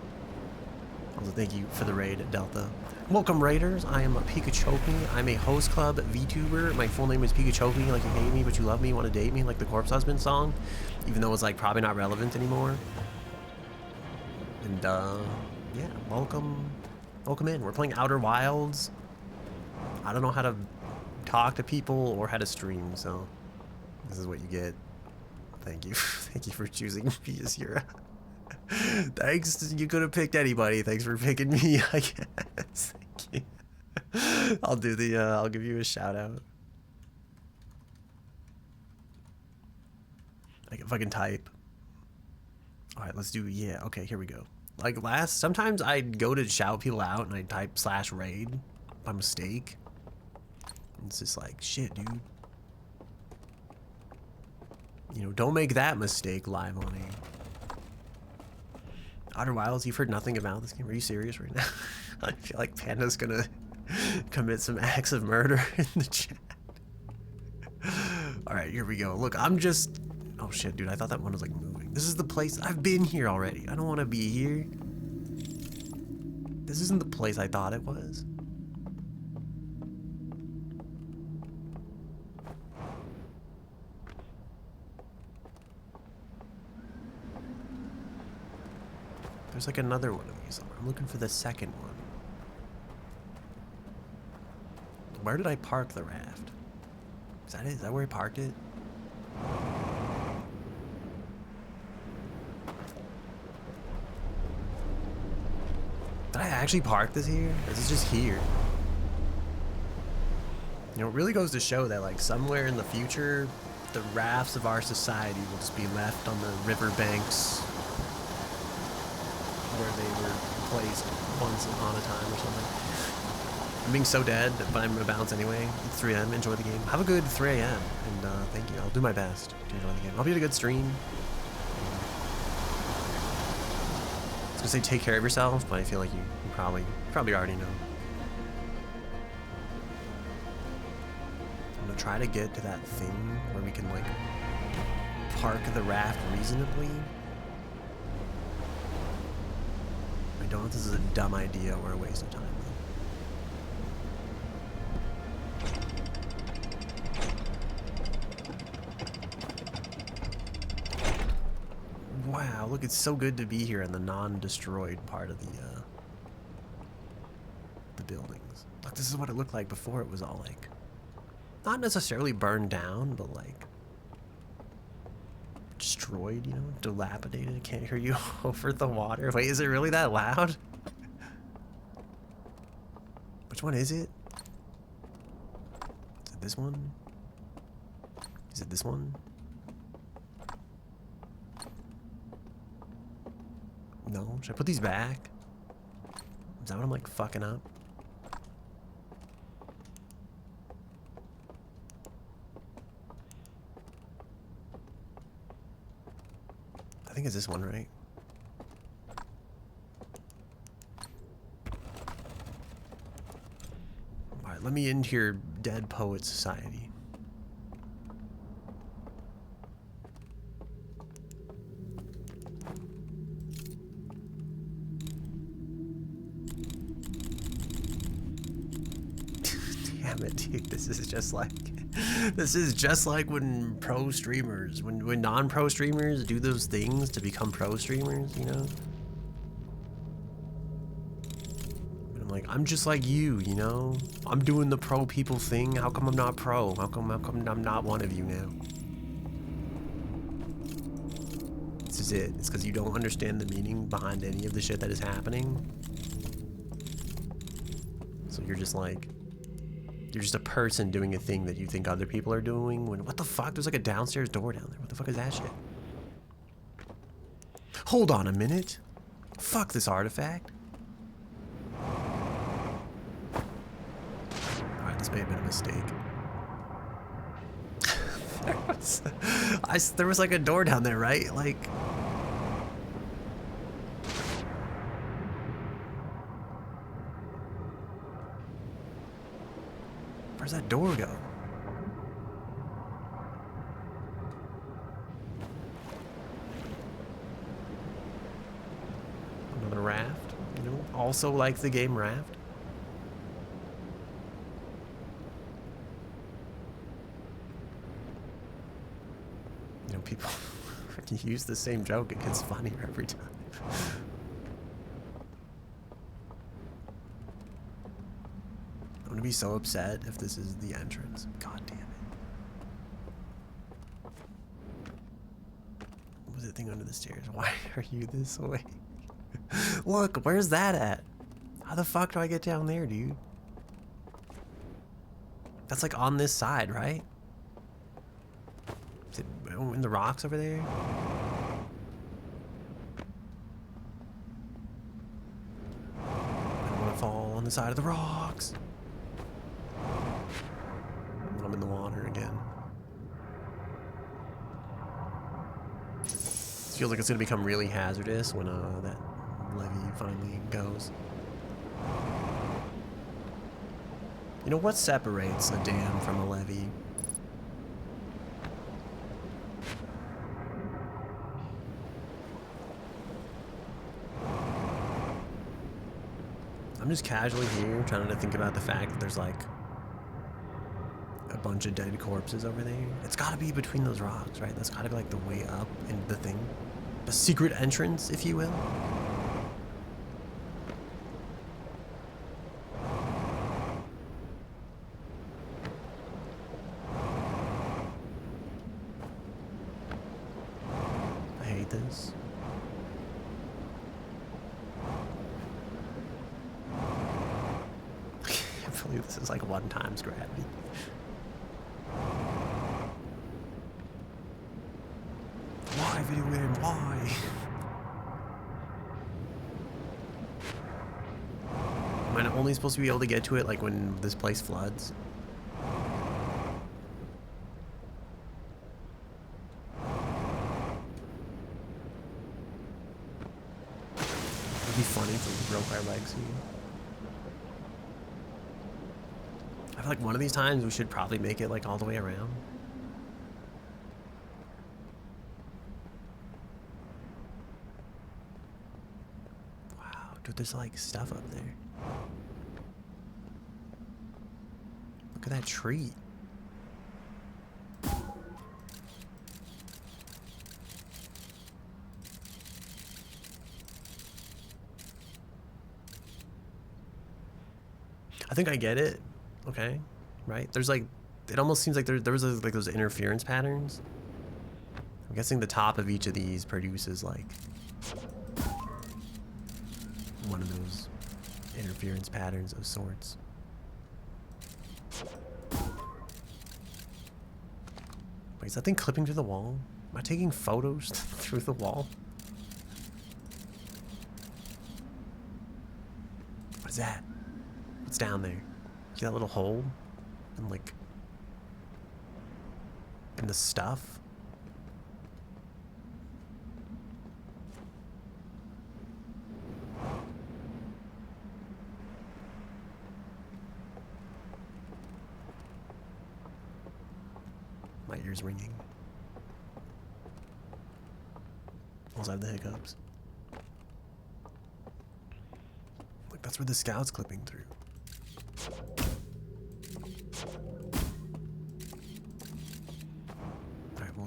Also, thank you for the raid, Delta. Welcome, Raiders. I am Pikachopi. I'm a host club VTuber. My full name is Pikachopi. Like, you hate me, but you love me, want to date me, like the Corpse Husband song. Even though it's, like, probably not relevant anymore. And, yeah, welcome in. We're playing Outer Wilds. I don't know how to talk to people or how to stream, so this is what you get. Thank you. Thank you for choosing me as your... Thanks. You could have picked anybody. Thanks for picking me, I guess. Thank you. I'll do the, I'll give you a shout out. Like if I can type. All right, let's do, yeah. Okay, here we go. Like sometimes I'd go to shout people out and I'd type /raid by mistake. It's just like, shit, dude. You know, don't make that mistake live on air. Outer Wilds, you've heard nothing about this game? Are you serious right now? I feel like Panda's gonna commit some acts of murder in the chat. Alright, here we go. Look, I'm just... Oh shit, dude, I thought that one was like moving. This is the place... I've been here already. I don't want to be here. This isn't the place I thought it was. There's like another one of these somewhere. I'm looking for the second one. Where did I park the raft? Is that it? Is that where I parked it? Did I actually park this here? Or is it just here? You know, it really goes to show that like somewhere in the future, the rafts of our society will just be left on the riverbanks where they were placed once upon a time or something. I'm being so dead, but I'm gonna bounce anyway. It's 3 AM, enjoy the game. Have a good 3 AM, and thank you. I'll do my best to enjoy the game. Hope you had a good stream. I was gonna say take care of yourself, but I feel like you probably already know. I'm gonna try to get to that thing where we can like park the raft reasonably. I don't know if this is a dumb idea or a waste of time. Wow, look, it's so good to be here in the non-destroyed part of the buildings. Look, this is what it looked like before it was all like, not necessarily burned down, but like destroyed, you know, dilapidated. I can't hear you over the water. Wait, is it really that loud? Which one is it? Is it this one? Is it this one? No? Should I put these back? Is that what I'm like fucking up? I think it's this one, right? Alright, let me into your Dead Poet Society. damn it, dude. This is just like when pro streamers, when non-pro streamers do those things to become pro streamers, you know? And I'm like, I'm just like you know? I'm doing the pro people thing. How come I'm not pro? How come I'm not one of you now? This is it. It's because you don't understand the meaning behind any of the shit that is happening. So you're just like, you're just a person doing a thing that you think other people are doing. When, what the fuck? There's like a downstairs door down there. What the fuck is that shit? Hold on a minute. Fuck this artifact. Alright, this may have been a mistake. There was like a door down there, right? Like... Where's that door go? Another raft, you know? Also like the game Raft. You know, people use the same joke, it gets funnier every time. I'm gonna be so upset if this is the entrance. God damn it. What was that thing under the stairs? Why are you this way? Look, where's that at? How the fuck do I get down there, dude? That's like on this side, right? Is it in the rocks over there? I don't want to fall on the side of the rocks. I'm in the water again. This feels like it's gonna become really hazardous when that levee finally goes. You know what separates a dam from a levee? I'm just casually here trying to think about the fact that there's like a bunch of dead corpses over there. It's gotta be between those rocks, right? That's gotta be like the way up into the thing. The secret entrance, if you will. I hate this. I can't believe this is like 1 times gravity. Why, video game? Why? Am I only supposed to be able to get to it like when this place floods? It'd be funny for Real Fire Legacy. I feel like one of these times we should probably make it like all the way around. Dude, there's like stuff up there. Look at that tree. I think I get it. Okay, right? There's like, it almost seems like there was like those interference patterns. I'm guessing the top of each of these produces like one of those interference patterns of sorts. Wait, is that thing clipping through the wall? Am I taking photos through the wall? What is that? What's down there? See that little hole? And like, in the stuff? My ears ringing. Also, I have the hiccups. Look, that's where the scout's clipping through.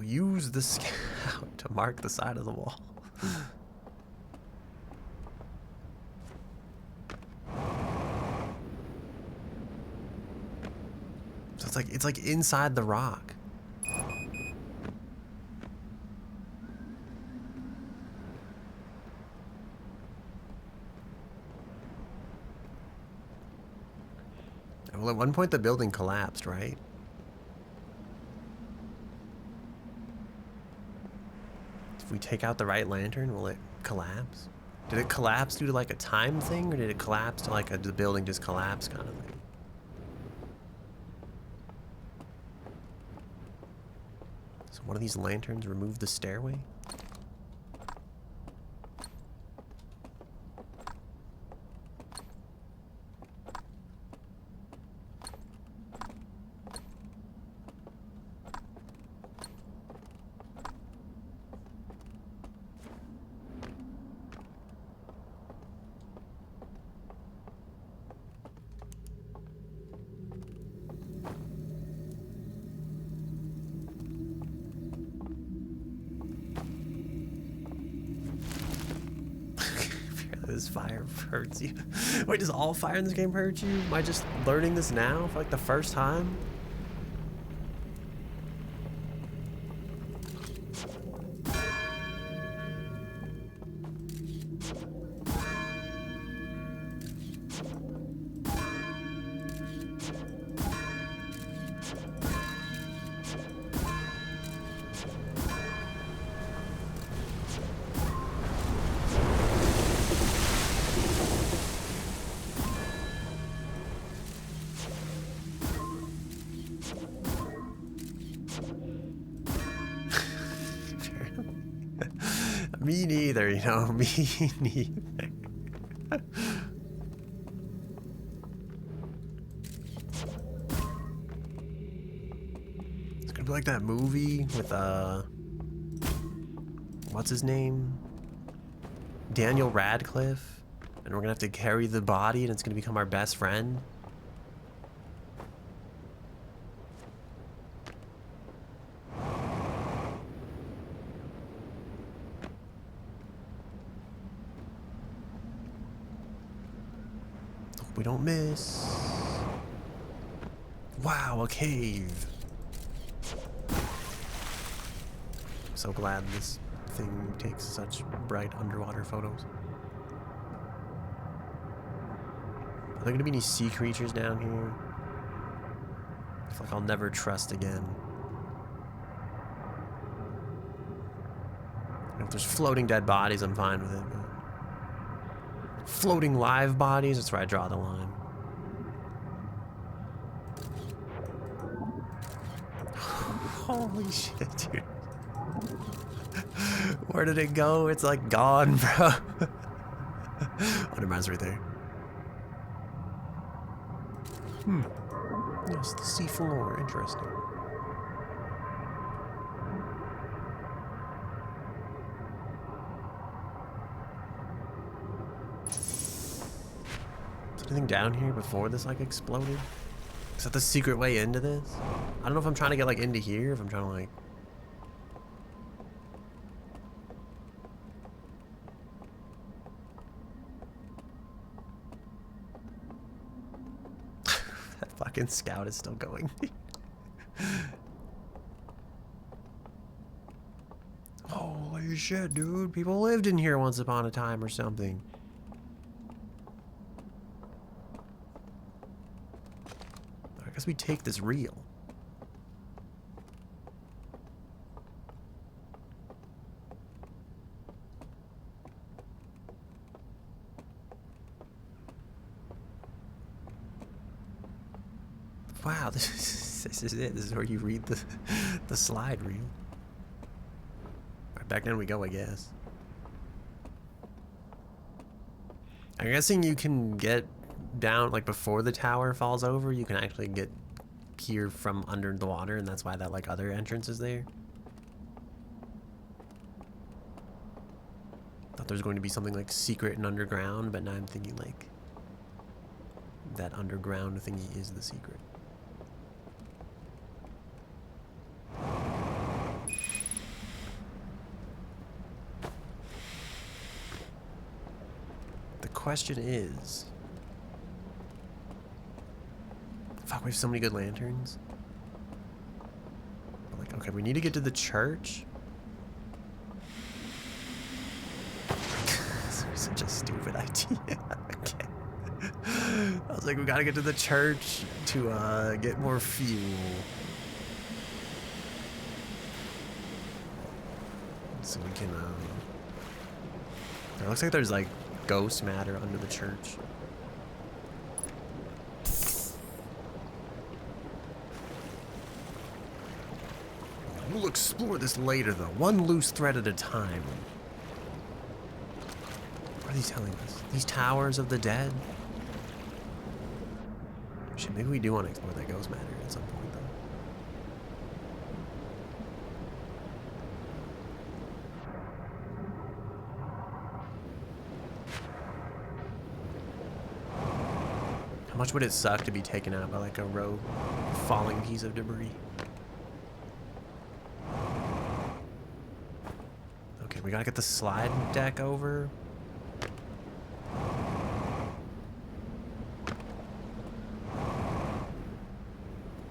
Oh, use the scout to mark the side of the wall. So it's like inside the rock. Well, at one point the building collapsed, right? If we take out the right lantern, will it collapse? Did it collapse due to like a time thing, or did it collapse to like the building just collapsed kind of thing? So one of these lanterns remove the stairway? This fire hurts you. Wait, does all fire in this game hurt you? Am I just learning this now for like the first time? Me neither, you know, me neither. It's gonna be like that movie with, what's his name? Daniel Radcliffe. And we're gonna have to carry the body and it's gonna become our best friend. We don't miss. Wow, a cave. So glad this thing takes such bright underwater photos. Are there gonna be any sea creatures down here? I feel like I'll never trust again. If there's floating dead bodies, I'm fine with it. But floating live bodies, that's where I draw the line. Holy shit, dude. Where did it go? It's like gone, bro. Oh, never mind, it's right there. Yes, the sea floor. Interesting. Anything down here before this like exploded? Is that the secret way into this? I don't know if I'm trying to get like into here, if I'm trying to like... That fucking scout is still going. Holy shit, dude. People lived in here once upon a time or something. I guess we take this reel. Wow, this is it. This is where you read the slide reel. Right, back down we go, I guess. I'm guessing you can get down, like before the tower falls over, you can actually get here from under the water, and that's why that like other entrance is there. Thought there was going to be something like secret and underground, but now I'm thinking like that underground thingy is the secret. question is... Fuck, we have so many good lanterns. Like, okay, we need to get to the church. This is such a stupid idea. Okay. I was like, we gotta get to the church to get more fuel. So we can, it looks like there's like ghost matter under the church. We'll explore this later though, one loose thread at a time. What are they telling us? These towers of the dead? Shit, maybe we do want to explore that ghost matter at some point though. How much would it suck to be taken out by like a rogue falling piece of debris? Okay, we gotta get the slide deck over.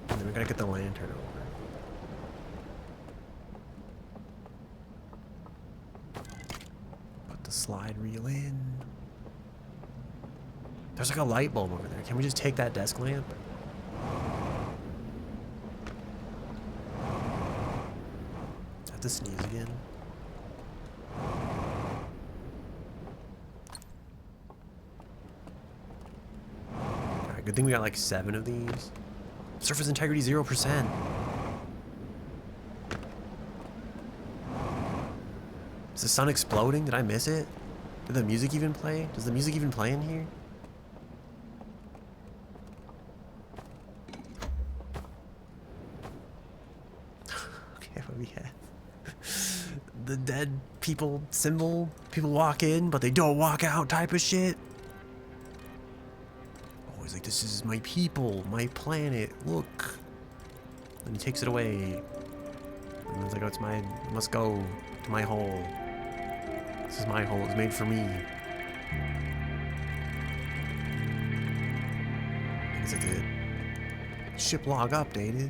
And then we gotta get the lantern over. Put the slide reel in. There's like a light bulb over there. Can we just take that desk lamp? I have to sneeze again. Alright, good thing we got like 7 of these. Surface integrity 0%. Is the sun exploding? Did I miss it? Did the music even play? Does the music even play in here? We have the dead people symbol. People walk in, but they don't walk out type of shit. Oh, he's like, this is my people, my planet, look. And he takes it away. And it's like, oh, it's my, I must go to my hole. This is my hole, it's made for me. Is it the ship log updated?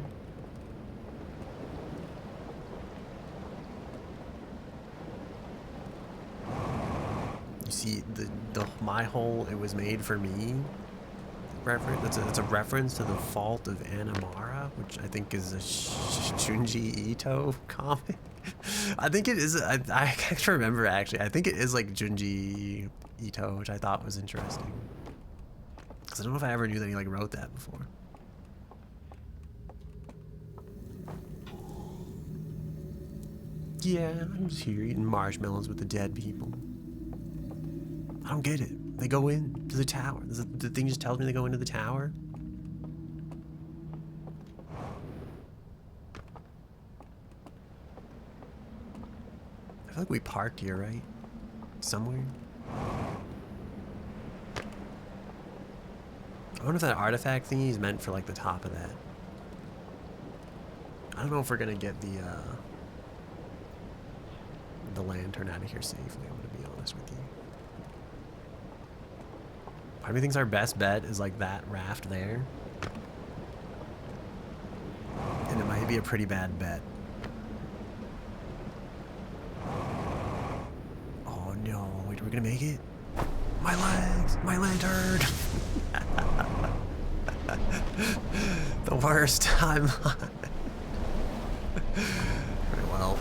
See the my hole, it was made for me reference. That's a reference to The Fault of Anamara, which I think is a Junji Ito comic. I think it is. I can't remember actually. I think it is like Junji Ito, which I thought was interesting. Because I don't know if I ever knew that he like wrote that before. Yeah, I'm just here eating marshmallows with the dead people. I don't get it. They go in to the tower. The thing just tells me they go into the tower. I feel like we parked here, right? Somewhere. I wonder if that artifact thingy is meant for like the top of that. I don't know if we're gonna get the lantern out of here safely, I'm gonna be honest with you. Part of me thinks our best bet is like that raft there. And it might be a pretty bad bet. Oh no, wait, are we gonna make it? My legs! My lantern! The worst timeline. Very well.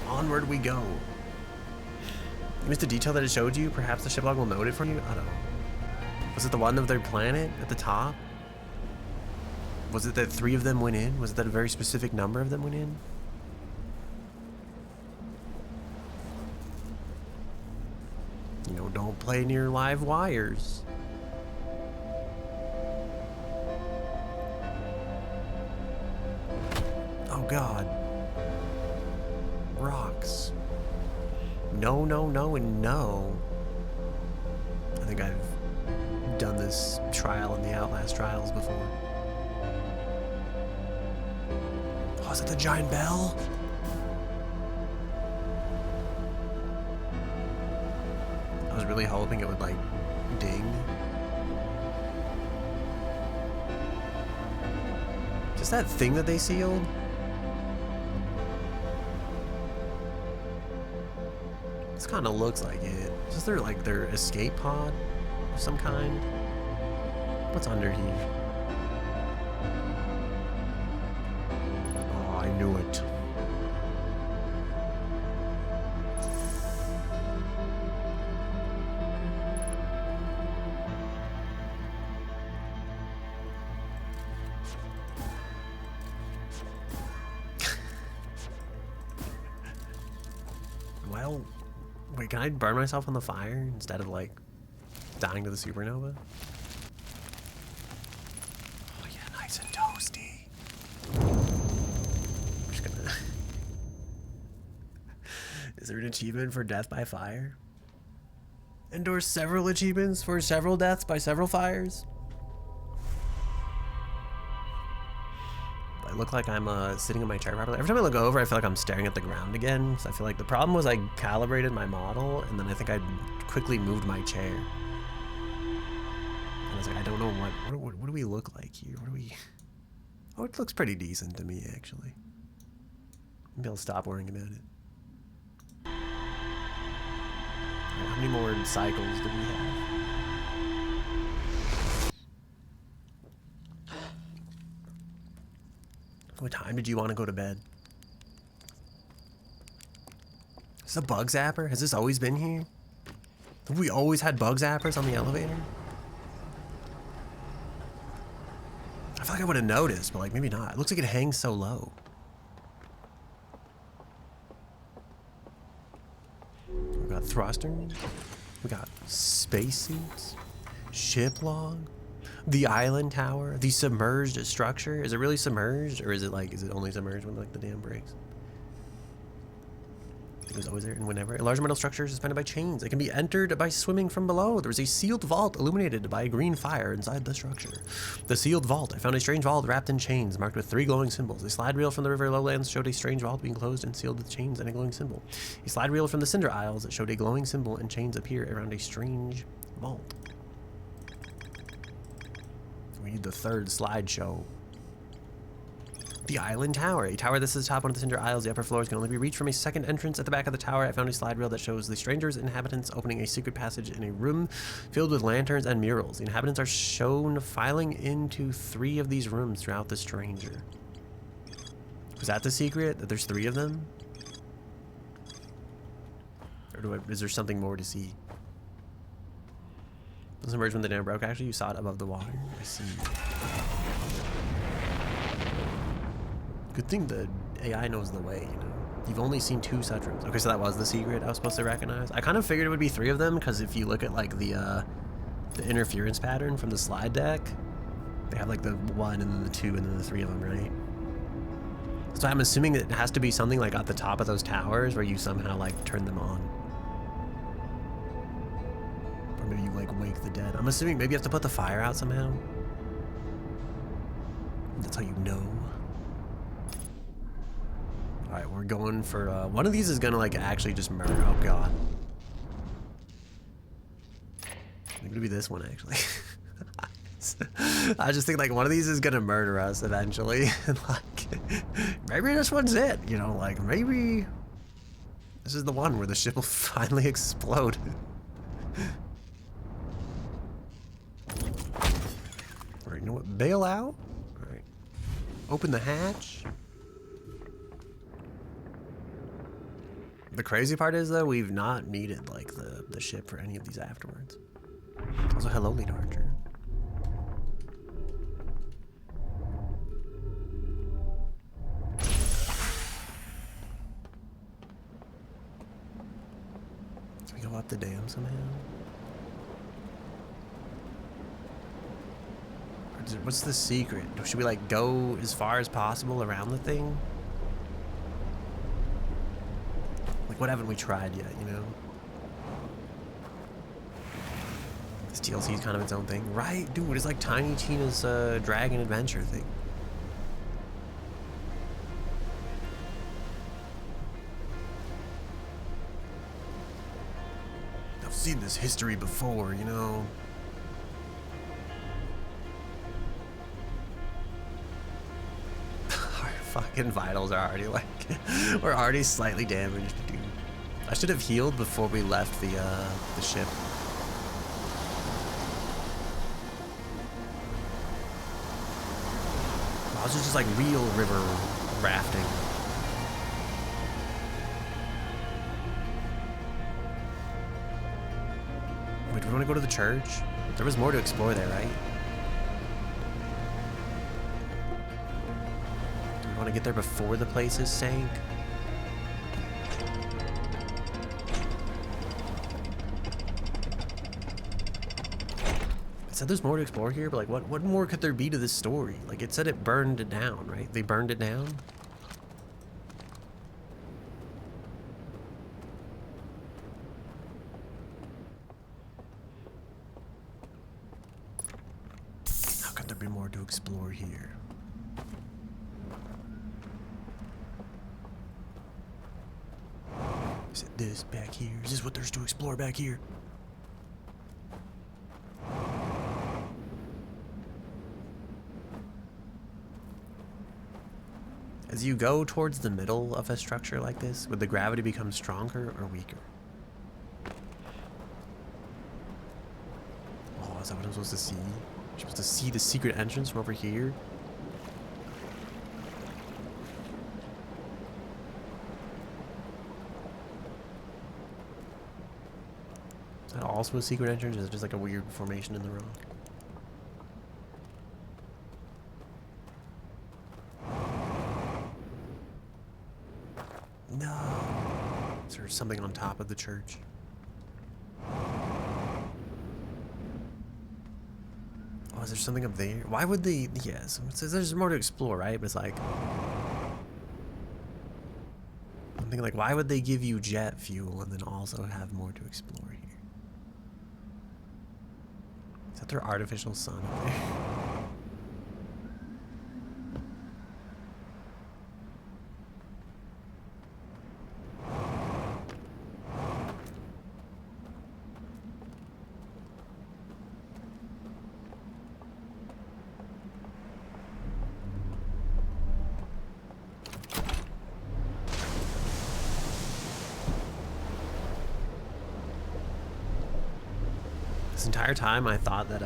Onward we go. You missed the detail that it showed you? Perhaps the ship log will note it for you? I don't know. Was it the one of their planet at the top? Was it that 3 of them went in? Was it that a very specific number of them went in? You know, don't play near live wires. Oh God. Rocks. No, no, no, and no. I think I've done this trial in the Outlast trials before. Oh, is that the giant bell? was really hoping it would like ding. Just that thing that they sealed. This kind of looks like it. Is this their escape pod of some kind? What's under here? Oh, I knew it. Well, wait, can I burn myself on the fire instead of like dying to the supernova? Oh yeah, nice and toasty. I'm just gonna... Is there an achievement for death by fire? Endorse several achievements for several deaths by several fires? I look like I'm sitting in my chair properly. Every time I look over, I feel like I'm staring at the ground again. So I feel like the problem was I calibrated my model, and then I think I quickly moved my chair. And I was like, I don't know what do we look like here? What do we... Oh, it looks pretty decent to me, actually. Maybe I'll stop worrying about it. Right, how many more cycles do we have? What time did you want to go to bed? Is this a bug zapper? Has this always been here? Have we always had bug zappers on the elevator? I feel like I would have noticed, but like maybe not. It looks like it hangs so low. We got thrusters. We got spacesuits. Ship log. The island tower, the submerged structure. Is it really submerged, or is it only submerged when like the dam breaks? It was always there and whenever. A large metal structure is suspended by chains. It can be entered by swimming from below. There was a sealed vault illuminated by a green fire inside the structure. The sealed vault. I found a strange vault wrapped in chains, marked with 3 glowing symbols. A slide reel from the river lowlands showed a strange vault being closed and sealed with chains and a glowing symbol. A slide reel from the Cinder Isles that showed a glowing symbol and chains appear around a strange vault. We need the third slideshow. The Island Tower. A tower that sits atop one of the Cinder Isles. The upper floors can only be reached from a second entrance at the back of the tower. I found a slide reel that shows the strangers' inhabitants opening a secret passage in a room filled with lanterns and murals. The inhabitants are shown filing into 3 of these rooms throughout the stranger. Was that the secret? That there's 3 of them? Or is there something more to see? Submerged when the dam broke. Actually, you saw it above the water. I see. Good thing the AI knows the way, you know. You've only seen 2 such rooms. Okay, so that was the secret I was supposed to recognize. I kind of figured it would be 3 of them, because if you look at like the interference pattern from the slide deck, they have like the 1 and then the 2 and then the 3 of them, right? So I'm assuming that it has to be something like at the top of those towers where you somehow like turn them on. Or maybe you like wake the dead. I'm assuming maybe you have to put the fire out somehow. That's how you know. Alright, we're going for one of these is gonna like actually just murder. Oh god. Maybe it'll be this one actually. I just think like one of these is gonna murder us eventually. And like maybe this one's it, you know, like maybe this is the one where the ship will finally explode. Alright, you know what? Bail out. Alright. Open the hatch. The crazy part is though, we've not needed like the ship for any of these afterwards. Also, hello, lead archer. Can we go up the dam somehow? What's the secret? Should we like go as far as possible around the thing? Like what haven't we tried yet, you know? This DLC is kind of its own thing. Right, dude, it's like Tiny Tina's Dragon Adventure thing. seen this history before, you know? Our fucking vitals are already like, we're already slightly damaged, dude. I should have healed before we left the ship. Wow, this is just like real river rafting. Wait, do we want to go to the church? There was more to explore there, right? Do we want to get there before the place is sank? It said there's more to explore here, but like, what more could there be to this story? Like, it said it burned it down, right? They burned it down? How could there be more to explore here? Is it this back here? Is this what there's to explore back here? As you go towards the middle of a structure like this, would the gravity become stronger or weaker? Oh, is that what I'm supposed to see? I'm supposed to see the secret entrance from over here? Is that also a secret entrance? Or is it just like a weird formation in the rock? No. Is there something on top of the church? Oh, is there something up there? Why would they? Yes, it says there's more to explore, right? But it's like, I'm thinking like, why would they give you jet fuel and then also have more to explore here? Is that their artificial sun up there? This entire time I thought that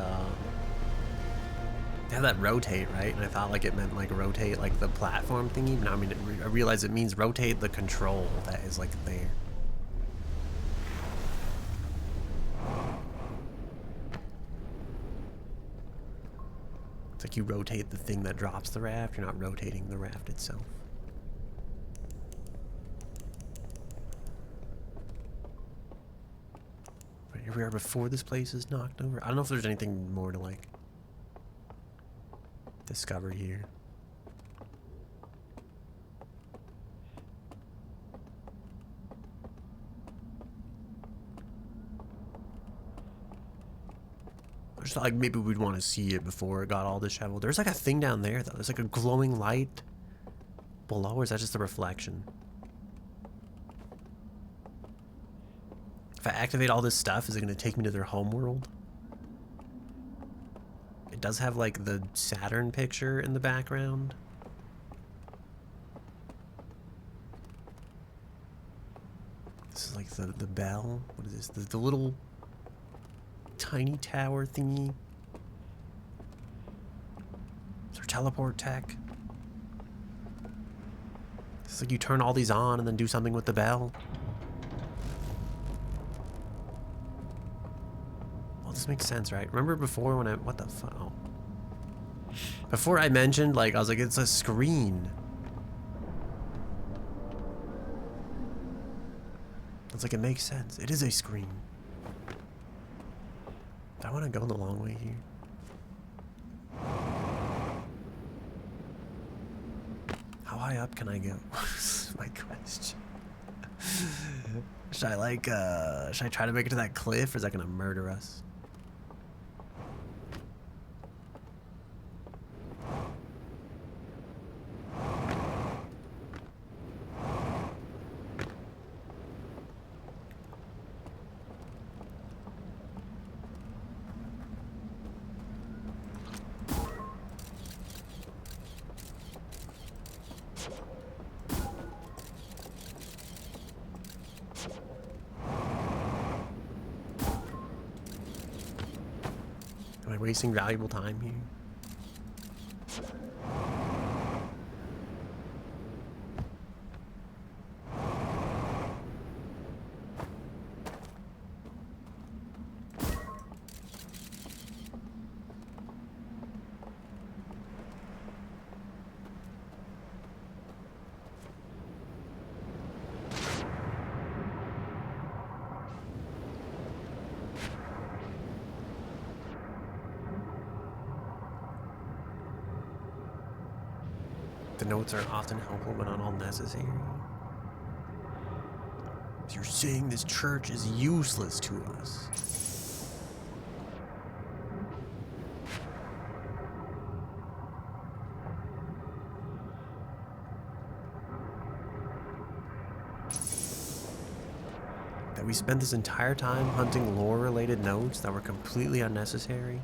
they have that rotate, right? And I thought like it meant like rotate like the platform thingy. Now I mean I realize it means rotate the control that is like there. It's like you rotate the thing that drops the raft, you're not rotating the raft itself. Here we are before this place is knocked over. I don't know if there's anything more to like discover here. I just thought like maybe we'd want to see it before it got all disheveled. There's like a thing down there though. There's like a glowing light below, or is that just a reflection? If I activate all this stuff, is it going to take me to their homeworld? It does have like the Saturn picture in the background. This is like the bell. What is this? The little tiny tower thingy. Is there teleport tech? It's like you turn all these on and then do something with the bell. This makes sense, right? Remember before when what the fuck? Oh. Before I mentioned, like, I was like, it's a screen. It's like, it makes sense. It is a screen. Do I want to go the long way here? How high up can I go? That's my question. Should I like, should I try to make it to that cliff, or is that gonna murder us? I wasting valuable time here? The notes are often helpful but not all necessary. You're saying this church is useless to us. That we spent this entire time hunting lore-related notes that were completely unnecessary.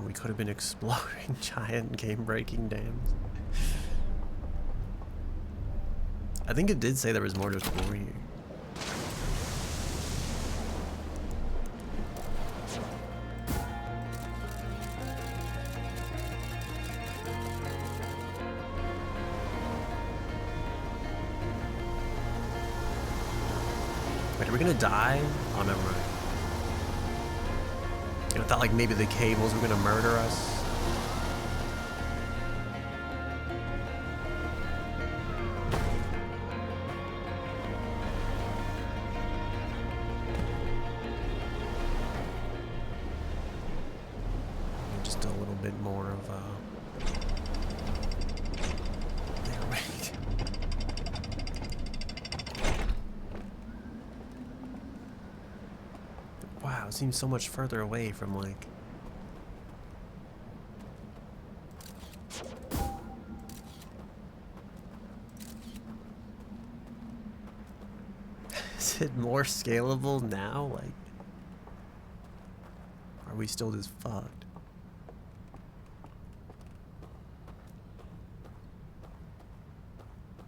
We could have been exploring giant game-breaking dams. I think it did say there was more to explore here. Wait, are we gonna die? Oh, never mind. I thought like maybe the cables were gonna murder us. Just a little bit more of wait. Wow, it seems so much further away from like. Is it more scalable now? Like, are we still just fucked?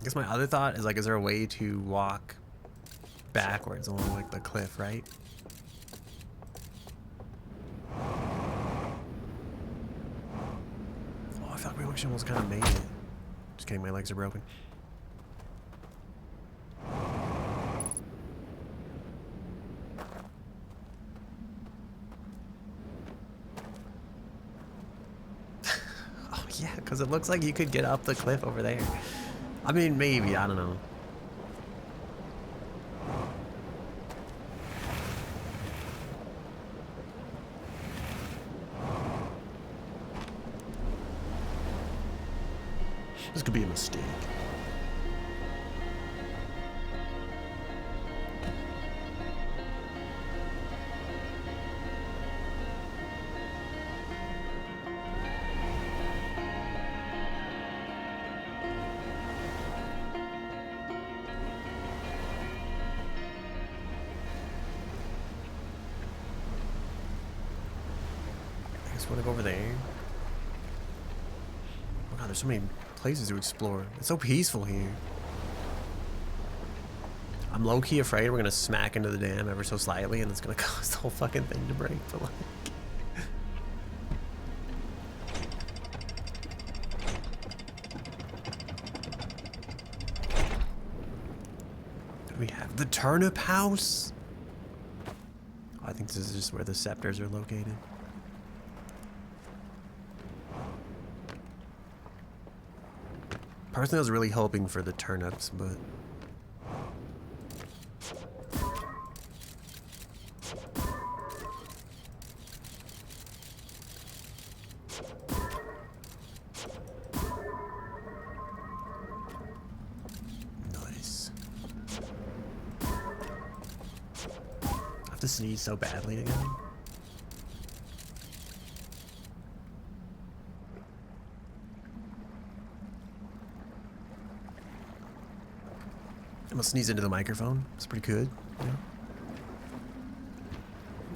I guess my other thought is like, is there a way to walk backwards along like the cliff, right? Oh, I thought we actually almost kind of made it. Just kidding, my legs are broken. Oh yeah, because it looks like you could get up the cliff over there. I mean, maybe, I don't know. This could be a mistake. I just want to go over there. Oh god, there's so many places to explore. It's so peaceful here. I'm low-key afraid we're gonna smack into the dam ever so slightly and it's gonna cause the whole fucking thing to break, but like... We have the turnip house. Oh, I think this is just where the scepters are located. Personally, I was really hoping for the turnips, but nice. I have to sneeze so badly again. I'm gonna sneeze into the microphone. It's pretty good. You know?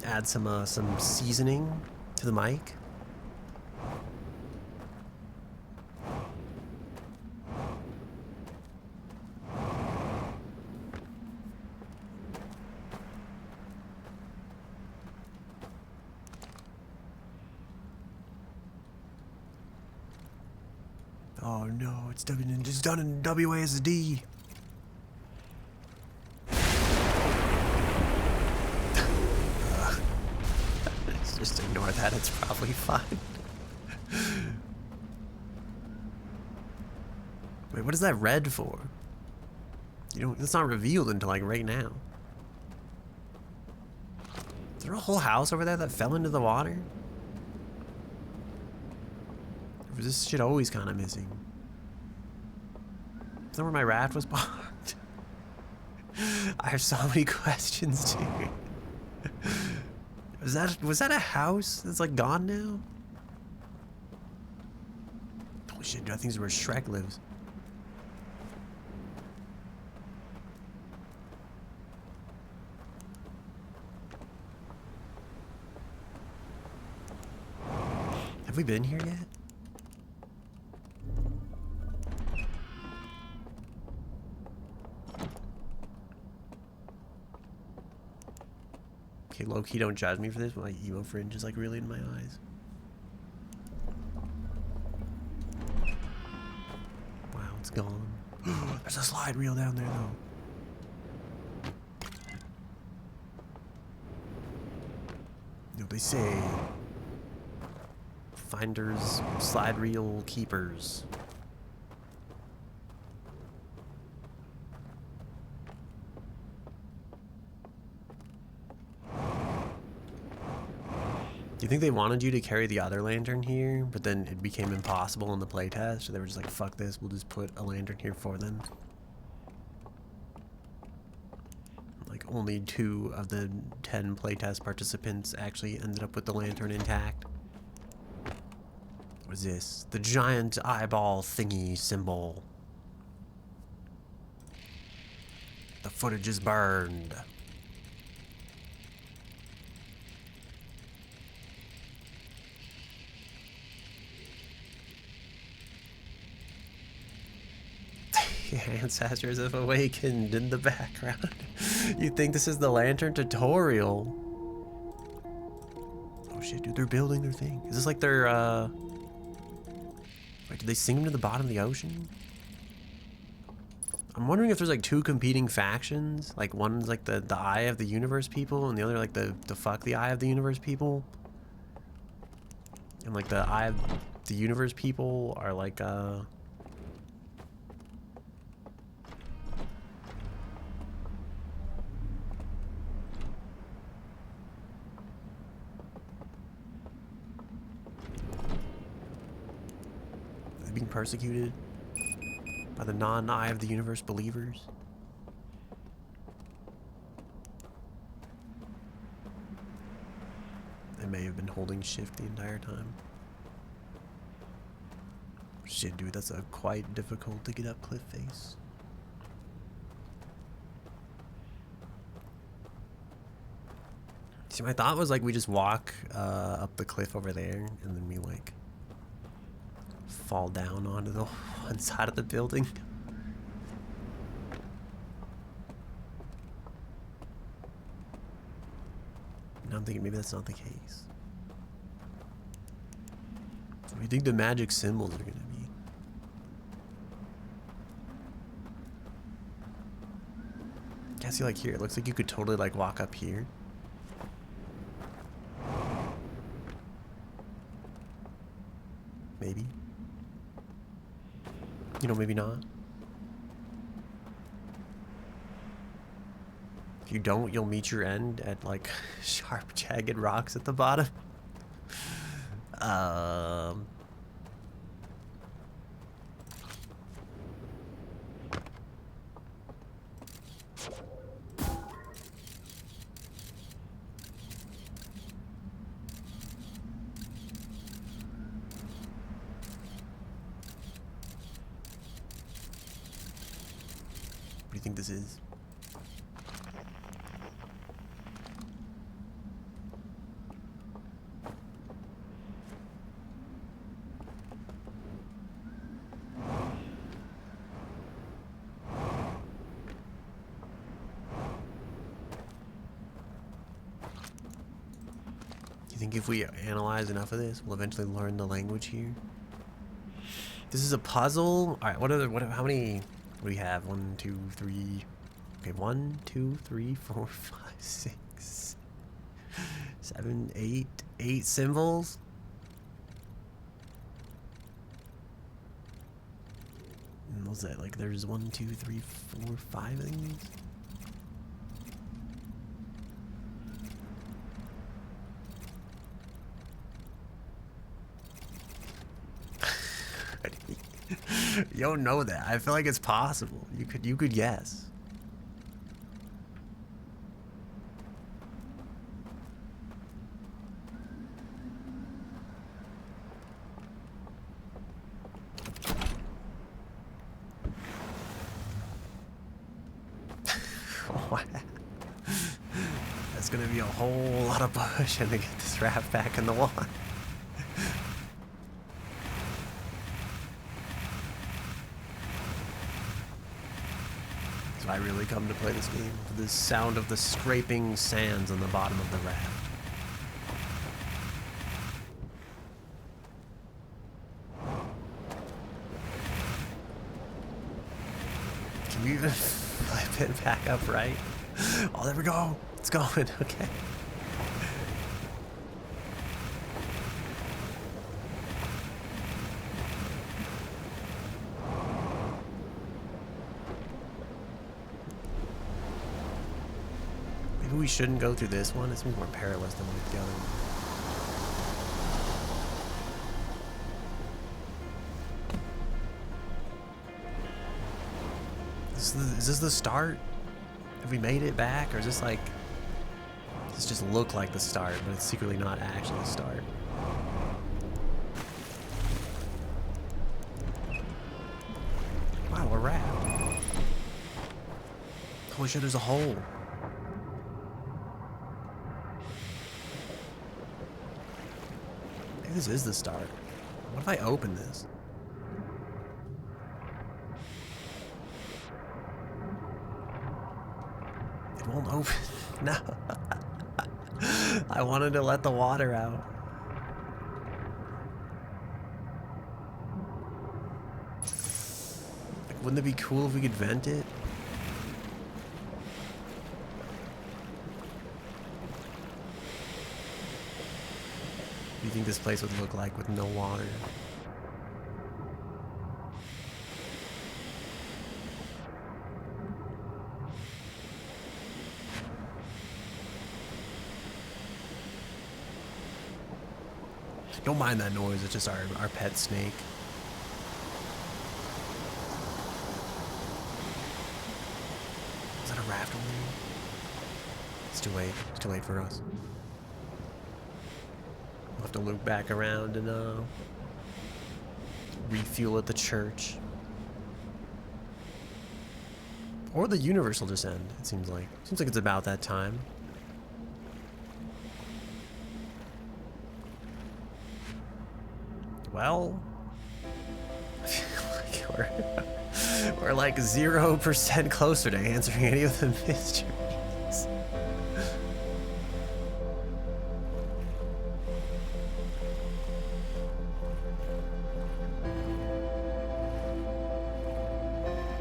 Add some seasoning to the mic. Oh no, it's done in WASD. Just ignore that, it's probably fine. Wait, what is that red for? You know, it's not revealed until like right now. Is there a whole house over there that fell into the water? Or was this shit always kind of missing? Is that where my raft was parked? I have so many questions, dude. Was that a house that's like gone now? Holy shit, dude, I think this is where Shrek lives. Have we been here yet? Okay, low-key, don't judge me for this, but my emo fringe is like really in my eyes. Wow, it's gone. There's a slide reel down there, though. You know, they say finders, slide reel keepers. Do you think they wanted you to carry the other lantern here, but then it became impossible in the playtest, so they were just like, fuck this, we'll just put a lantern here for them? Like, only 2 of the 10 playtest participants actually ended up with the lantern intact. What is this? The giant eyeball thingy symbol. The footage is burned. Ancestors have awakened in the background. You think this is the lantern tutorial? Oh shit, dude, they're building their thing. Is this like their, Wait, did they sink them to the bottom of the ocean? I'm wondering if there's like 2 competing factions. Like one's like the Eye of the Universe people, and the other like the fuck the Eye of the Universe people. And like the Eye of the Universe people are like, being persecuted by the non-Eye of the Universe believers. They may have been holding shift the entire time. Shit, dude, that's a quite difficult to get up cliff face. See, my thought was like we just walk up the cliff over there, and then we like fall down onto the one side of the building. Now I'm thinking maybe that's not the case. So what do you think the magic symbols are gonna be? Yeah, see, like here, it looks like you could totally like walk up here. Maybe. You know, maybe not. If you don't, you'll meet your end at like sharp, jagged rocks at the bottom. What do you think this is? Do you think if we analyze enough of this, we'll eventually learn the language here? This is a puzzle. All right, how many do we have? 1, 2, 3. Okay, 1, 2, 3, 4, 5, 6, 7, 8. 8 symbols. And what's that? Like, there's 1, 2, 3, 4, 5 of these. You don't know that. I feel like it's possible. You could guess. That's gonna be a whole lot of pushing to get this raft back in the water. I really come to play this game for the sound of the scraping sands on the bottom of the raft. Can you even flip it back up right? Oh, there we go. It's going. Okay. Maybe we shouldn't go through this one. It's more perilous than the other one. Is this the start? Have we made it back? Or is this like... This just look like the start, but it's secretly not actually the start. Wow, we're wrapped. Holy shit, there's a hole. Maybe this is the start. What if I open this? It won't open. No. I wanted to let the water out. Like, wouldn't it be cool if we could vent it? What do you think this place would look like with no water? Don't mind that noise, it's just our pet snake. Is that a raft over there? It's too late. It's too late for us. We'll have to loop back around and refuel at the church. Or the universe will just end, it seems like. Seems like it's about that time. Well, I feel like we're like 0% closer to answering any of the mysteries.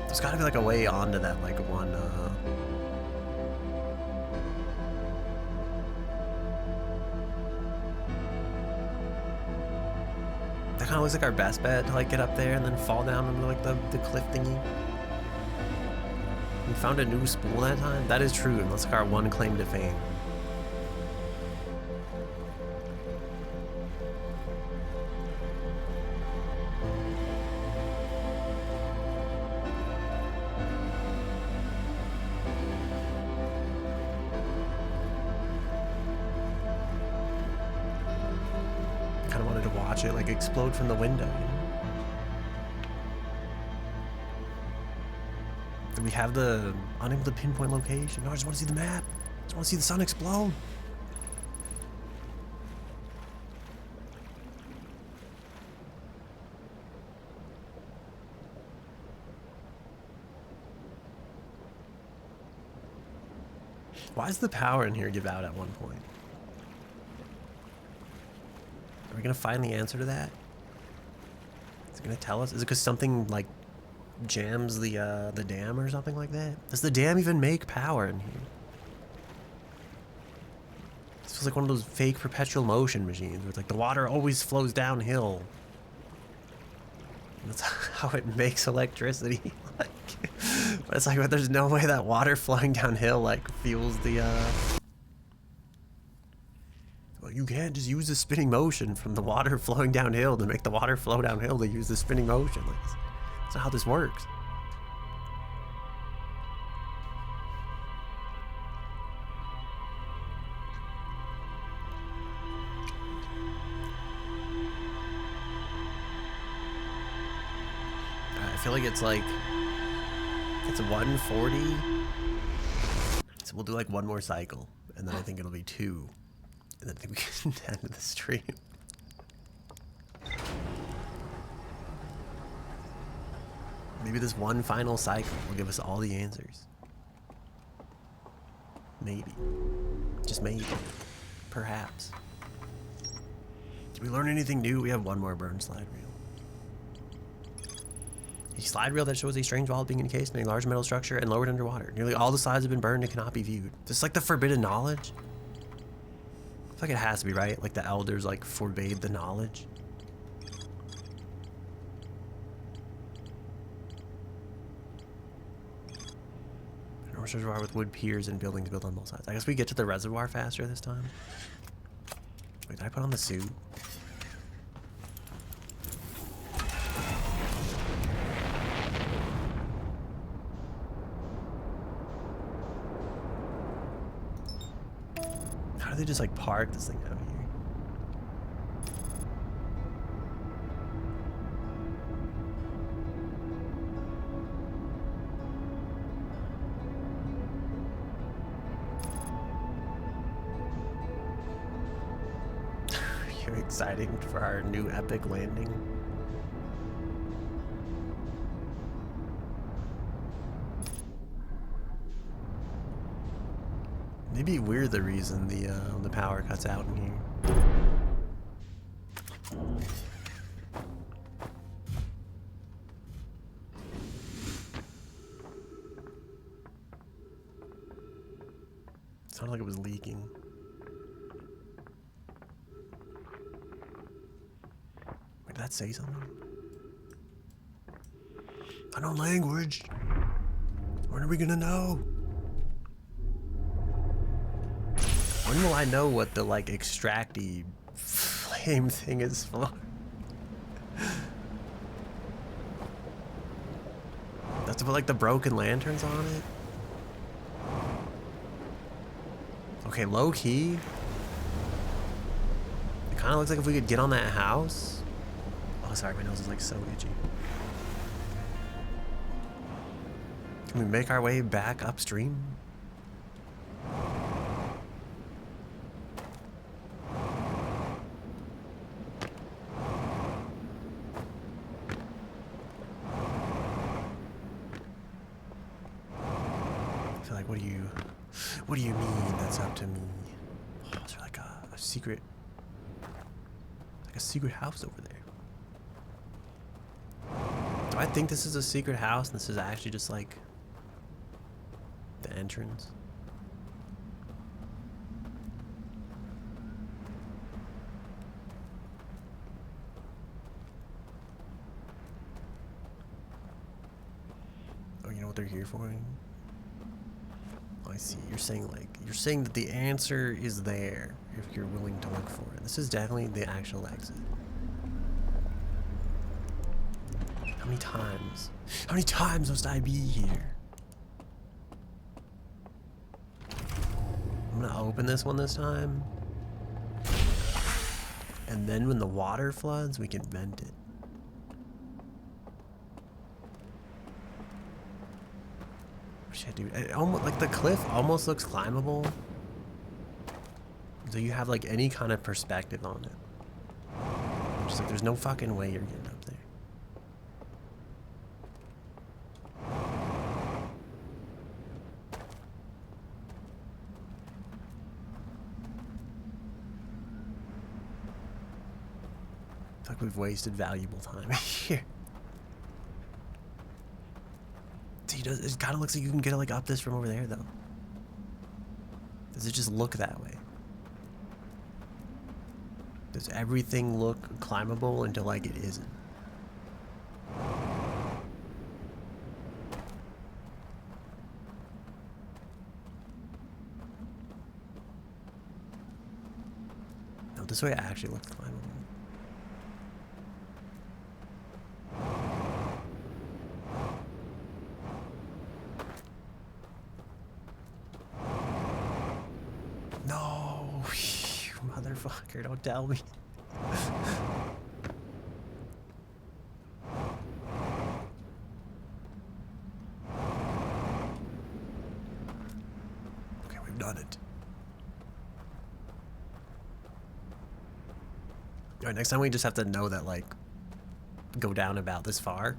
There's gotta be like a way onto that like one that kind of looks like our best bet to like get up there and then fall down into like the cliff thingy. We found a new spool that time? That is true, and that's like our one claim to fame. Kind of wanted to watch it like explode from the window, you know? Do we have the unable to pinpoint location? No, I just want to see the map. I just want to see the sun explode. Why does the power in here give out at one point? Are we gonna find the answer to that? Is it gonna tell us? Is it because something like jams the dam or something like that? Does the dam even make power in here? This feels like one of those fake perpetual motion machines where it's like the water always flows downhill. That's how it makes electricity. Like, but it's like, but there's no way that water flowing downhill like fuels the well, you can't just use the spinning motion from the water flowing downhill to make the water flow downhill to use the spinning motion. Like, that's not how this works. I feel like it's 140. So we'll do like one more cycle, and then I think it'll be 2. And then I think we can end the stream. Maybe this one final cycle will give us all the answers. Maybe. Just maybe. Perhaps. Did we learn anything new? We have one more burn slide reel. A slide reel that shows a strange wallet being encased in a large metal structure and lowered underwater. Nearly all the slides have been burned and cannot be viewed. This is like the forbidden knowledge. I feel like it has to be, right? Like the elders like forbade the knowledge. An reservoir with wood piers and buildings built on both sides. I guess we get to the reservoir faster this time. Wait, did I put on the suit? How do they just like park this thing out here? Are you excited for our new epic landing? Maybe we're the reason the power cuts out in here. It sounded like it was leaking. Wait, did that say something? Unknown language. When are we gonna know? When will I know what the like extracty flame thing is for? That's to put like the broken lanterns on it? Okay, low key. It kind of looks like if we could get on that house. Oh, sorry, my nose is like so itchy. Can we make our way back upstream? What do you mean that's up to me? Oh, is there like a secret, like a secret house over there? Do I think this is a secret house and this is actually just like the entrance? Oh, you know what they're here for? I see. You're saying that the answer is there if you're willing to look for it. This is definitely the actual exit. How many times? How many times must I be here? I'm gonna open this one this time. And then when the water floods, we can vent it. Shit, dude. It almost, like the cliff almost looks climbable. So you have like any kind of perspective on it. Just like there's no fucking way you're getting up there. feel like we've wasted valuable time here. See, it kind of looks like you can get like up this from over there, though. Does it just look that way? Does everything look climbable until like it isn't? No, this way actually looks climbable. No, motherfucker, don't tell me. Okay, we've done it. Alright, next time we just have to know that, like, go down about this far.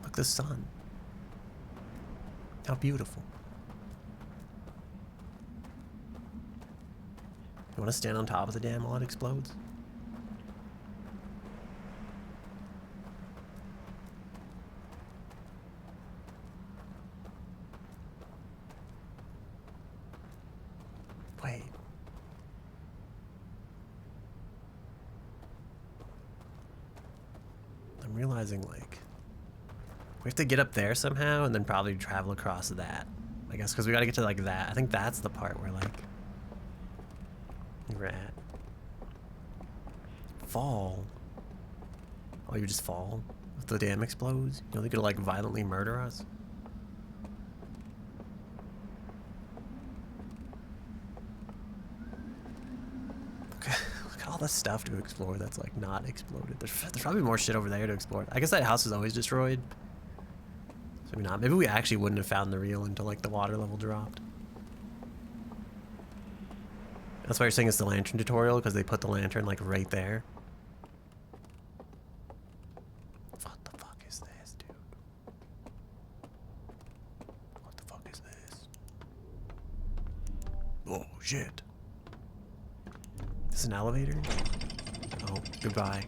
Look, the sun. How beautiful. You want to stand on top of the dam while it explodes? Wait. I'm realizing, like, we have to get up there somehow and then probably travel across that. I guess because we got to get to, like, that. I think that's the part where, like, we're at. Fall. Oh, you just fall? If the dam explodes? You know, they're gonna, like, violently murder us? Look at all the stuff to explore that's, like, not exploded. There's probably more shit over there to explore. I guess that house is always destroyed. So maybe not. Maybe we actually wouldn't have found the reel until, like, the water level dropped. That's why you're saying it's the lantern tutorial, because they put the lantern, like, right there. What the fuck is this, dude? What the fuck is this? Oh, shit. Is this an elevator? Oh, goodbye.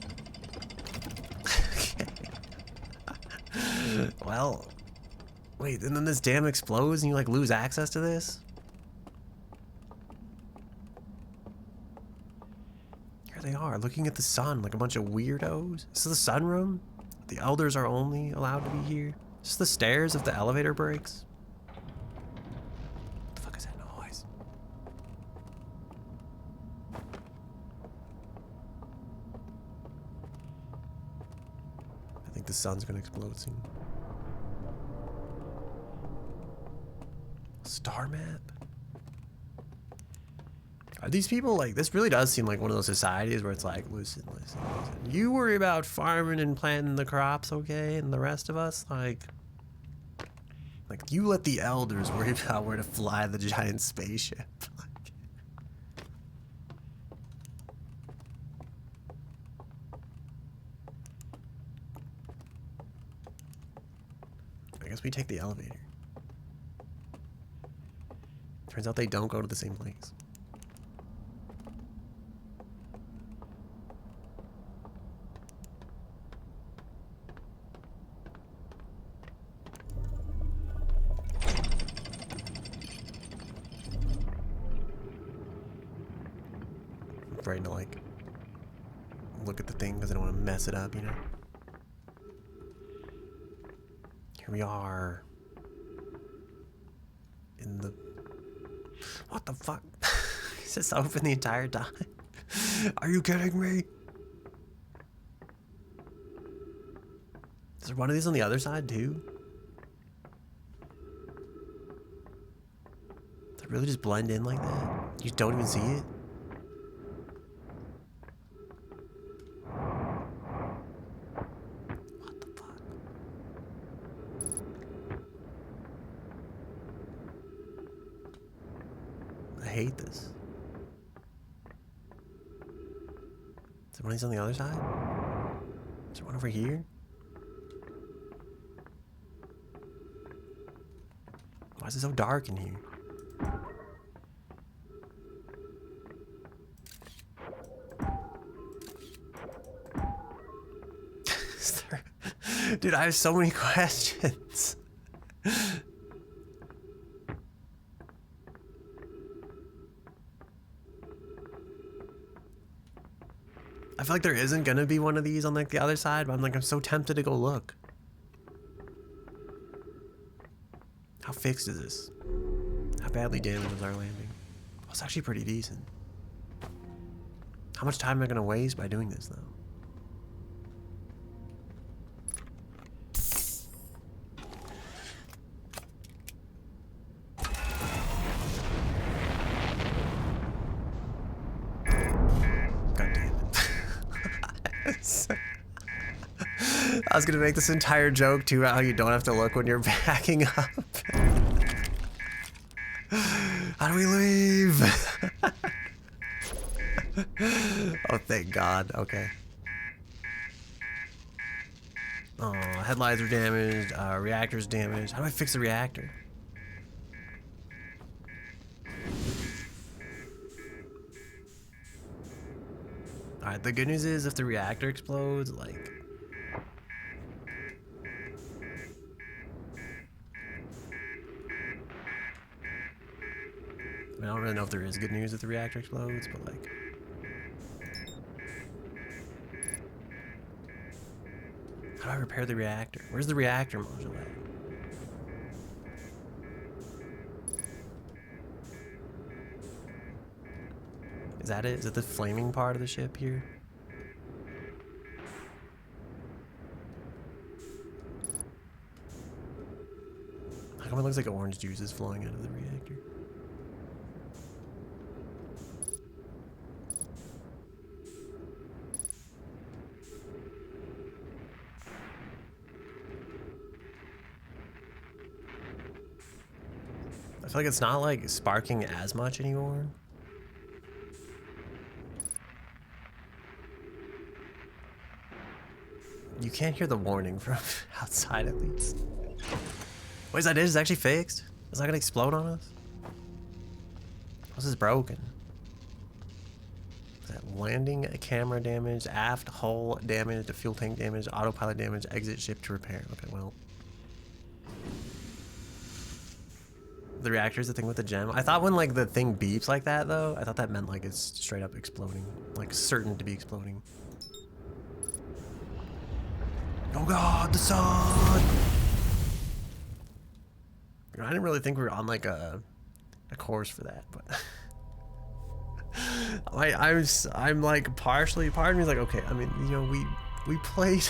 Well, wait, and then this dam explodes and you, like, lose access to this? They are looking at the sun like a bunch of weirdos. This is the sunroom. The elders are only allowed to be here. Is this the stairs if the elevator breaks? What the fuck is that noise? I think the sun's gonna explode soon. Star map? Are these people, like, this really does seem like one of those societies where it's like, listen. You worry about farming and planting the crops, okay? And the rest of us, like, you let the elders worry about where to fly the giant spaceship. I guess we take the elevator. Turns out they don't go to the same place. Afraid to, like, look at the thing because I don't want to mess it up, you know? Here we are. In the... What the fuck? Is this open the entire time? Are you kidding me? Is there one of these on the other side, too? Does it really just blend in like that? You don't even see it? I hate this. Is there one of these on the other side? Is there one over here? Why is it so dark in here? Dude, I have so many questions. I feel like there isn't gonna be one of these on like the other side, but I'm so tempted to go look. How fixed is this? How badly damaged was our landing? Well, it's actually pretty decent. How much time am I gonna waste by doing this though? I was gonna make this entire joke too about how you don't have to look when you're backing up. How do we leave? Oh, thank God. Okay. Oh, headlights are damaged. Reactor's damaged. How do I fix the reactor? Alright, the good news is if the reactor explodes, like... I don't really know if there is good news if the reactor explodes, but like... How do I repair the reactor? Where's the reactor module at? Is that it? Is it the flaming part of the ship here? How come it looks like orange juice is flowing out of the reactor? I feel like it's not like sparking as much anymore. You can't hear the warning from outside at least. What is that? It's actually fixed? It's not gonna explode on us? This is broken. Is that landing camera damage, aft hull damage, fuel tank damage, autopilot damage, exit ship to repair. Okay, well. The reactor's the thing with the gem. I thought when like the thing beeps like that though, I thought that meant like it's straight up exploding. Like certain to be exploding. Oh God, the sun! You know, I didn't really think we were on like a course for that, but I'm like partially, part of me is like, okay, I mean, you know, we played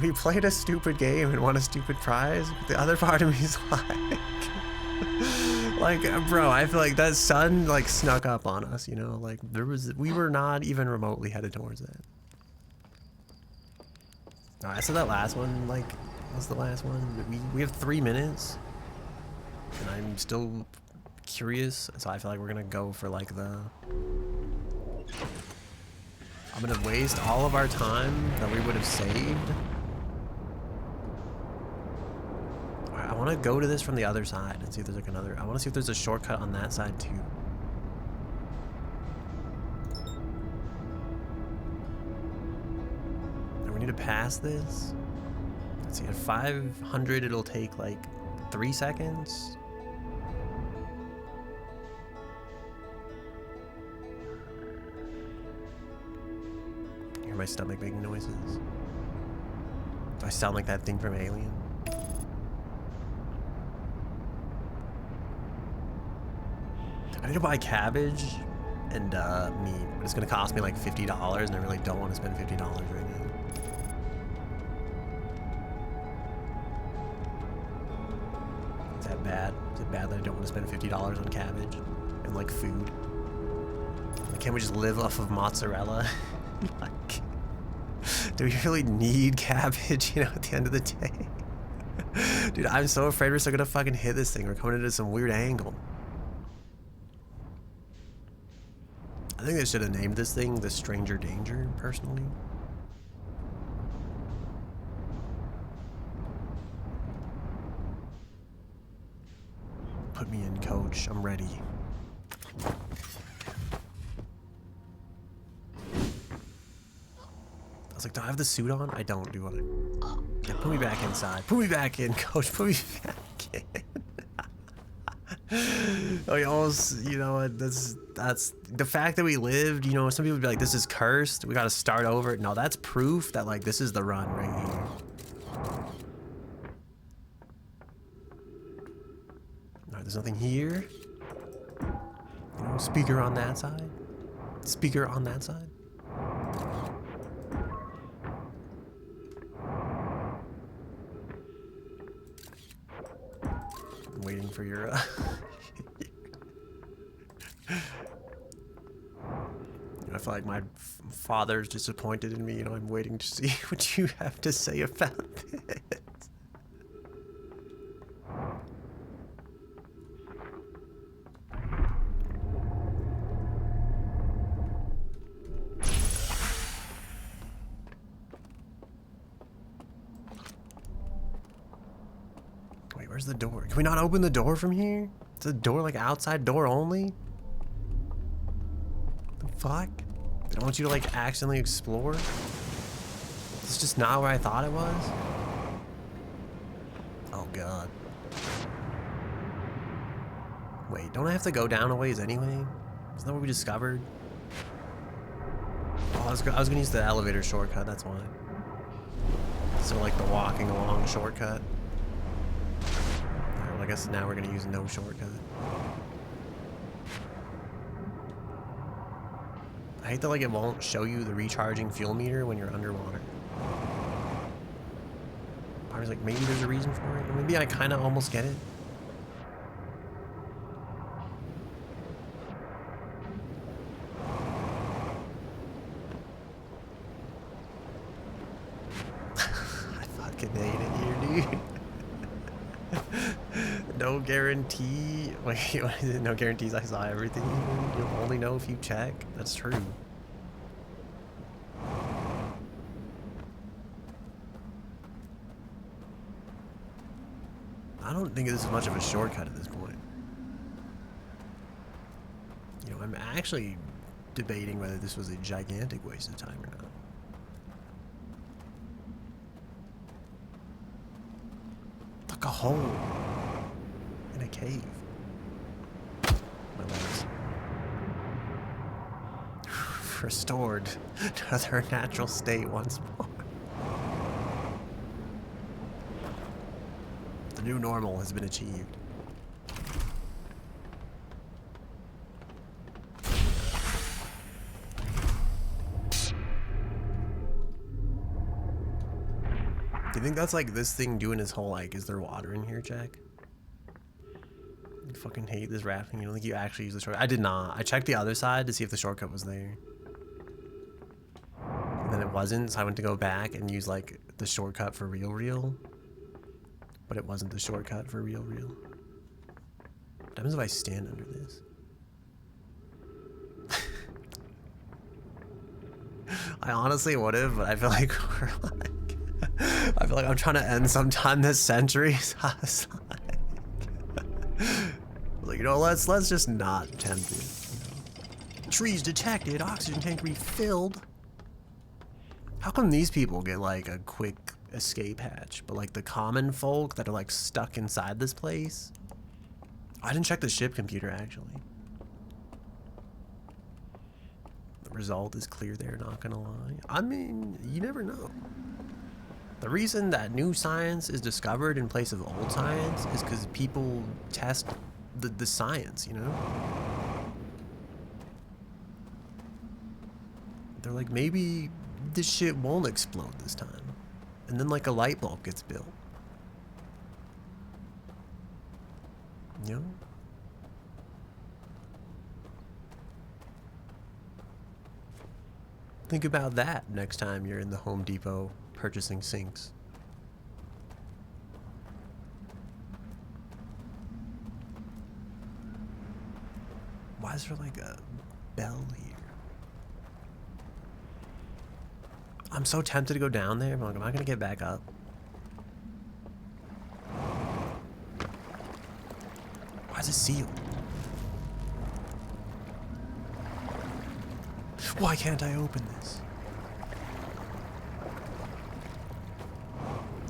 we played a stupid game and won a stupid prize. But the other part of me is like, bro, I feel like that sun like snuck up on us, you know, like we were not even remotely headed towards that. Alright, so that last one, like, what's the last one? We have 3 minutes, and I'm still curious, so I feel like we're gonna go for like I'm gonna waste all of our time that we would have saved. Alright, I wanna go to this from the other side and see if there's like another, I wanna see if there's a shortcut on that side too. We need to pass this. Let's see, at 500 it'll take like 3 seconds. I hear my stomach making noises. Do I sound like that thing from Alien? I need to buy cabbage and meat, but it's gonna cost me like $50 and I really don't want to spend $50 right now. Is that bad? Is it bad that I don't want to spend $50 on cabbage and like food? Like, can't we just live off of mozzarella? Like, do we really need cabbage, you know, at the end of the day? Dude, I'm so afraid we're still gonna fucking hit this thing. We're coming into some weird angle. I think they should have named this thing the Stranger Danger, personally. Put me in, coach. I'm ready. I was like, do I have the suit on? I don't, do I? Yeah, put me back inside. Put me back in, coach. Put me back in. Oh, you almost, you know what, that's the fact that we lived, you know, some people would be like, this is cursed, we gotta start over. No, that's proof that, like, this is the run right here. Alright, there's nothing here. You know, speaker on that side. Speaker on that side. I'm waiting for your I feel like my father's disappointed in me. You know, I'm waiting to see what you have to say about this. Wait, where's the door? Can we not open the door from here? Is the door like outside door only? The fuck? They don't want you to like accidentally explore? It's just not where I thought it was? Oh god. Wait, don't I have to go down a ways anyway? Isn't that what we discovered? Oh, I was gonna use the elevator shortcut, that's why. So like the walking along shortcut. Alright, well I guess now we're gonna use no shortcut. I hate that like it won't show you the recharging fuel meter when you're underwater. I was like, maybe there's a reason for it. Maybe I kind of almost get it. I fucking hate it here, dude. No guarantee. Wait, what is it? No guarantees I saw everything. You'll only know if you check. That's true. I don't think this is much of a shortcut at this point. You know, I'm actually debating whether this was a gigantic waste of time or not. Like a hole in a cave. My legs. Restored to their natural state once more. The new normal has been achieved. Do you think that's like this thing doing its whole like, is there water in here, Jack? You fucking hate this rafting. You don't think you actually use the shortcut? I did not. I checked the other side to see if the shortcut was there. And then it wasn't, so I went to go back and use like the shortcut for real. But it wasn't the shortcut for real. What happens if I stand under this? I honestly would have, but I feel like we're like... I feel like I'm trying to end sometime this century. So I was like, you know, let's just not attempt it. You know? Trees detected, oxygen tank refilled. How come these people get like a quick escape hatch, but like the common folk that are like stuck inside this place? I didn't check the ship computer actually. The result is clear there, not gonna lie. I mean, you never know. The reason that new science is discovered in place of old science is because people test the science, you know? They're like, maybe this shit won't explode this time. And then like a light bulb gets built. You know? Think about that next time you're in the Home Depot purchasing sinks. Why is there like a bell here? I'm so tempted to go down there, but I'm like, am I gonna get back up? Why is it sealed? Why can't I open this?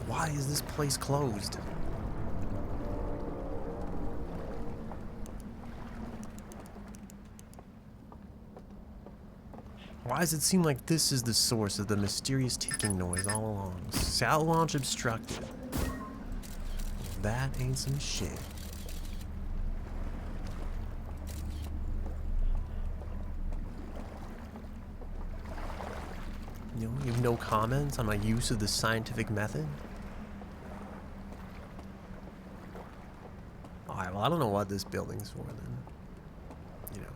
Why is this place closed? Why does it seem like this is the source of the mysterious ticking noise all along? Sal launch obstructed. That ain't some shit. You know, you have no comments on my use of the scientific method? Alright, well, I don't know what this building's for then. You know,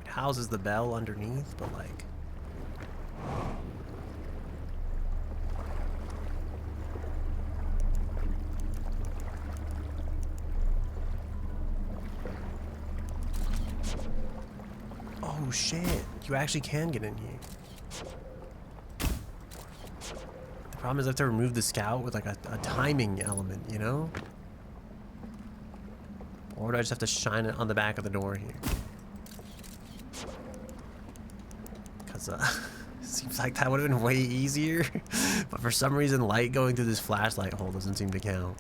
it houses the bell underneath, but like... Oh shit, you actually can get in here. The problem is I have to remove the scout with like a timing element, you know? Or do I just have to shine it on the back of the door here? Because seems like that would have been way easier. But for some reason, light going through this flashlight hole doesn't seem to count.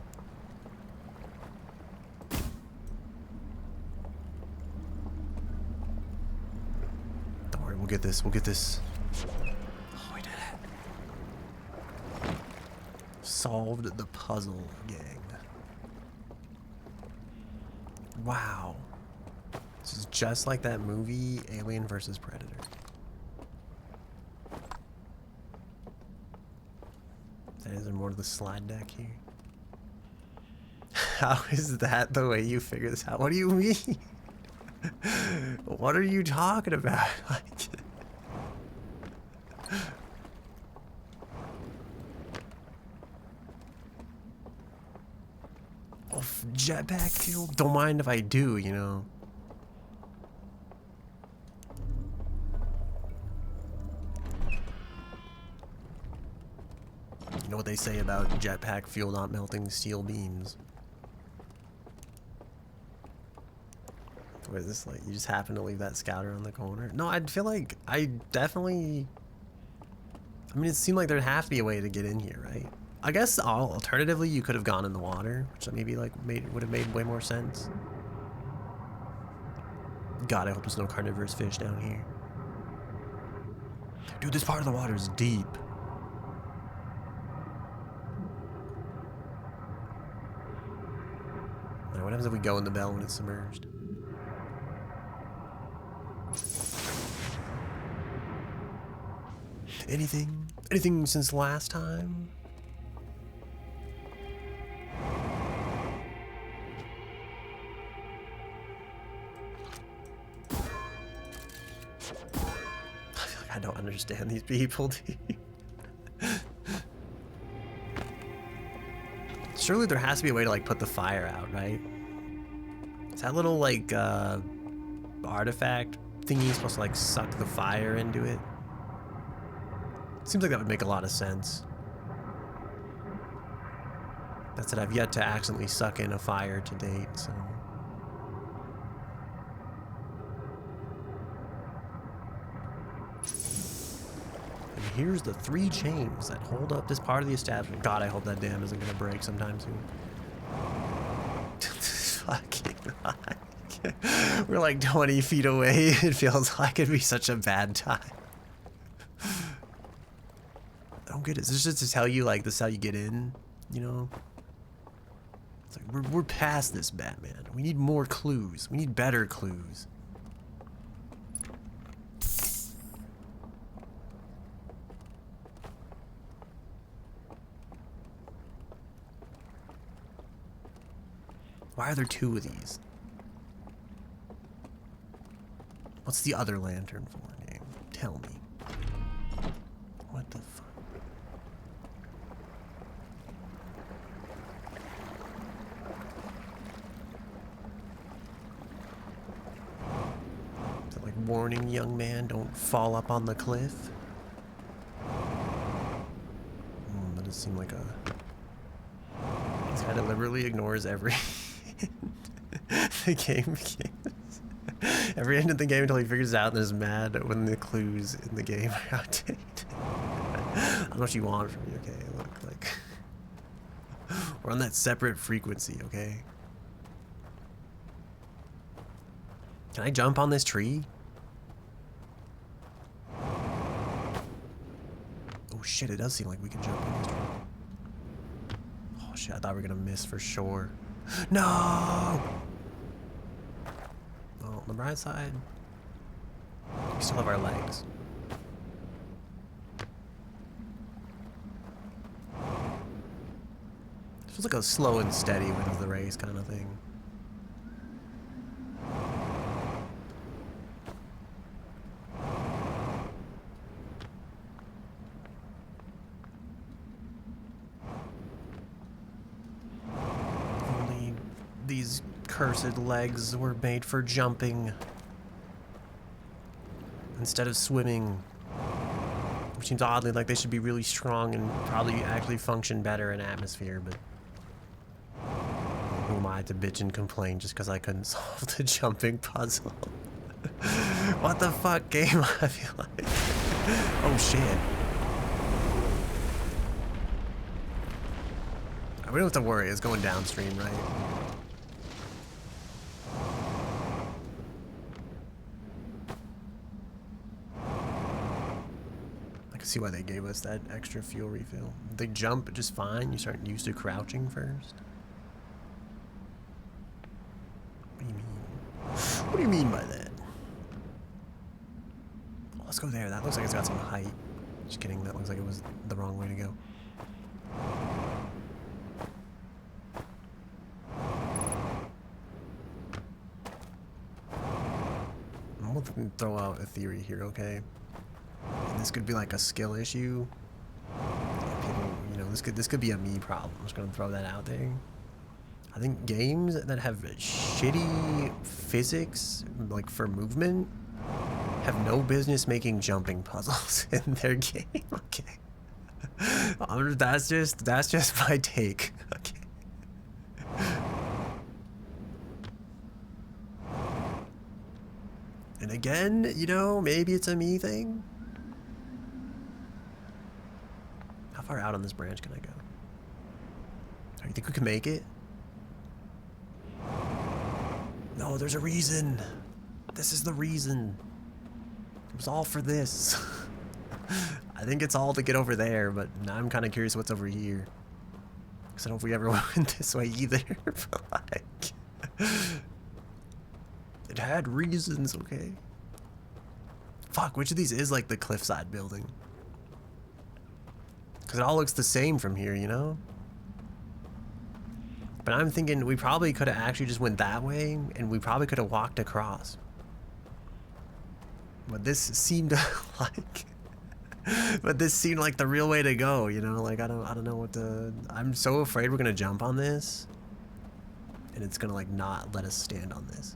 Don't worry, we'll get this. We'll get this. Oh, we did it. Solved the puzzle, gang. Wow. This is just like that movie, Alien vs. Predator. Is there more to the slide deck here? How is that the way you figure this out? What do you mean? What are you talking about? Like... Oh, jetpack fuel? Don't mind if I do, you know. You know what they say about jetpack fuel not melting steel beams? Wait, is this like, you just happen to leave that scouter on the corner? No, I'd feel like I definitely... I mean, it seemed like there'd have to be a way to get in here, right? I guess alternatively, you could have gone in the water, which maybe like would have made way more sense. God, I hope there's no carnivorous fish down here. Dude, this part of the water is deep. Now, what happens if we go in the bell when it's submerged? Anything? Anything since last time? I don't understand these people, dude. Surely there has to be a way to like put the fire out, right? Is that little like artifact thingy supposed to like suck the fire into it? Seems like that would make a lot of sense. That's it, I've yet to accidentally suck in a fire to date, so... Here's the 3 chains that hold up this part of the establishment. God, I hope that dam isn't gonna break sometime soon. Fucking we're like 20 feet away. It feels like it'd be such a bad time. I don't get it. Is this just to tell you like this is how you get in? You know? It's like we're past this, Batman. We need more clues. We need better clues. Why are there 2 of these? What's the other lantern for, game? Tell me. What the fuck? Is it like warning, young man, don't fall up on the cliff? That does seem like a... This guy deliberately ignores every... the game begins. Every end of the game until he figures it out and is mad when the clues in the game are outdated. I don't know what you want from me, okay? Look, like... We're on that separate frequency, okay? Can I jump on this tree? Oh shit, it does seem like we can jump on this tree. Oh shit, I thought we were gonna miss for sure. No! Well, on the bright side, we still have our legs. It feels like a slow and steady wins the race kind of thing. Only these cursed legs were made for jumping instead of swimming. Which seems oddly like they should be really strong and probably actually function better in atmosphere, but who am I to bitch and complain just because I couldn't solve the jumping puzzle? What the fuck game, I feel like. Oh shit. We don't have to worry, it's going downstream, right? I can see why they gave us that extra fuel refill. They jump just fine, you start used to crouching first. What do you mean? What do you mean by that? Oh, let's go there. That looks like it's got some height. Just kidding, that looks like it was the wrong way to go. I'm gonna throw out a theory here, okay? And this could be like a skill issue. People, you know, this could be a me problem. I'm just gonna throw that out there. I think games that have shitty physics, like for movement, have no business making jumping puzzles in their game. Okay, that's just my take. Okay. And again, you know, maybe it's a me thing. How far out on this branch can I go? Do you think we can make it? No, there's a reason. This is the reason. It was all for this. I think it's all to get over there, but now I'm kind of curious what's over here. Because I don't know if we ever went this way either. But like, it had reasons, okay? Fuck, which of these is like the cliffside building? Because it all looks the same from here, you know? But I'm thinking we probably could have actually just went that way, and we probably could have walked across. But this seemed like... But this seemed like the real way to go, you know? Like, I don't know what to... I'm so afraid we're gonna jump on this, and it's gonna, like, not let us stand on this.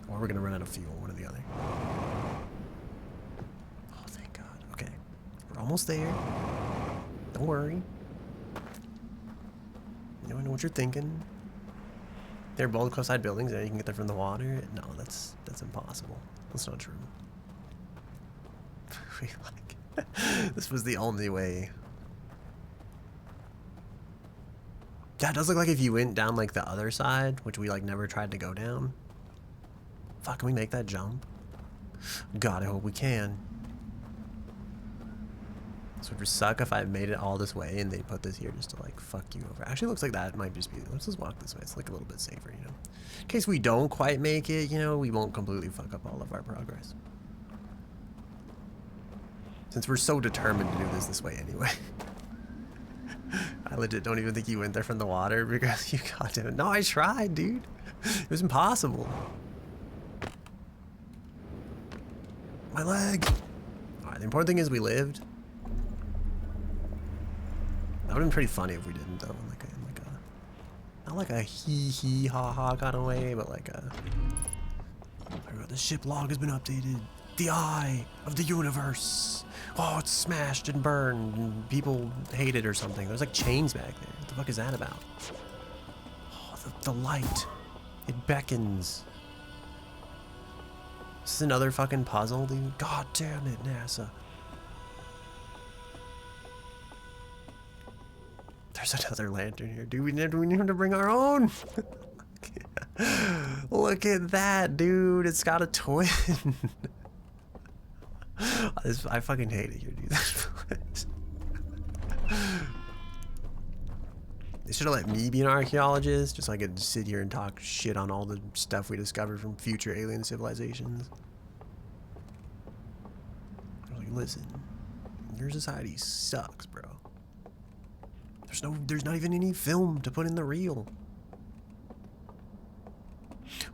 Or we're gonna run out of fuel, one or the other. Oh, thank God. Okay. We're almost there. Don't worry. You know, I know what you're thinking. They're both cliffside buildings, and you can get there from the water. No, that's impossible. That's not true. Like, this was the only way. Yeah, it does look like if you went down like the other side, which we like never tried to go down. Fuck, can we make that jump? God, I hope we can. This would just suck if I made it all this way and they put this here just to like fuck you over. Actually, looks like that might just be, let's just walk this way. It's like a little bit safer, you know. In case we don't quite make it, you know, we won't completely fuck up all of our progress. Since we're so determined to do this way anyway. I legit don't even think you went there from the water because you got to. No, I tried, dude. It was impossible. My leg. Alright, the important thing is we lived. That would have been pretty funny if we didn't, though. Not like a hee ha ha kind of way, but like a. The ship log has been updated. The eye of the universe. Oh, it's smashed and burned, and people hate it or something. There's like chains back there. What the fuck is that about? Oh, the light. It beckons. This is another fucking puzzle, dude. God damn it, NASA. There's another lantern here. Do we need to bring our own? Look at that, dude. It's got a twin. I fucking hate it here, dude. They should have let me be an archaeologist, just so I could sit here and talk shit on all the stuff we discovered from future alien civilizations. I was like, listen, your society sucks, bro. There's not even any film to put in the reel.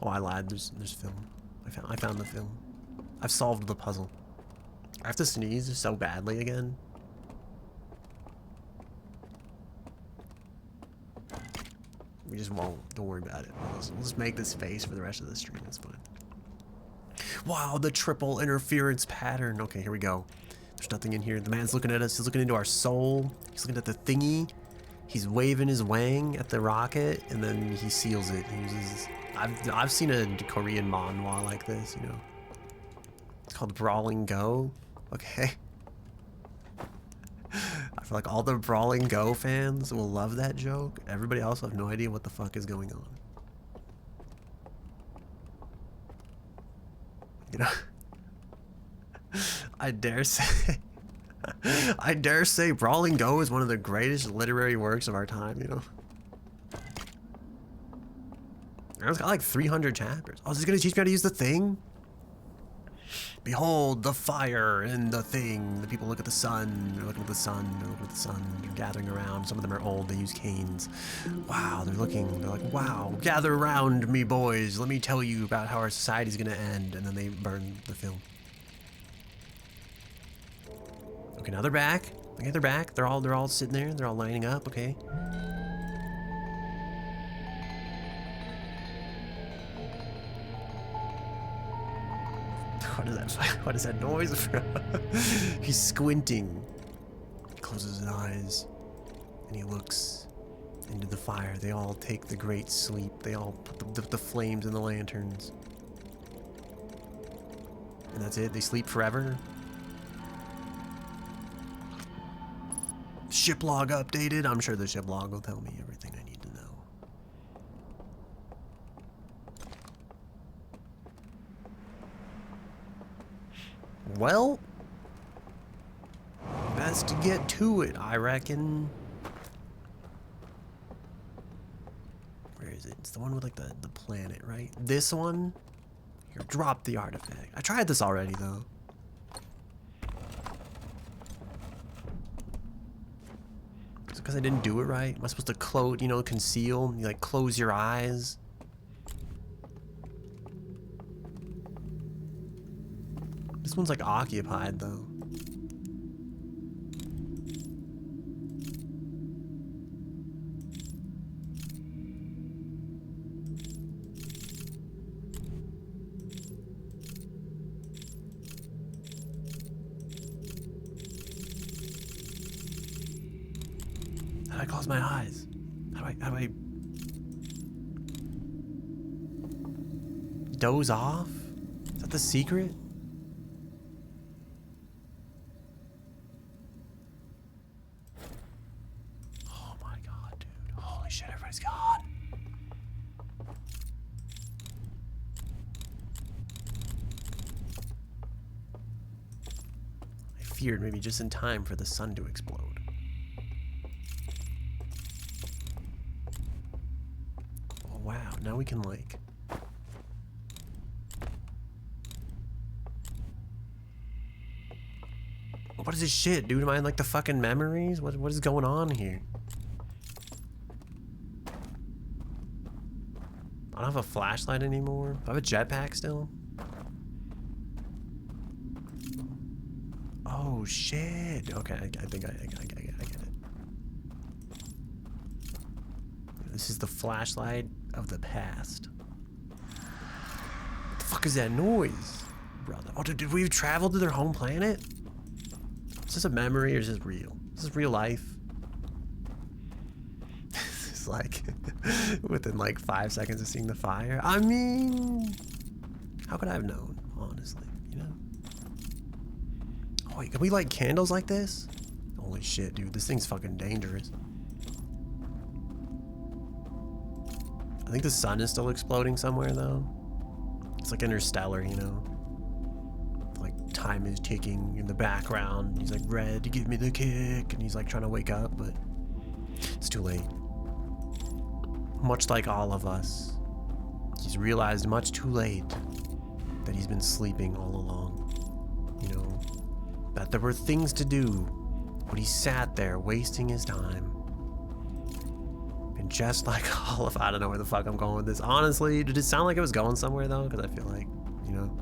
Oh, I lied. There's film. I found the film. I've solved the puzzle. I have to sneeze so badly again. We just won't. Don't worry about it. We'll just make this face for the rest of the stream. It's fine. Wow, the triple interference pattern. Okay, here we go. There's nothing in here. The man's looking at us. He's looking into our soul. He's looking at the thingy. He's waving his wang at the rocket, and then he seals it. He uses. I've seen a Korean manhwa like this. You know. It's called Brawling Go. Okay. I feel like all the Brawling Go fans will love that joke. Everybody else will have no idea what the fuck is going on. You know? I dare say Brawling Go is one of the greatest literary works of our time, you know? It's got like 300 chapters. Oh, is this gonna teach me how to use the thing? Behold the fire and the thing. The people look at the sun. They're looking at the sun. They're looking at the sun. They're gathering around. Some of them are old. They use canes. Wow, they're looking. They're like, wow, gather around me, boys. Let me tell you about how our society's gonna end. And then they burn the film. Okay, now they're back. Okay, they're back. They're all sitting there. They're all lining up. Okay. What is that noise from? He's squinting. He closes his eyes and he looks into the fire. They all take the great sleep. They all put the flames in the lanterns. And that's it. They sleep forever. Ship log updated. I'm sure the ship log will tell me everything I need to know. Well, best to get to it, I reckon. Where is it? It's the one with like the planet, right? This one? Here, drop the artifact. I tried this already though. Is it because I didn't do it right? Am I supposed to close, you know, conceal? You like close your eyes? This one's like occupied though. How do I close my eyes? How do I doze off? Is that the secret? Feared maybe just in time for the sun to explode. Oh wow, now we can like... What is this shit, dude? Am I in like the fucking memories? What is going on here? I don't have a flashlight anymore. Do I have a jetpack still? Oh shit! Okay, I think I get it. This is the flashlight of the past. What the fuck is that noise, brother? Oh, did we travel to their home planet? Is this a memory or is this real? Is this real life? This is dies like within like 5 seconds of seeing the fire. I mean, how could I have known, honestly, you know? Oh, wait, can we light candles like this? Holy shit, dude, this thing's fucking dangerous. I think the sun is still exploding somewhere though. It's like Interstellar, you know? Like time is ticking in the background. He's like, Red, give me the kick. And he's like trying to wake up, but it's too late. Much like all of us, he's realized much too late that he's been sleeping all along. You know, that there were things to do, but he sat there wasting his time. And just like all of, I don't know where the fuck I'm going with this. Honestly, did it sound like it was going somewhere though? Because I feel like, you know,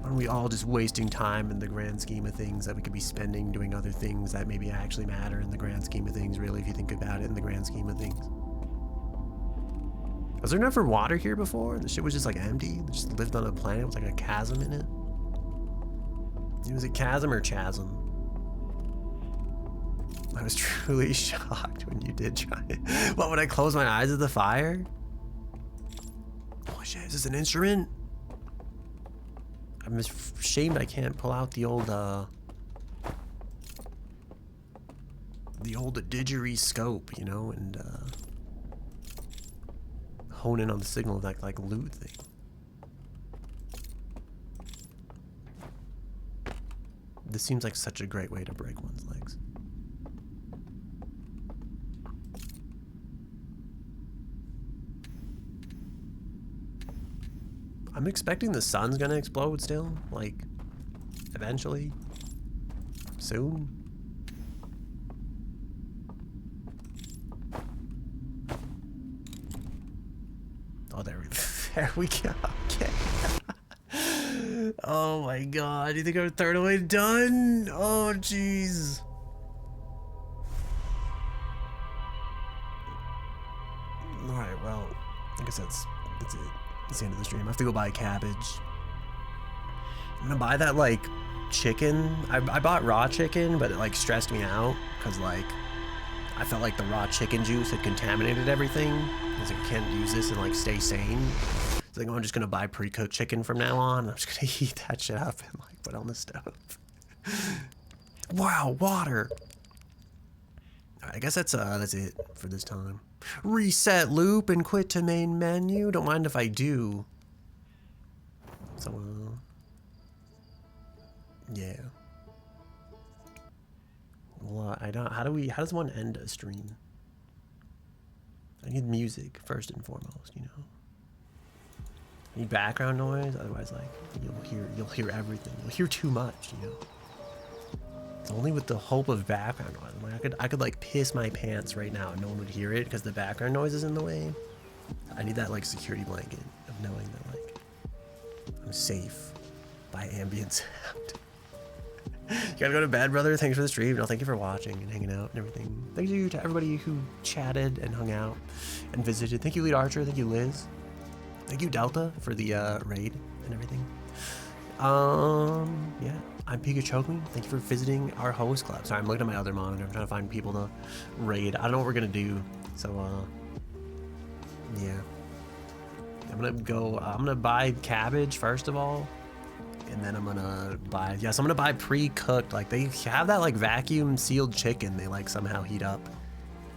aren't we all just wasting time in the grand scheme of things that we could be spending doing other things that maybe actually matter in the grand scheme of things, really, if you think about it in the grand scheme of things? Was there never water here before? The shit was just like empty? It just lived on a planet with like a chasm in it? Was it chasm or chasm? I was truly shocked when you did try it. What, would I close my eyes at the fire? Oh shit, is this an instrument? I'm ashamed I can't pull out the old didgeridoo, you know, and hone in on the signal of that like loot thing. This seems like such a great way to break one's legs. I'm expecting the sun's gonna explode still, like, eventually, soon. Oh, there we go. Okay. Oh my god, do you think our third away done? Oh jeez. Alright, well, I guess that's it. That's the end of the stream. I have to go buy cabbage. I'm gonna buy that like chicken. I bought raw chicken, but it like stressed me out because like I felt like the raw chicken juice had contaminated everything. I was like, I can't use this and like stay sane. So like, I'm just gonna buy pre-cooked chicken from now on. I'm just gonna heat that shit up and like put it on the stove. Wow, water. I guess that's it for this time. Reset loop and quit to main menu. Don't mind if I do. So, yeah. Well, I don't. How does one end a stream? I need music first and foremost, you know. I need background noise, otherwise, like you'll hear everything. You'll hear too much, you know. It's only with the hope of background noise. Like I could like piss my pants right now and no one would hear it because the background noise is in the way. I need that like security blanket of knowing that like I'm safe by ambient sound. You gotta go to bed, brother. Thanks for the stream. No, thank you for watching and hanging out and everything. Thank you to everybody who chatted and hung out and visited. Thank you, Lead Archer. Thank you, Liz. Thank you, Delta, for the raid and everything. Yeah. I'm Pikachu. Thank you for visiting our host club. Sorry, I'm looking at my other monitor. I'm trying to find people to raid. I don't know what we're gonna do. So, yeah. I'm gonna buy cabbage first of all. And then I'm gonna buy, yes, I'm gonna buy pre-cooked. Like they have that like vacuum sealed chicken they like somehow heat up.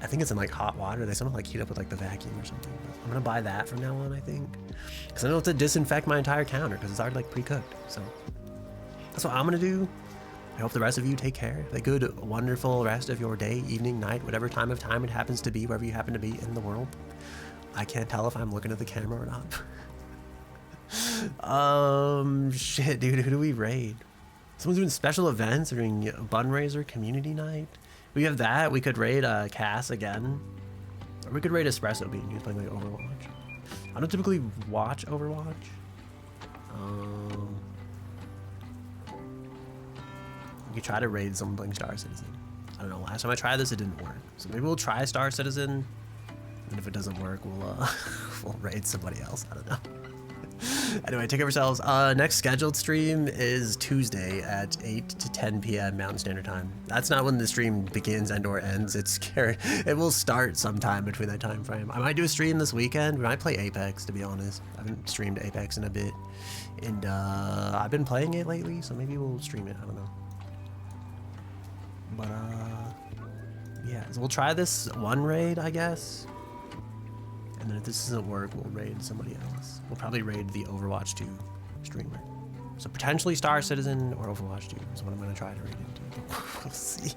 I think it's in like hot water. They somehow like heat up with like the vacuum or something. But I'm gonna buy that from now on, I think. Cause I don't have to disinfect my entire counter because it's already like pre-cooked. So that's what I'm gonna do. I hope the rest of you take care. Have a good, wonderful rest of your day, evening, night, whatever time of time it happens to be, wherever you happen to be in the world. I can't tell if I'm looking at the camera or not. Shit, dude, who do we raid? Someone's doing special events, or doing Bunraiser community night. We have that. We could raid Cass again, or we could raid Espresso Bean. He's playing like Overwatch. I don't typically watch Overwatch. We could try to raid someone playing Star Citizen. I don't know. Last time I tried this, it didn't work. So maybe we'll try Star Citizen, and if it doesn't work, we'll we'll raid somebody else. I don't know. Anyway, take care of yourselves. Next scheduled stream is Tuesday at 8 to 10 p.m. Mountain Standard Time. That's not when the stream begins and or ends. It will start sometime between that time frame. I might do a stream this weekend. We might play Apex, to be honest. I haven't streamed Apex in a bit. And I've been playing it lately, so maybe we'll stream it. I don't know. But yeah, so we'll try this one raid, I guess. And then if this doesn't work, we'll raid somebody else. We'll probably raid the Overwatch 2 streamer. So potentially Star Citizen or Overwatch 2 is what I'm gonna try to raid into. We'll see.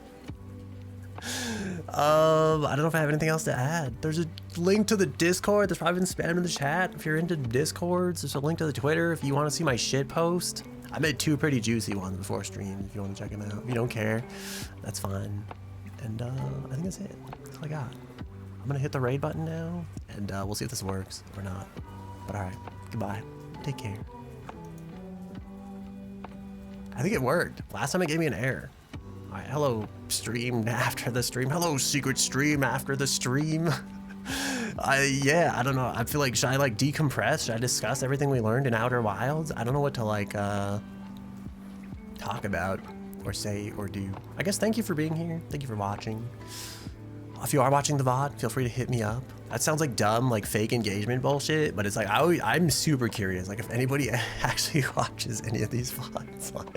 I don't know if I have anything else to add. There's a link to the Discord that's probably been spammed in the chat. If you're into Discords, there's a link to the Twitter if you want to see my shit post. I made 2 pretty juicy ones before stream if you want to check them out. If you don't care, that's fine. And I think that's it. That's all I got. I'm gonna hit the raid button now, and we'll see if this works or not. But all right, goodbye. Take care. I think it worked. Last time it gave me an error. All right, hello stream after the stream. Hello secret stream after the stream. Yeah, I don't know. I feel like, should I like decompress? Should I discuss everything we learned in Outer Wilds? I don't know what to like talk about or say or do. I guess thank you for being here. Thank you for watching. If you are watching the VOD, feel free to hit me up. That sounds like dumb, like fake engagement bullshit, but it's like, I'm super curious. Like if anybody actually watches any of these VODs, like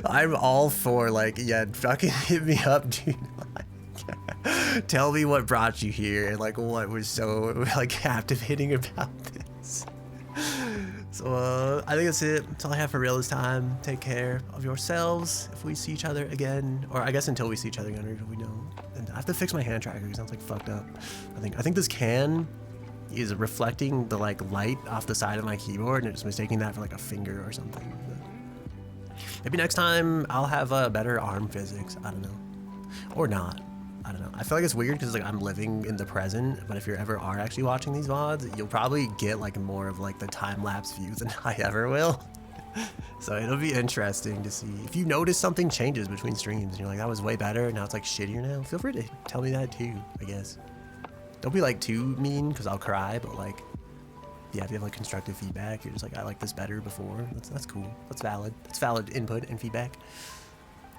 I'm all for like, yeah, fucking hit me up, dude. Like, tell me what brought you here and like what was so like captivating about this. So I think that's it. That's all I have for real this time. Take care of yourselves. If we see each other again, or I guess until we see each other again, or if we don't. And I have to fix my hand tracker because it sounds like fucked up. I think this can is reflecting the like light off the side of my keyboard, and it's mistaking that for like a finger or something. But maybe next time I'll have better arm physics. I don't know, or not. I don't know. I feel like it's weird because like I'm living in the present, but if you ever are actually watching these VODs, you'll probably get like more of like the time-lapse views than I ever will. So it'll be interesting to see if you notice something changes between streams and you're like, that was way better, now it's like shittier now. Feel free to tell me that too, I guess. Don't be like too mean because I'll cry, but like, yeah, if you have like constructive feedback, you're just like, I like this better before. That's cool. That's valid. That's valid input and feedback.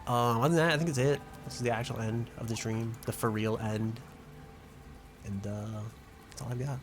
Other than that, I think it's it. This is the actual end of the stream, the for real end. And that's all I've got.